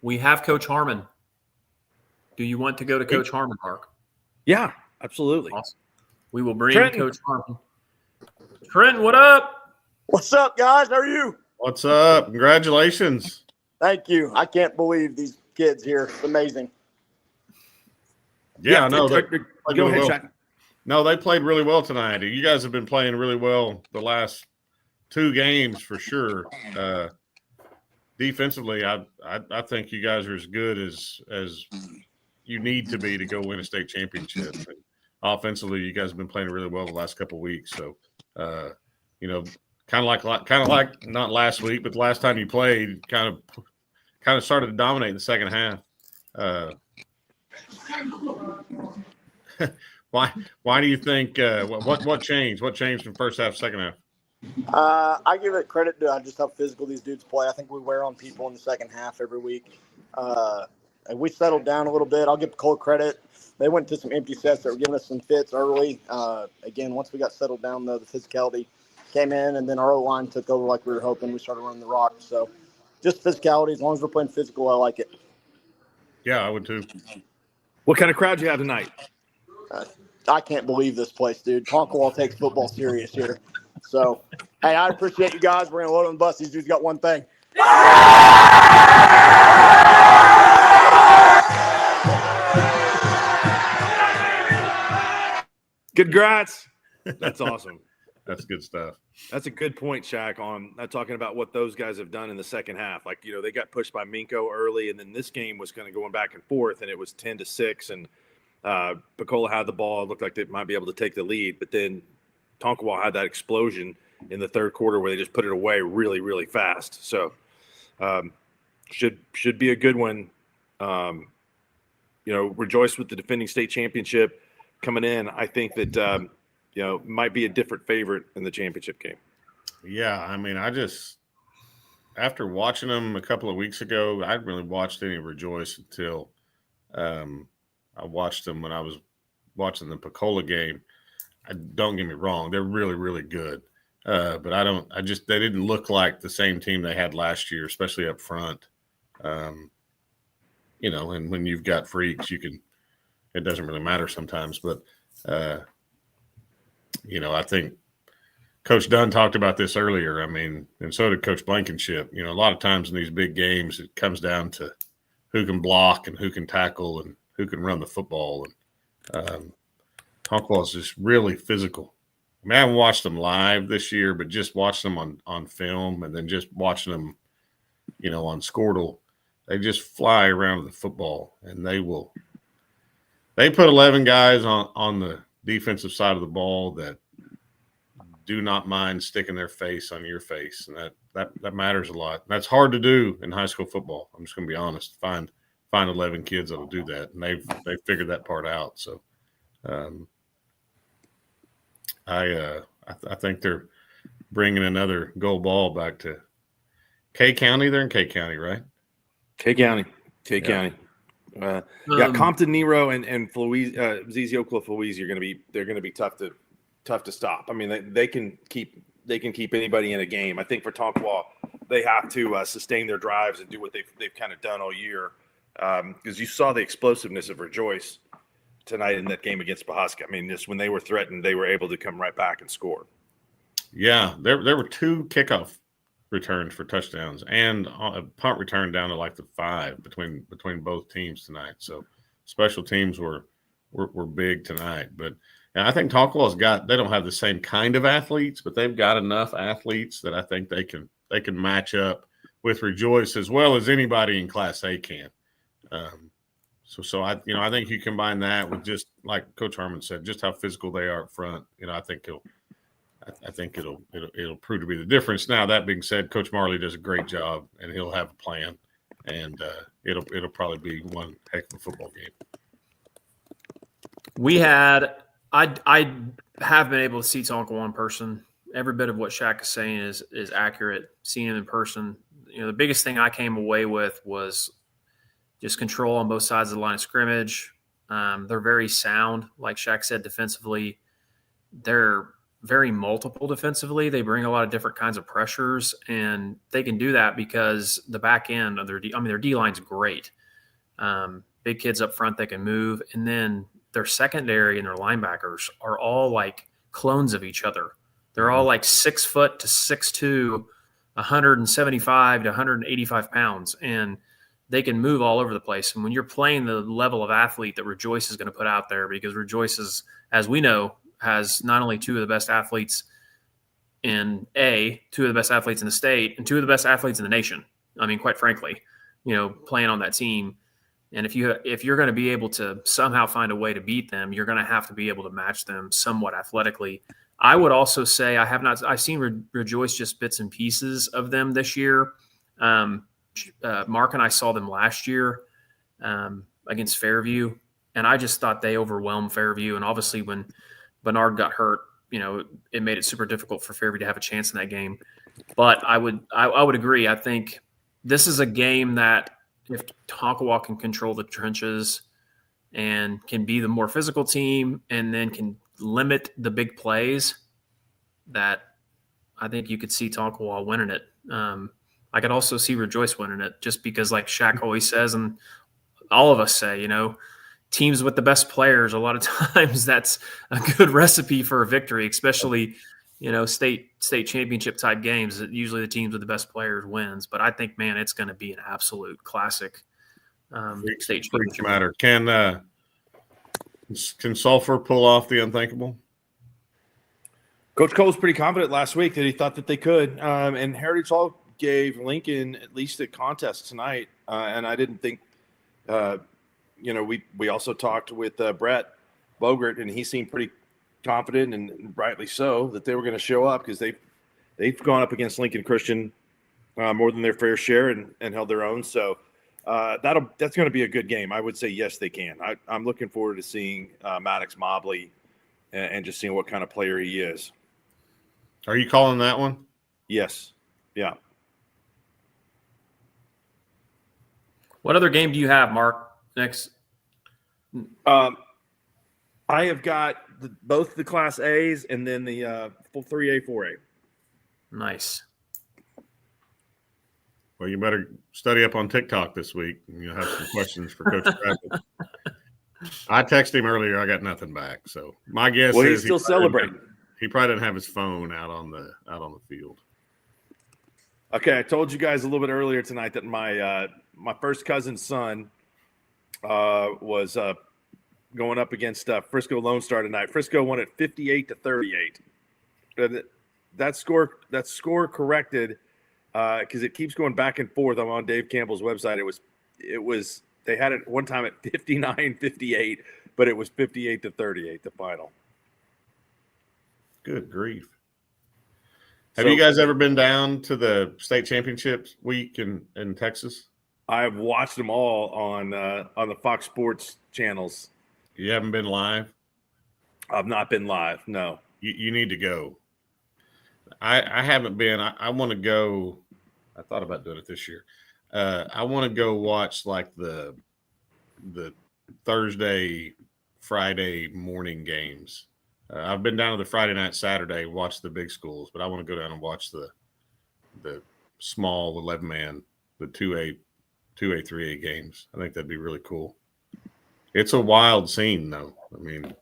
We have Coach Harmon. Do you want to go to Coach Harmon, Mark? Yeah, absolutely. Awesome. We will bring Coach Harmon. Trent, what up? What's up, guys? How are you? What's up? Congratulations. Thank you. I can't believe these kids here. It's amazing. Yeah, no. Go ahead, Shaq. No, they played really well tonight. You guys have been playing really well the last 2 games for sure. Defensively, I think you guys are as good as you need to be to go win a state championship. And offensively, you guys have been playing really well the last couple of weeks. So, kind of like not last week, but the last time you played, kind of started to dominate in the second half. Why do you think what changed? What changed from first half, second half? I give it credit to just how physical these dudes play. I think we wear on people in the second half every week. And we settled down a little bit. I'll give Cole credit. They went to some empty sets that were giving us some fits early. Again, once we got settled down, though, the physicality came in, and then our O-line took over like we were hoping. We started running the rock. So just physicality. As long as we're playing physical, I like it. Yeah, I would too. What kind of crowd you have tonight? I can't believe this place, dude. Tonkwall takes football serious here. So, hey, I appreciate you guys. We're going to load on the bus. These dudes got one thing. Congrats. That's awesome. That's good stuff. That's a good point, Shaq, on talking about what those guys have done in the second half. Like, they got pushed by Minko early, and then this game was kind of going back and forth, and it was 10-6, and Pecola had the ball. It looked like they might be able to take the lead, but then Tonkwall had that explosion in the third quarter where they just put it away really, really fast. So should be a good one. Rejoice with the defending state championship coming in. I think that might be a different favorite in the championship game. Yeah, I mean, after watching them a couple of weeks ago, I hadn't really watched any Rejoice until I watched them when I was watching the Pecola game. Don't get me wrong, they're really, really good. But they didn't look like the same team they had last year, especially up front. And when you've got freaks, it doesn't really matter sometimes. But, I think Coach Dunn talked about this earlier. I mean, and so did Coach Blankenship. A lot of times in these big games, it comes down to who can block and who can tackle and who can run the football. And Tonkwall is just really physical. I mean, I haven't watched them live this year, but just watching them on film and then just watching them, on Squirtle, they just fly around the football, and they put 11 guys on the defensive side of the ball that do not mind sticking their face on your face, and that matters a lot. That's hard to do in high school football. I'm just going to be honest. Find 11 kids that'll do that, and they've figured that part out. So, I think they're bringing another gold ball back to K County. They're in K County, right? K County. Compton, Nero, and ZZ Oakland Louise are going to be tough to stop. I mean, they can keep anybody in a game. I think for Tonkwall, they have to sustain their drives and do what they've kind of done all year. Because you saw the explosiveness of Rejoice tonight in that game against Pawhuska. I mean, just when they were threatened, they were able to come right back and score. Yeah, there were 2 kickoff returns for touchdowns and a punt return down to like the 5 between both teams tonight. So special teams were big tonight. But I think Tonkwall's they don't have the same kind of athletes, but they've got enough athletes that I think they can match up with Rejoice as well as anybody in Class A can. So I think you combine that with just like Coach Harmon said, just how physical they are up front. I think it'll prove to be the difference. Now that being said, Coach Marley does a great job, and he'll have a plan, and it'll probably be one heck of a football game. I have been able to see Tonkwall in person. Every bit of what Shaq is saying is accurate. Seeing him in person, the biggest thing I came away with was just control on both sides of the line of scrimmage. They're very sound, like Shaq said, defensively. They're very multiple defensively. They bring a lot of different kinds of pressures, and they can do that because the back end of their D-line's great. Big kids up front that can move, and then their secondary and their linebackers are all like clones of each other. They're all like 6 foot to 6'2", 175 to 185 pounds, and they can move all over the place. And when you're playing the level of athlete that Rejoice is going to put out there, because Rejoice is, as we know, has not only 2 of the best athletes in 2 of the best athletes in the state, and 2 of the best athletes in the nation. I mean, quite frankly, playing on that team. And if you're going to be able to somehow find a way to beat them, you're going to have to be able to match them somewhat athletically. I would also say I've seen Rejoice just bits and pieces of them this year. Mark and I saw them last year against Fairview, and I just thought they overwhelmed Fairview. And obviously, when Bernard got hurt, it made it super difficult for Fairview to have a chance in that game. But I would agree. I think this is a game that if Tonkawa can control the trenches and can be the more physical team, and then can limit the big plays, that I think you could see Tonkawa winning it. I could also see Rejoice winning it, just because, like Shaq always says, and all of us say, teams with the best players, a lot of times that's a good recipe for a victory, especially, state championship type games. Usually the teams with the best players wins. But I think, man, it's going to be an absolute classic state championship. Matter. Can Sulphur pull off the unthinkable? Coach Cole was pretty confident last week that he thought that they could. And Heritage Hall gave Lincoln at least a contest tonight. And I didn't think we also talked with Brett Bogert, and he seemed pretty confident, and rightly so, that they were going to show up, because they've gone up against Lincoln Christian more than their fair share and held their own. So that's going to be a good game. I would say yes, they can. I'm looking forward to seeing Maddox Mobley and just seeing what kind of player he is. Are you calling that one? Yes. Yeah. What other game do you have, Mark, next? I have got both the Class A's and then the 3A, 4A. Nice. Well, you better study up on TikTok this week. You'll have some questions for Coach Travis. I texted him earlier. I got nothing back. So my guess is he's still celebrating. He probably didn't have his phone out on the field. Okay, I told you guys a little bit earlier tonight that my first cousin's son was going up against Frisco Lone Star tonight. Frisco won it 58-38. That score corrected because it keeps going back and forth. I'm on Dave Campbell's website. It was they had it one time at 59-58, but it was 58-38 the final. Good grief. Have you guys ever been down to the state championships week in Texas? I've watched them all on the Fox Sports channels. You haven't been live? I've not been live, no. You need to go. I haven't been. I want to go. I thought about doing it this year. I want to go watch like the Thursday, Friday morning games. I've been down to the Friday night, Saturday, watch the big schools, but I want to go down and watch the small 11-man, the 2A, 3A games. I think that'd be really cool. It's a wild scene, though. I mean,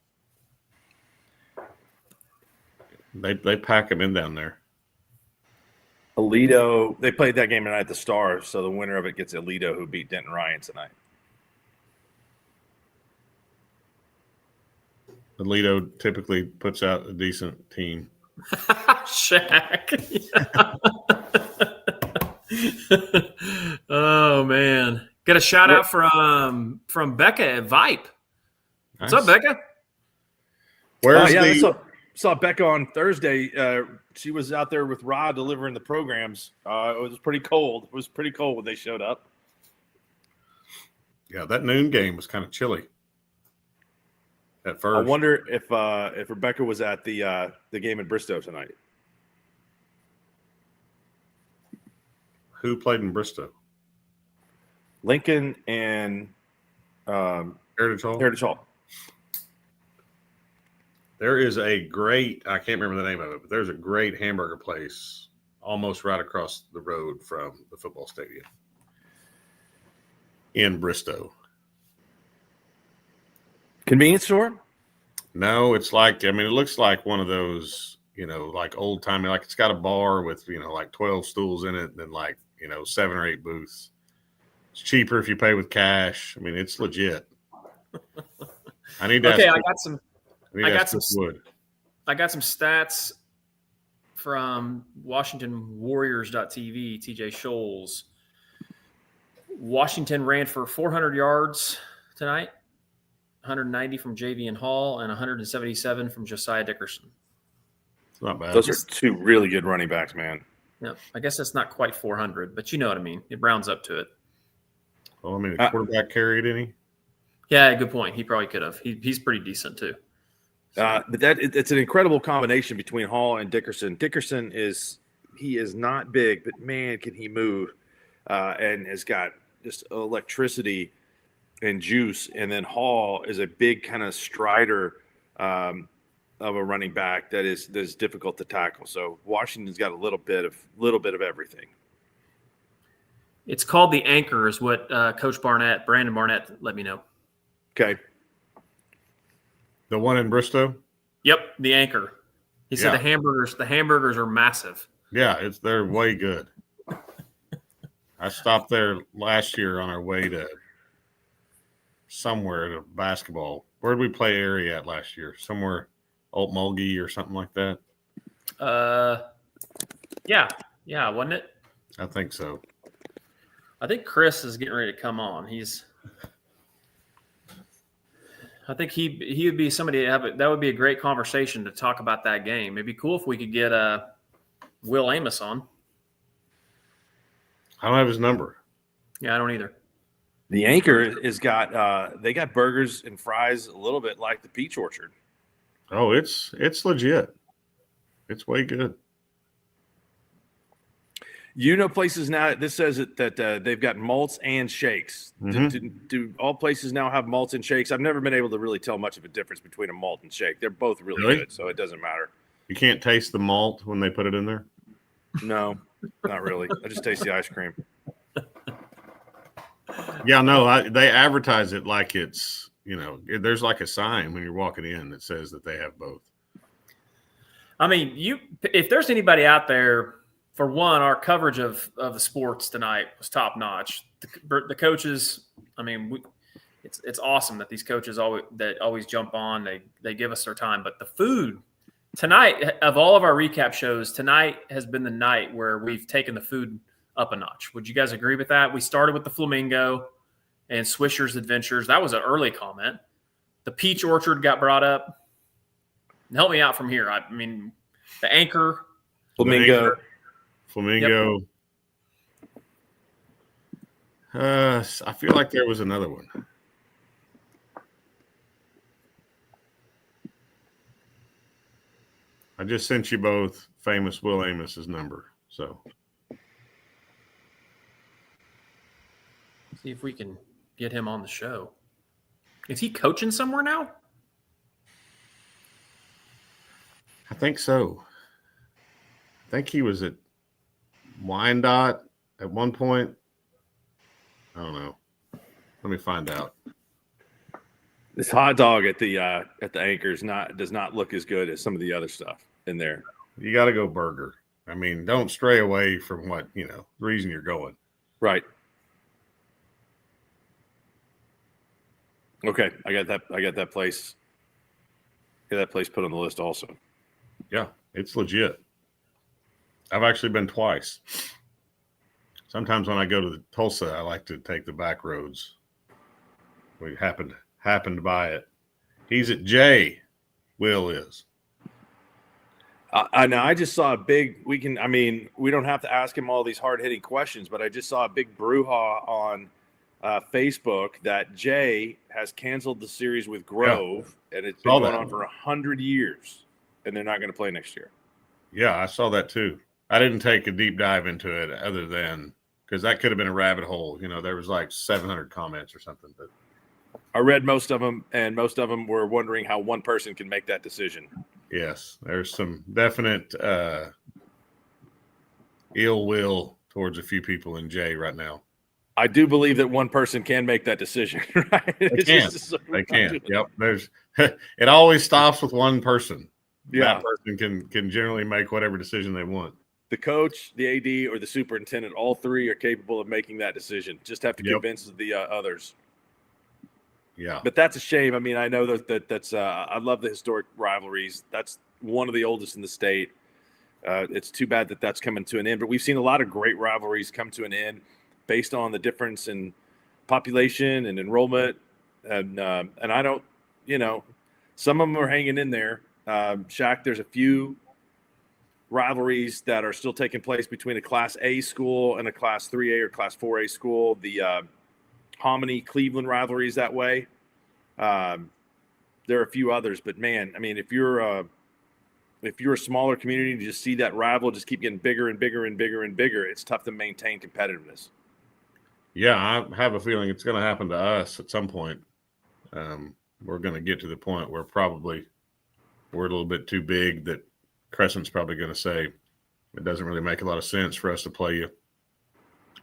they pack them in down there. Aledo, they played that game tonight at the Star, so the winner of it gets Aledo, who beat Denton Ryan tonight. Aledo typically puts out a decent team. Shaq. Oh man. Got a shout out from Becca at Vipe. What's up, Becca? Where's saw Becca on Thursday. She was out there with Rod delivering the programs. It was pretty cold. It was pretty cold when they showed up. Yeah, that noon game was kind of chilly at first. I wonder if Rebecca was at the game in Bristow tonight. Who played in Bristow? Lincoln and Heritage Hall. Heritage Hall. There is a great, I can't remember the name of it, but there's a great hamburger place almost right across the road from the football stadium in Bristow. Convenience store? No, it's like, it looks like one of those, like old timey, like it's got a bar with, like 12 stools in it and then like, 7 or 8 booths. It's cheaper if you pay with cash. It's legit. I need to Okay, ask, I got some stats from WashingtonWarriors.tv, TJ Scholes. Washington ran for 400 yards tonight, 190 from Javian Hall, and 177 from Josiah Dickerson. It's not bad. Those are two really good running backs, man. Yeah, I guess that's not quite 400, but you know what I mean. It rounds up to it. Well, the quarterback carried any? Yeah, good point. He probably could have. He's pretty decent too. But it's an incredible combination between Hall and Dickerson. Dickerson is not big, but man, can he move, and has got just electricity and juice. And then Hall is a big kind of strider of a running back that is difficult to tackle. So Washington's got a little bit of everything. It's called the Anchor, is what Coach Brandon Barnett, let me know. Okay. The one in Bristow? Yep, the Anchor. He said the hamburgers are massive. Yeah, they're way good. I stopped there last year on our way to somewhere to basketball. Where did we play area at last year? Somewhere Old Mulgee or something like that? Yeah, wasn't it? I think so. I think Chris is getting ready to come on. I think he would be somebody that would be a great conversation to talk about that game. It'd be cool if we could get Will Amos on. I don't have his number. Yeah, I don't either. The Anchor is they got burgers and fries a little bit like the Peach Orchard. Oh, it's legit. It's way good. Places now, this says that they've got malts and shakes. Mm-hmm. Do all places now have malts and shakes? I've never been able to really tell much of a difference between a malt and shake. They're both really good, so it doesn't matter. You can't taste the malt when they put it in there? No, not really. I just taste the ice cream. Yeah, no, they advertise it like it's, there's like a sign when you're walking in that says that they have both. I mean, if there's anybody out there, for one, our coverage of the sports tonight was top notch. The coaches, I mean, it's awesome that these coaches always jump on. They give us their time, but the food tonight, of all of our recap shows, tonight has been the night where we've taken the food up a notch. Would you guys agree with that? We started with the Flamingo and Swisher's Adventures. That was an early comment. The Peach Orchard got brought up. Help me out from here. I mean, the Anchor, Flamingo. Yep. I feel like there was another one. I just sent you both famous Will Amos's number. So see if we can get him on the show. Is he coaching somewhere now? I think so. I think he was at Wyandotte at one point. I don't know. Let me find out. This hot dog at the Anchor does not look as good as some of the other stuff in there. You got to go burger. I mean, don't stray away from what, the reason you're going. Right. Okay, I got that place. Get that place put on the list also. Yeah, it's legit. I've actually been twice. Sometimes when I go to Tulsa, I like to take the back roads. We happened by it. He's at J. Will is. I know. I just saw a big. We don't have to ask him all these hard hitting questions, but I just saw a big brouhaha on Facebook that Jay has canceled the series with Grove, and it's been going on for 100 years, and they're not going to play next year. Yeah, I saw that too. I didn't take a deep dive into it other than because that could have been a rabbit hole. There was like 700 comments or something. But I read most of them, and most of them were wondering how one person can make that decision. Yes, there's some definite ill will towards a few people in J right now. I do believe that one person can make that decision, right? They can. Yep. It always stops with one person. Yeah. That person can generally make whatever decision they want. The coach, the AD, or the superintendent, all three are capable of making that decision. Just have to convince the others. Yeah. But that's a shame. I mean, I know that's I love the historic rivalries. That's one of the oldest in the state. It's too bad that that's coming to an end. But we've seen a lot of great rivalries come to an end based on the difference in population and enrollment. And I don't, some of them are hanging in there. Shaq, there's a few rivalries that are still taking place between a Class A school and a Class 3A or Class 4A school. The Hominy Cleveland rivalry is that way. There are a few others, but man, I mean, if you're a smaller community, to just see that rival just keep getting bigger and bigger and bigger and bigger, it's tough to maintain competitiveness. Yeah, I have a feeling it's going to happen to us at some point. We're going to get to the point where probably we're a little bit too big that Crescent's probably going to say it doesn't really make a lot of sense for us to play you,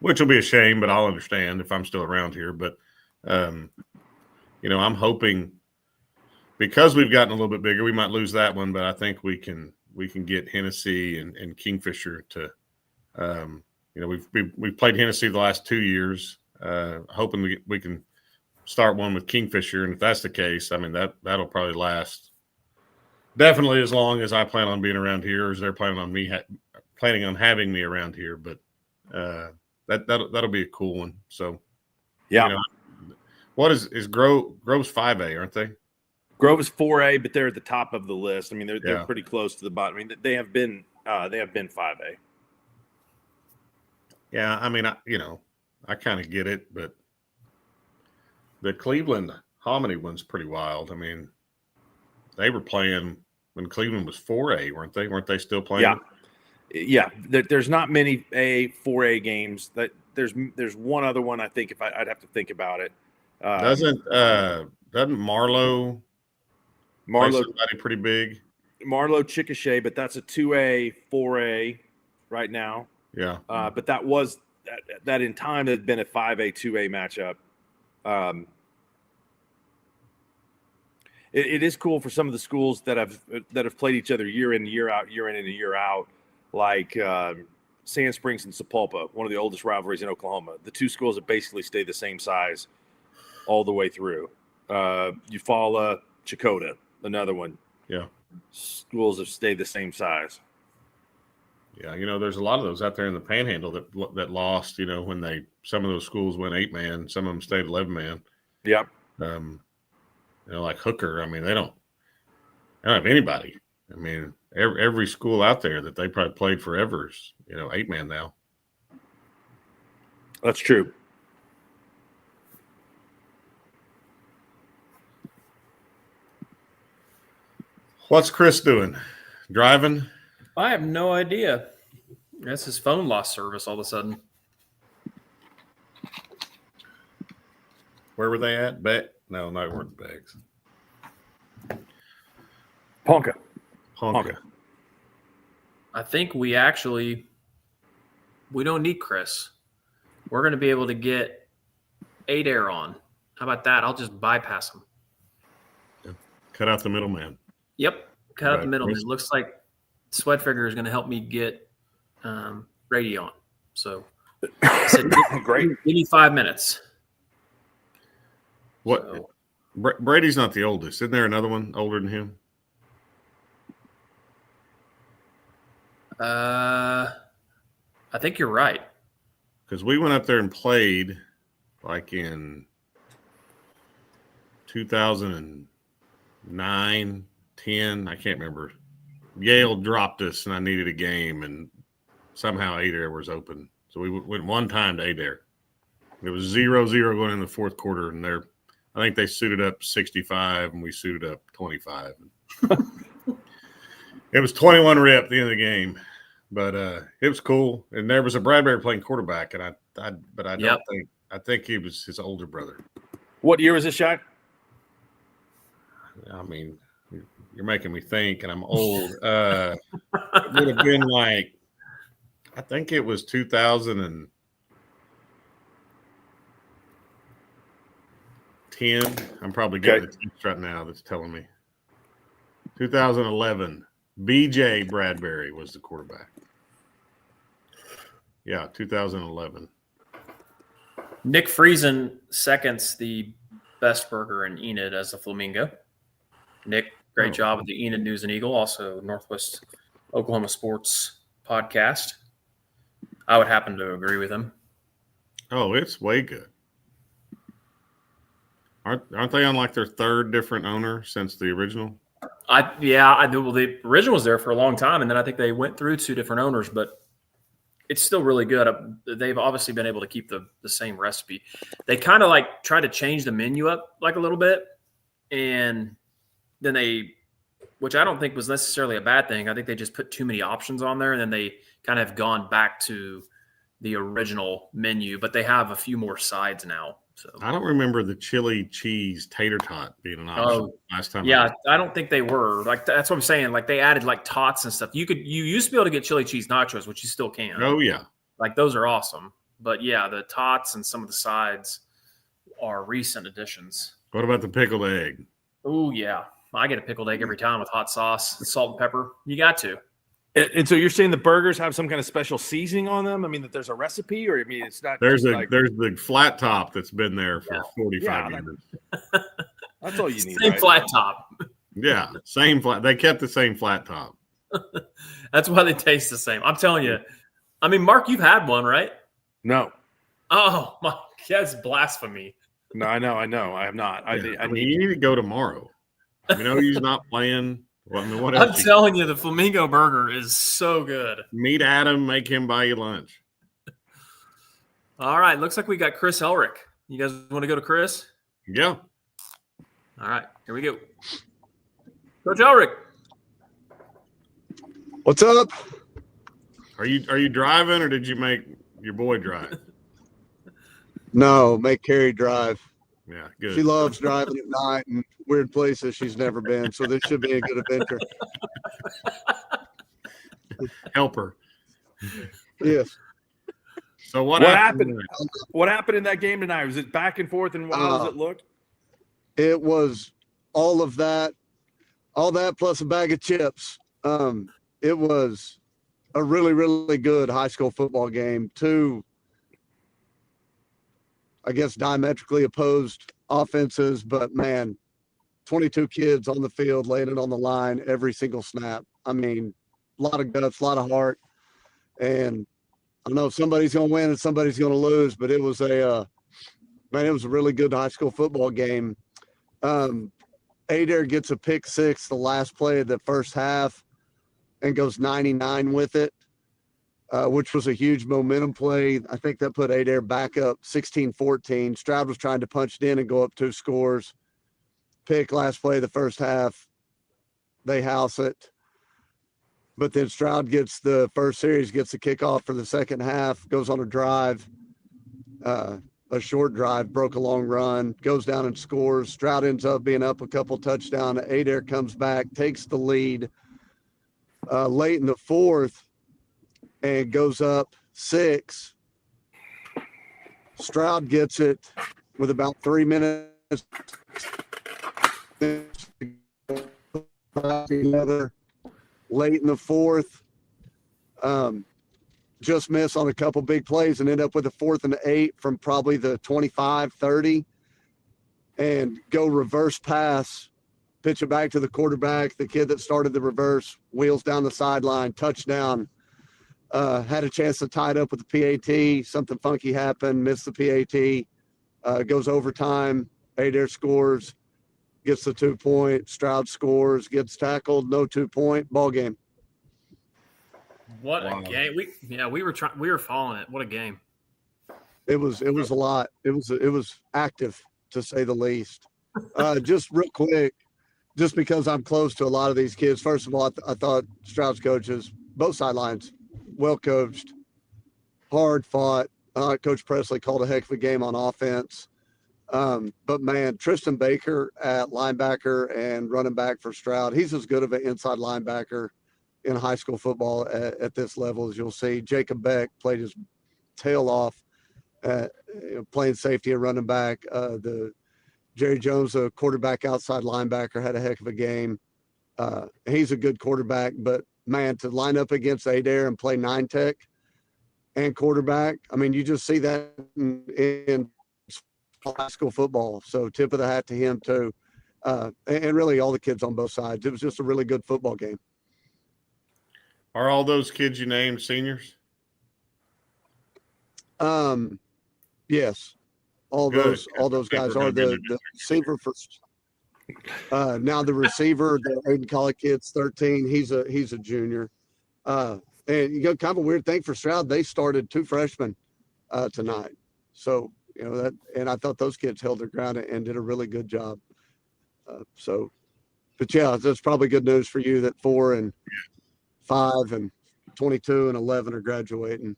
which will be a shame, but I'll understand if I'm still around here. But, I'm hoping because we've gotten a little bit bigger, we might lose that one, but I think we can get Hennessy and Kingfisher to, we've played Hennessy the last 2 years, hoping we can start one with Kingfisher. And if that's the case, I mean, that'll probably last definitely as long as I plan on being around here, or as they're planning on having me around here. But that'll be a cool one. So, yeah. What is Grove's 5A, aren't they? Grove is 4A, but they're at the top of the list. I mean, they're pretty close to the bottom. I mean, they have been 5A. Yeah, I mean, I kind of get it, but the Cleveland Hominy one's pretty wild. I mean, they were playing when Cleveland was 4A, weren't they? Weren't they still playing? Yeah. There's not many 4A games. There's one other one, I think, if I'd have to think about it. Doesn't Marlowe somebody pretty big? Marlowe Chickasha, but that's a 2A, 4A right now. Yeah. But that in time had been a 5A, 2A matchup. It is cool for some of the schools that have played each other year in, year out, like Sand Springs and Sapulpa, one of the oldest rivalries in Oklahoma. The two schools have basically stayed the same size all the way through. Eufaula, Chakotah, another one. Yeah. Schools have stayed the same size. Yeah, there's a lot of those out there in the Panhandle that lost. When some of those schools went 8-man, some of them stayed 11-man. Yep. Like Hooker. I mean, they don't have anybody. I mean, every school out there that they probably played forever is 8-man now. That's true. What's Chris doing? Driving? I have no idea. That's his phone lost service all of a sudden. Where were they at? No, they weren't Bags. Ponca. I think we don't need Chris. We're going to be able to get Adair on. How about that? I'll just bypass him. Yeah. Cut out the middleman. Yep. Cut out the middleman. It looks like Sweatfigure is going to help me get Brady on. So great. Give me 5 minutes. What? So. Brady's not the oldest. Isn't there another one older than him? I think you're right. Because we went up there and played like in 2009, 10. I can't remember. Yale dropped us, and I needed a game, and somehow Adair was open. So we went one time to Adair. It was 0-0 going in the fourth quarter, and I think they suited up 65, and we suited up 25. It was 21 rip at the end of the game, but it was cool. And there was a Bradbury playing quarterback, and I think he was his older brother. What year was this, Shaq? I mean, you're making me think, and I'm old. It would have been like, I think it was 2010. I'm probably getting a text right now that's telling me. 2011. B.J. Bradbury was the quarterback. Yeah, 2011. Nick Friesen seconds the best burger in Enid as the Flamingo. Nick, great job with the Enid News and Eagle, also Northwest Oklahoma Sports podcast. I would happen to agree with him. Oh, it's way good. Aren't they on like their third different owner since the original? I do. Well, the original was there for a long time, and then I think they went through 2 different owners, but it's still really good. They've obviously been able to keep the same recipe. They kind of like try to change the menu up like a little bit, and then which I don't think was necessarily a bad thing. I think they just put too many options on there, and then they kind of have gone back to the original menu, but they have a few more sides now. So I don't remember the chili cheese tater tot being an option last time. Yeah, I don't think they were. Like, that's what I'm saying. Like, they added like tots and stuff. You used to be able to get chili cheese nachos, which you still can. Oh yeah, like those are awesome. But yeah, the tots and some of the sides are recent additions. What about the pickled egg? Oh yeah, I get a pickled egg every time with hot sauce, salt and pepper. You got to. And so you're saying the burgers have some kind of special seasoning on them? I mean, that there's a recipe, or I mean, it's not. There's the flat top that's been there for 45 years. That's all you need. Same right? flat top. Yeah, same flat. They kept the same flat top. That's why they taste the same. I'm telling you. I mean, Mark, you've had one, right? No. Oh my, that's blasphemy. No, I know. I have not. I mean, you need to go tomorrow. You know, he's not playing. Well, I mean, what I'm else? telling you, the Flamingo Burger is so good. Meet Adam, make him buy you lunch. All right, looks like we got Chris Elrick. You guys want to go to Chris? Yeah. All right, here we go. Coach Elrick. What's up? Are you driving, or did you make your boy drive? No, make Carrie drive. Yeah, good. She loves driving at night and weird places she's never been, so this should be a good adventure. Help her. Yes. So what happened? What happened in that game tonight? Was it back and forth, and how does it look? It was all that plus a bag of chips. It was a really, really good high school football game. Two, I guess, diametrically opposed offenses, but man, 22 kids on the field laying it on the line every single snap. I mean, a lot of guts, a lot of heart, and I know somebody's going to win and somebody's going to lose, but it was it was a really good high school football game. Adair gets a pick six the last play of the first half and goes 99 with it. Which was a huge momentum play. I think that put Adair back up 16-14. Stroud was trying to punch it in and go up 2 scores. Pick last play of the first half. They house it. But then Stroud gets the first series, gets the kickoff for the second half, goes on a drive, a short drive, broke a long run, goes down and scores. Stroud ends up being up a couple touchdowns. Adair comes back, takes the lead late in the fourth, and goes up 6. Stroud gets it with about 3 minutes. Late in the fourth, just miss on a couple big plays and end up with a 4th and 8 from probably the 25, 30, and go reverse pass, pitch it back to the quarterback. The kid that started the reverse wheels down the sideline, touchdown. Had a chance to tie it up with the PAT. Something funky happened, missed the PAT. Goes overtime. Adair scores, gets the 2 point. Stroud scores, gets tackled, no 2 point. Ball game. What a game! We were following it. What a game! It was a lot. It was active, to say the least. Just real quick, just because I'm close to a lot of these kids. First of all, I thought Stroud's coaches, both sidelines, well coached, hard fought. Coach Presley called a heck of a game on offense. But man, Tristan Baker at linebacker and running back for Stroud, he's as good of an inside linebacker in high school football at this level as you'll see. Jacob Beck played his tail off, playing safety and running back. The Jerry Jones, a quarterback outside linebacker, had a heck of a game. He's a good quarterback, but man, to line up against Adair and play 9-tech and quarterback, I mean, you just see that in high school football. So tip of the hat to him too. And really all the kids on both sides. It was just a really good football game. Are all those kids you named seniors? Yes. All those guys are the receiver for now the receiver, the Aiden Collie kid's 13. He's a junior. And kind of a weird thing for Stroud, they started 2 freshmen tonight. So, that, and I thought those kids held their ground and did a really good job. But yeah, that's probably good news for you that 4 and 5 and 22 and 11 are graduating.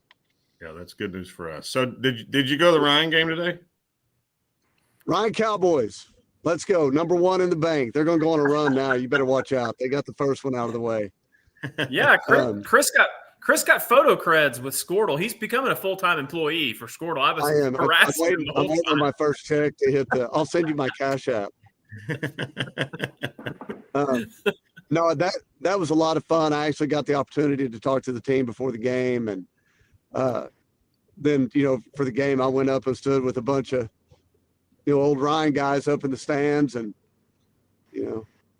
Yeah, that's good news for us. So did you go to the Ryan game today? Ryan Cowboys, let's go. Number 1 in the bank. They're going to go on a run now. You better watch out. They got the first one out of the way. Yeah, Chris got photo creds with Squirtle. He's becoming a full-time employee for Squirtle. I was harassing him the I'm whole waiting time. on my first check to hit the. I'll send you my Cash App. No, that was a lot of fun. I actually got the opportunity to talk to the team before the game, and then for the game, I went up and stood with a bunch of old Ryan guys up in the stands, and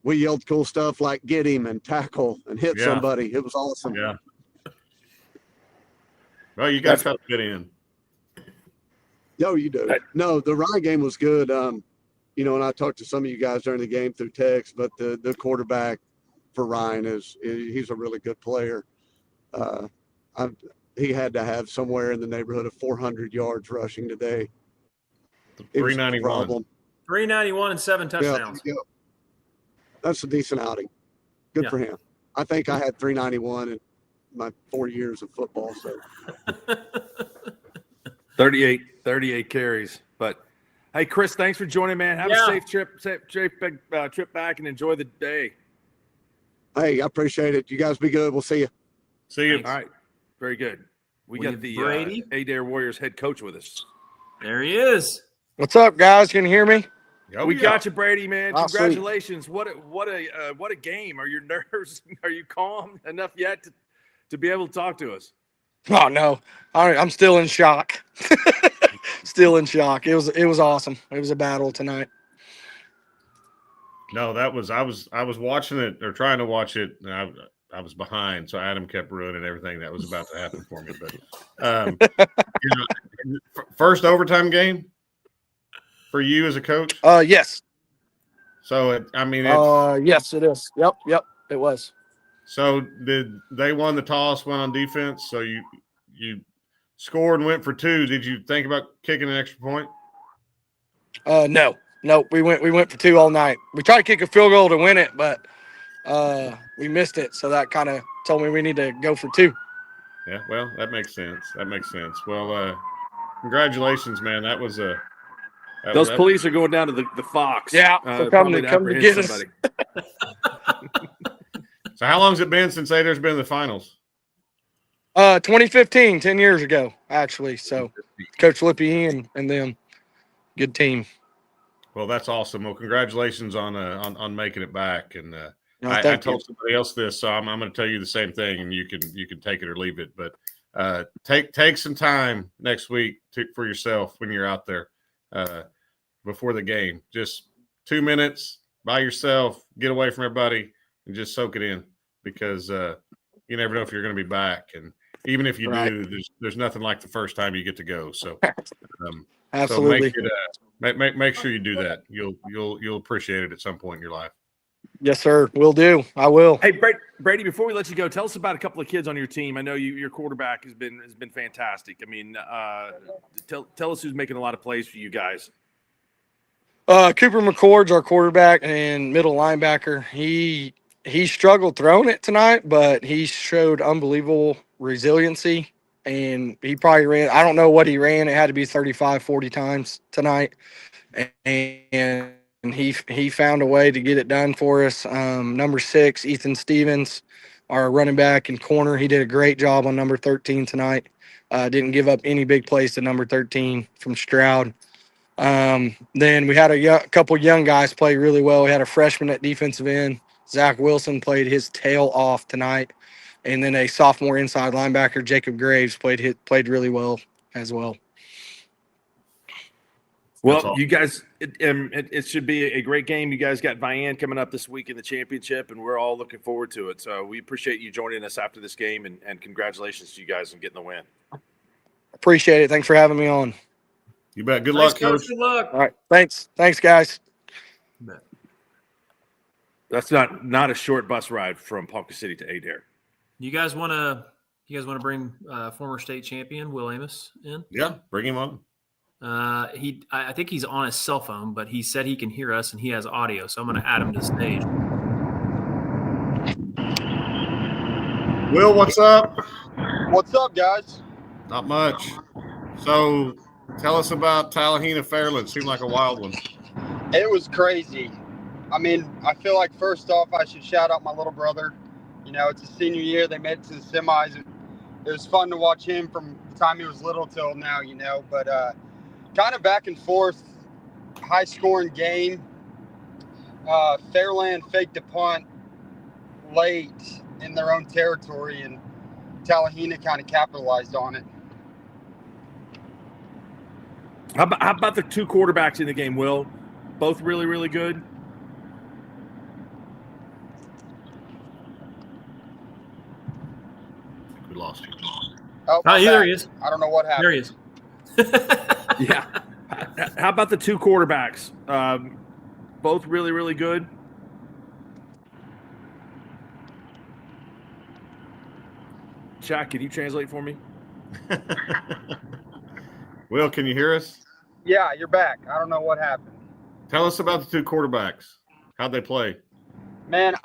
we yelled cool stuff like "get him" and "tackle" and "hit somebody." It was awesome. Yeah. Well, you guys got to get in. No, you do. No, the Ryan game was good. And I talked to some of you guys during the game through text, but the quarterback for Ryan he's a really good player. He had to have somewhere in the neighborhood of 400 yards rushing today. 391. 391 and 7 touchdowns. Yeah. That's a decent outing. Good for him. I think I had 391 in my 4 years of football. So 38 carries. But hey, Chris, thanks for joining, man. Have a safe trip back and enjoy the day. Hey, I appreciate it. You guys be good. We'll see you. See you. All right. Very good. We got the Brady Adair Warriors head coach with us. There he is. What's up, guys? Can you hear me? We got you, Brady, man. Oh, Congratulations. What a game. Are your nerves, are you calm enough yet to be able to talk to us? Oh no. I'm still in shock. Still in shock. It was awesome. It was a battle tonight. No, I was watching it or trying to watch it, and I was behind, so Adam kept ruining everything that was about to happen for me. But first overtime game for you as a coach? Yes. So yes, it is. Yep, it was. So they won the toss, went on defense. So you scored and went for 2. Did you think about kicking an extra point? No, we went for 2 all night. We tried to kick a field goal to win it, but we missed it. So that kind of told me we need to go for 2. Yeah, well, that makes sense. Well, congratulations, man. That was those police are going down to the Fox. Yeah, come to get us. So how long has it been since Adair's been in the finals? 2015, 10 years ago, actually. So Coach Lippy and them, good team. Well, that's awesome. Well, congratulations on making it back. And I told somebody else this, so I'm going to tell you the same thing, and you can take it or leave it. But take some time next week for yourself when you're out there before the game. Just 2 minutes by yourself, get away from everybody, and just soak it in, because you never know if you're going to be back. And even if you do, there's nothing like the first time you get to go. So absolutely. So make sure you do that. You'll appreciate it at some point in your life. Yes, sir. Will do. I will. Hey, Brady, before we let you go, tell us about a couple of kids on your team. I know your quarterback has been fantastic. I mean, tell us who's making a lot of plays for you guys. Cooper McCord's our quarterback and middle linebacker. He struggled throwing it tonight, but he showed unbelievable resiliency, and he probably ran, I don't know what he ran. It had to be 35, 40 times tonight. And he found a way to get it done for us. Number 6, Ethan Stevens, our running back and corner. He did a great job on number 13 tonight. Didn't give up any big plays to number 13 from Stroud. Then we had a couple young guys play really well. We had a freshman at defensive end. Zach Wilson played his tail off tonight. And then a sophomore inside linebacker, Jacob Graves, played really well as well. Well, you guys, it should be a great game. You guys got Vian coming up this week in the championship, and we're all looking forward to it. So we appreciate you joining us after this game, and congratulations to you guys on getting the win. Appreciate it. Thanks for having me on. You bet. Good luck, Coach. Good luck. All right. Thanks, guys. That's not a short bus ride from Ponca City to Adair. You guys want to bring former state champion Will Amos in? Yeah, bring him on. I think he's on his cell phone, but he said he can hear us and he has audio. So I'm going to add him to the stage. Will, what's up? What's up, guys? Not much. So tell us about Tallahena Fairland. Seemed like a wild one. It was crazy. I mean, I feel like first off, I should shout out my little brother. You know, it's his senior year. They made it to the semis. It was fun to watch him from the time he was little till now, you know. But kind of back and forth, high-scoring game. Fairland faked a punt late in their own territory, and Tallahena kind of capitalized on it. How about the two quarterbacks in the game, Will? Both really, really good? I think we lost you. Oh, there he is. I don't know what happened. There he is. Yeah. How about the two quarterbacks? Both really, really good? Jack, can you translate for me? Will, can you hear us? Yeah, you're back. I don't know what happened. Tell us about the two quarterbacks. How'd they play? Man,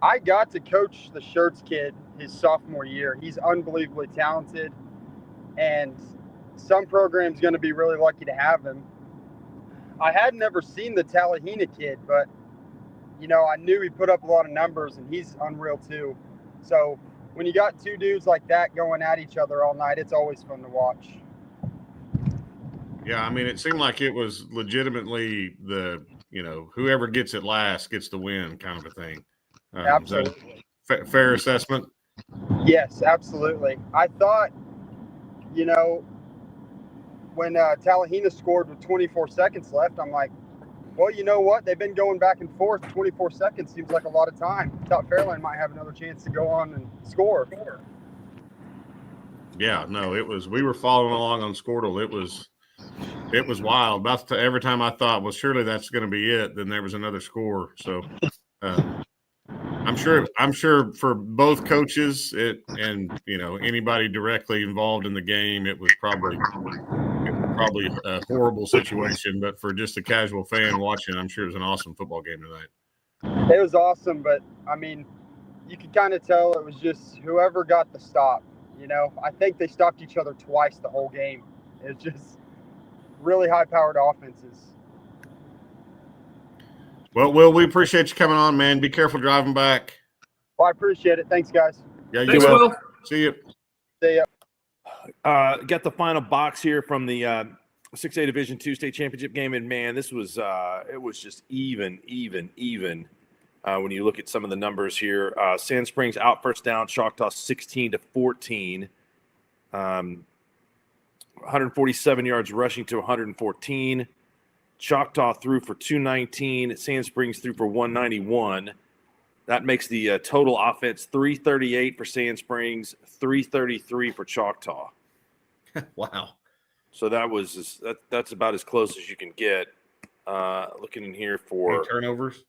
I got to coach the Shirts kid his sophomore year. He's unbelievably talented, and some program's going to be really lucky to have him. I had never seen the Tallahena kid, but, you know, I knew he put up a lot of numbers, and he's unreal too. So when you got two dudes like that going at each other all night, it's always fun to watch. Yeah, I mean, it seemed like it was legitimately whoever gets it last gets the win kind of a thing. Absolutely. Fair assessment? Yes, absolutely. I thought, you know, when Tallahena scored with 24 seconds left, I'm like, well, you know what? They've been going back and forth. 24 seconds seems like a lot of time. Thought Fairland might have another chance to go on and score. Yeah, no, we were following along on Squirtle. It was wild. Every time I thought, well, surely that's going to be it, then there was another score. So I'm sure for both coaches and anybody directly involved in the game, it was probably a horrible situation. But for just a casual fan watching, I'm sure it was an awesome football game tonight. It was awesome, but I mean, you could kind of tell it was just whoever got the stop. You know, I think they stopped each other twice the whole game. It was just really high-powered offenses. Well, Will, we appreciate you coming on, man. Be careful driving back. Well, I appreciate it. Thanks, guys. Yeah, you Thanks, will. Will. See you. See ya. Got the final box here from the 6A Division II state championship game, and man, this was it was just even. When you look at some of the numbers here, Sand Springs out first down, Choctaw 16-14, 147 yards rushing to 114. Choctaw threw for 219. Sand Springs threw for 191. That makes the total offense 338 for Sand Springs, 333 for Choctaw. Wow. So that's about as close as you can get. Looking in here for any turnovers.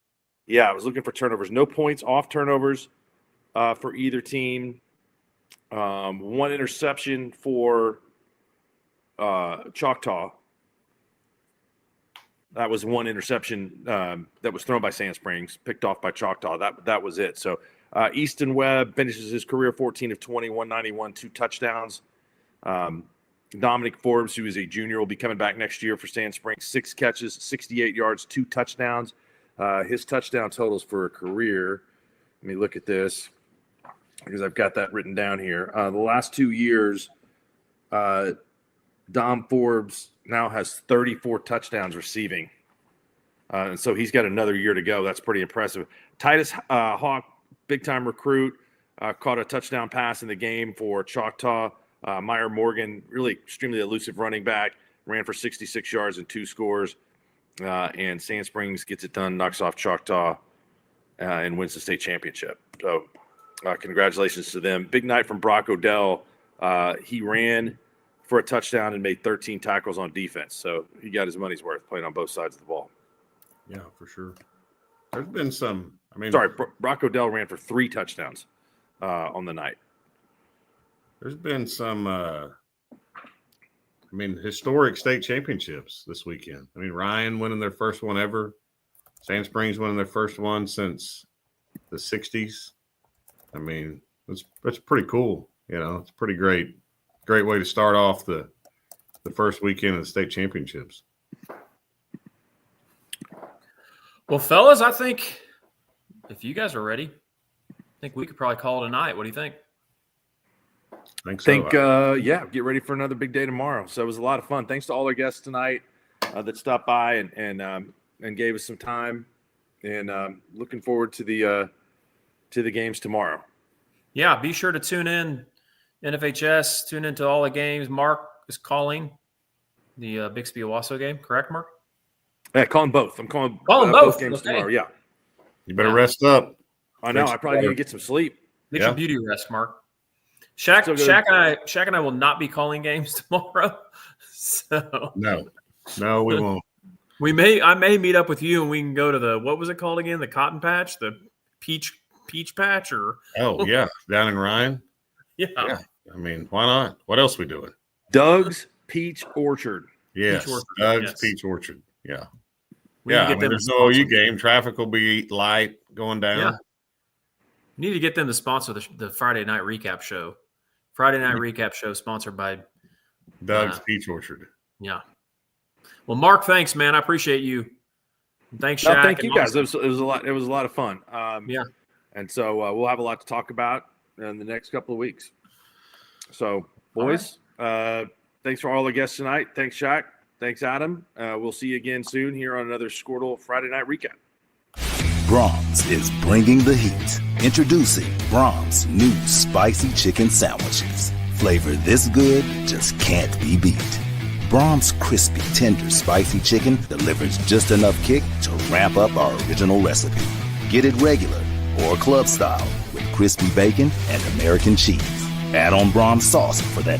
Yeah, I was looking for turnovers. No points off turnovers for either team. One interception for Choctaw. That was one interception that was thrown by Sand Springs, picked off by Choctaw. That was it. So Easton Webb finishes his career 14 of 20, 191, 2 touchdowns. Dominic Forbes, who is a junior, will be coming back next year for Sand Springs. 6 catches, 68 yards, 2 touchdowns. His touchdown totals for a career, let me look at this because I've got that written down here. The last 2 years, Dom Forbes now has 34 touchdowns receiving. And so he's got another year to go. That's pretty impressive. Titus Hawk, big-time recruit, caught a touchdown pass in the game for Choctaw. Meyer Morgan, really extremely elusive running back, ran for 66 yards and 2 scores. And Sand Springs gets it done, knocks off Choctaw, and wins the state championship. So congratulations to them. Big night from Brock Odell. He ran for a touchdown and made 13 tackles on defense. So he got his money's worth playing on both sides of the ball. Yeah, for sure. There's been some – Sorry, Brock Odell ran for 3 touchdowns on the night. There's been some I mean, historic state championships this weekend. I mean, Ryan winning their first one ever. Sand Springs winning their first one since the 60s. I mean, it's pretty cool. You know, it's pretty great way to start off the first weekend of the state championships. Well, fellas, I think if you guys are ready, I think we could probably call it a night. What do you think? Yeah, get ready for another big day tomorrow. So it was a lot of fun. Thanks to all our guests tonight that stopped by and gave us some time. And looking forward to the games tomorrow. Yeah, be sure to tune in NFHS. Tune into all the games. Mark is calling the Bixby Owasso game, correct, Mark? Yeah, calling both. I'm calling both games okay. tomorrow. Yeah, you better rest up. I know. I probably need to get some sleep. Get your beauty rest, Mark. Shaq and I will not be calling games tomorrow. So no, we won't. I may meet up with you and we can go to what was it called again? The Cotton Patch, the Peach Patch, or down in Ryan. Yeah. I mean, why not? What else we doing? Doug's Peach Orchard. Yes, Peach Orchard, Doug's yes. Peach Orchard. Yeah. We need to I get mean, them there's to no OU sponsor. game. Traffic will be light going down. Yeah. We need to get them to sponsor the Friday night recap show. Friday night recap show sponsored by Doug's Peach Orchard. Yeah. Well, Mark, thanks, man. I appreciate you. Thanks, Shaq. Thank you guys. It was a lot. It was a lot of fun. Yeah. And so we'll have a lot to talk about in the next couple of weeks. So, boys, thanks for all the guests tonight. Thanks, Shaq. Thanks, Adam. We'll see you again soon here on another Squirtle Friday Night Recap. Brahms is bringing the heat. Introducing Brahms new spicy chicken sandwiches. Flavor this good just can't be beat. Brahms crispy, tender, spicy chicken delivers just enough kick to ramp up our original recipe. Get it regular or club style with crispy bacon and American cheese. Add on Brahms sauce for that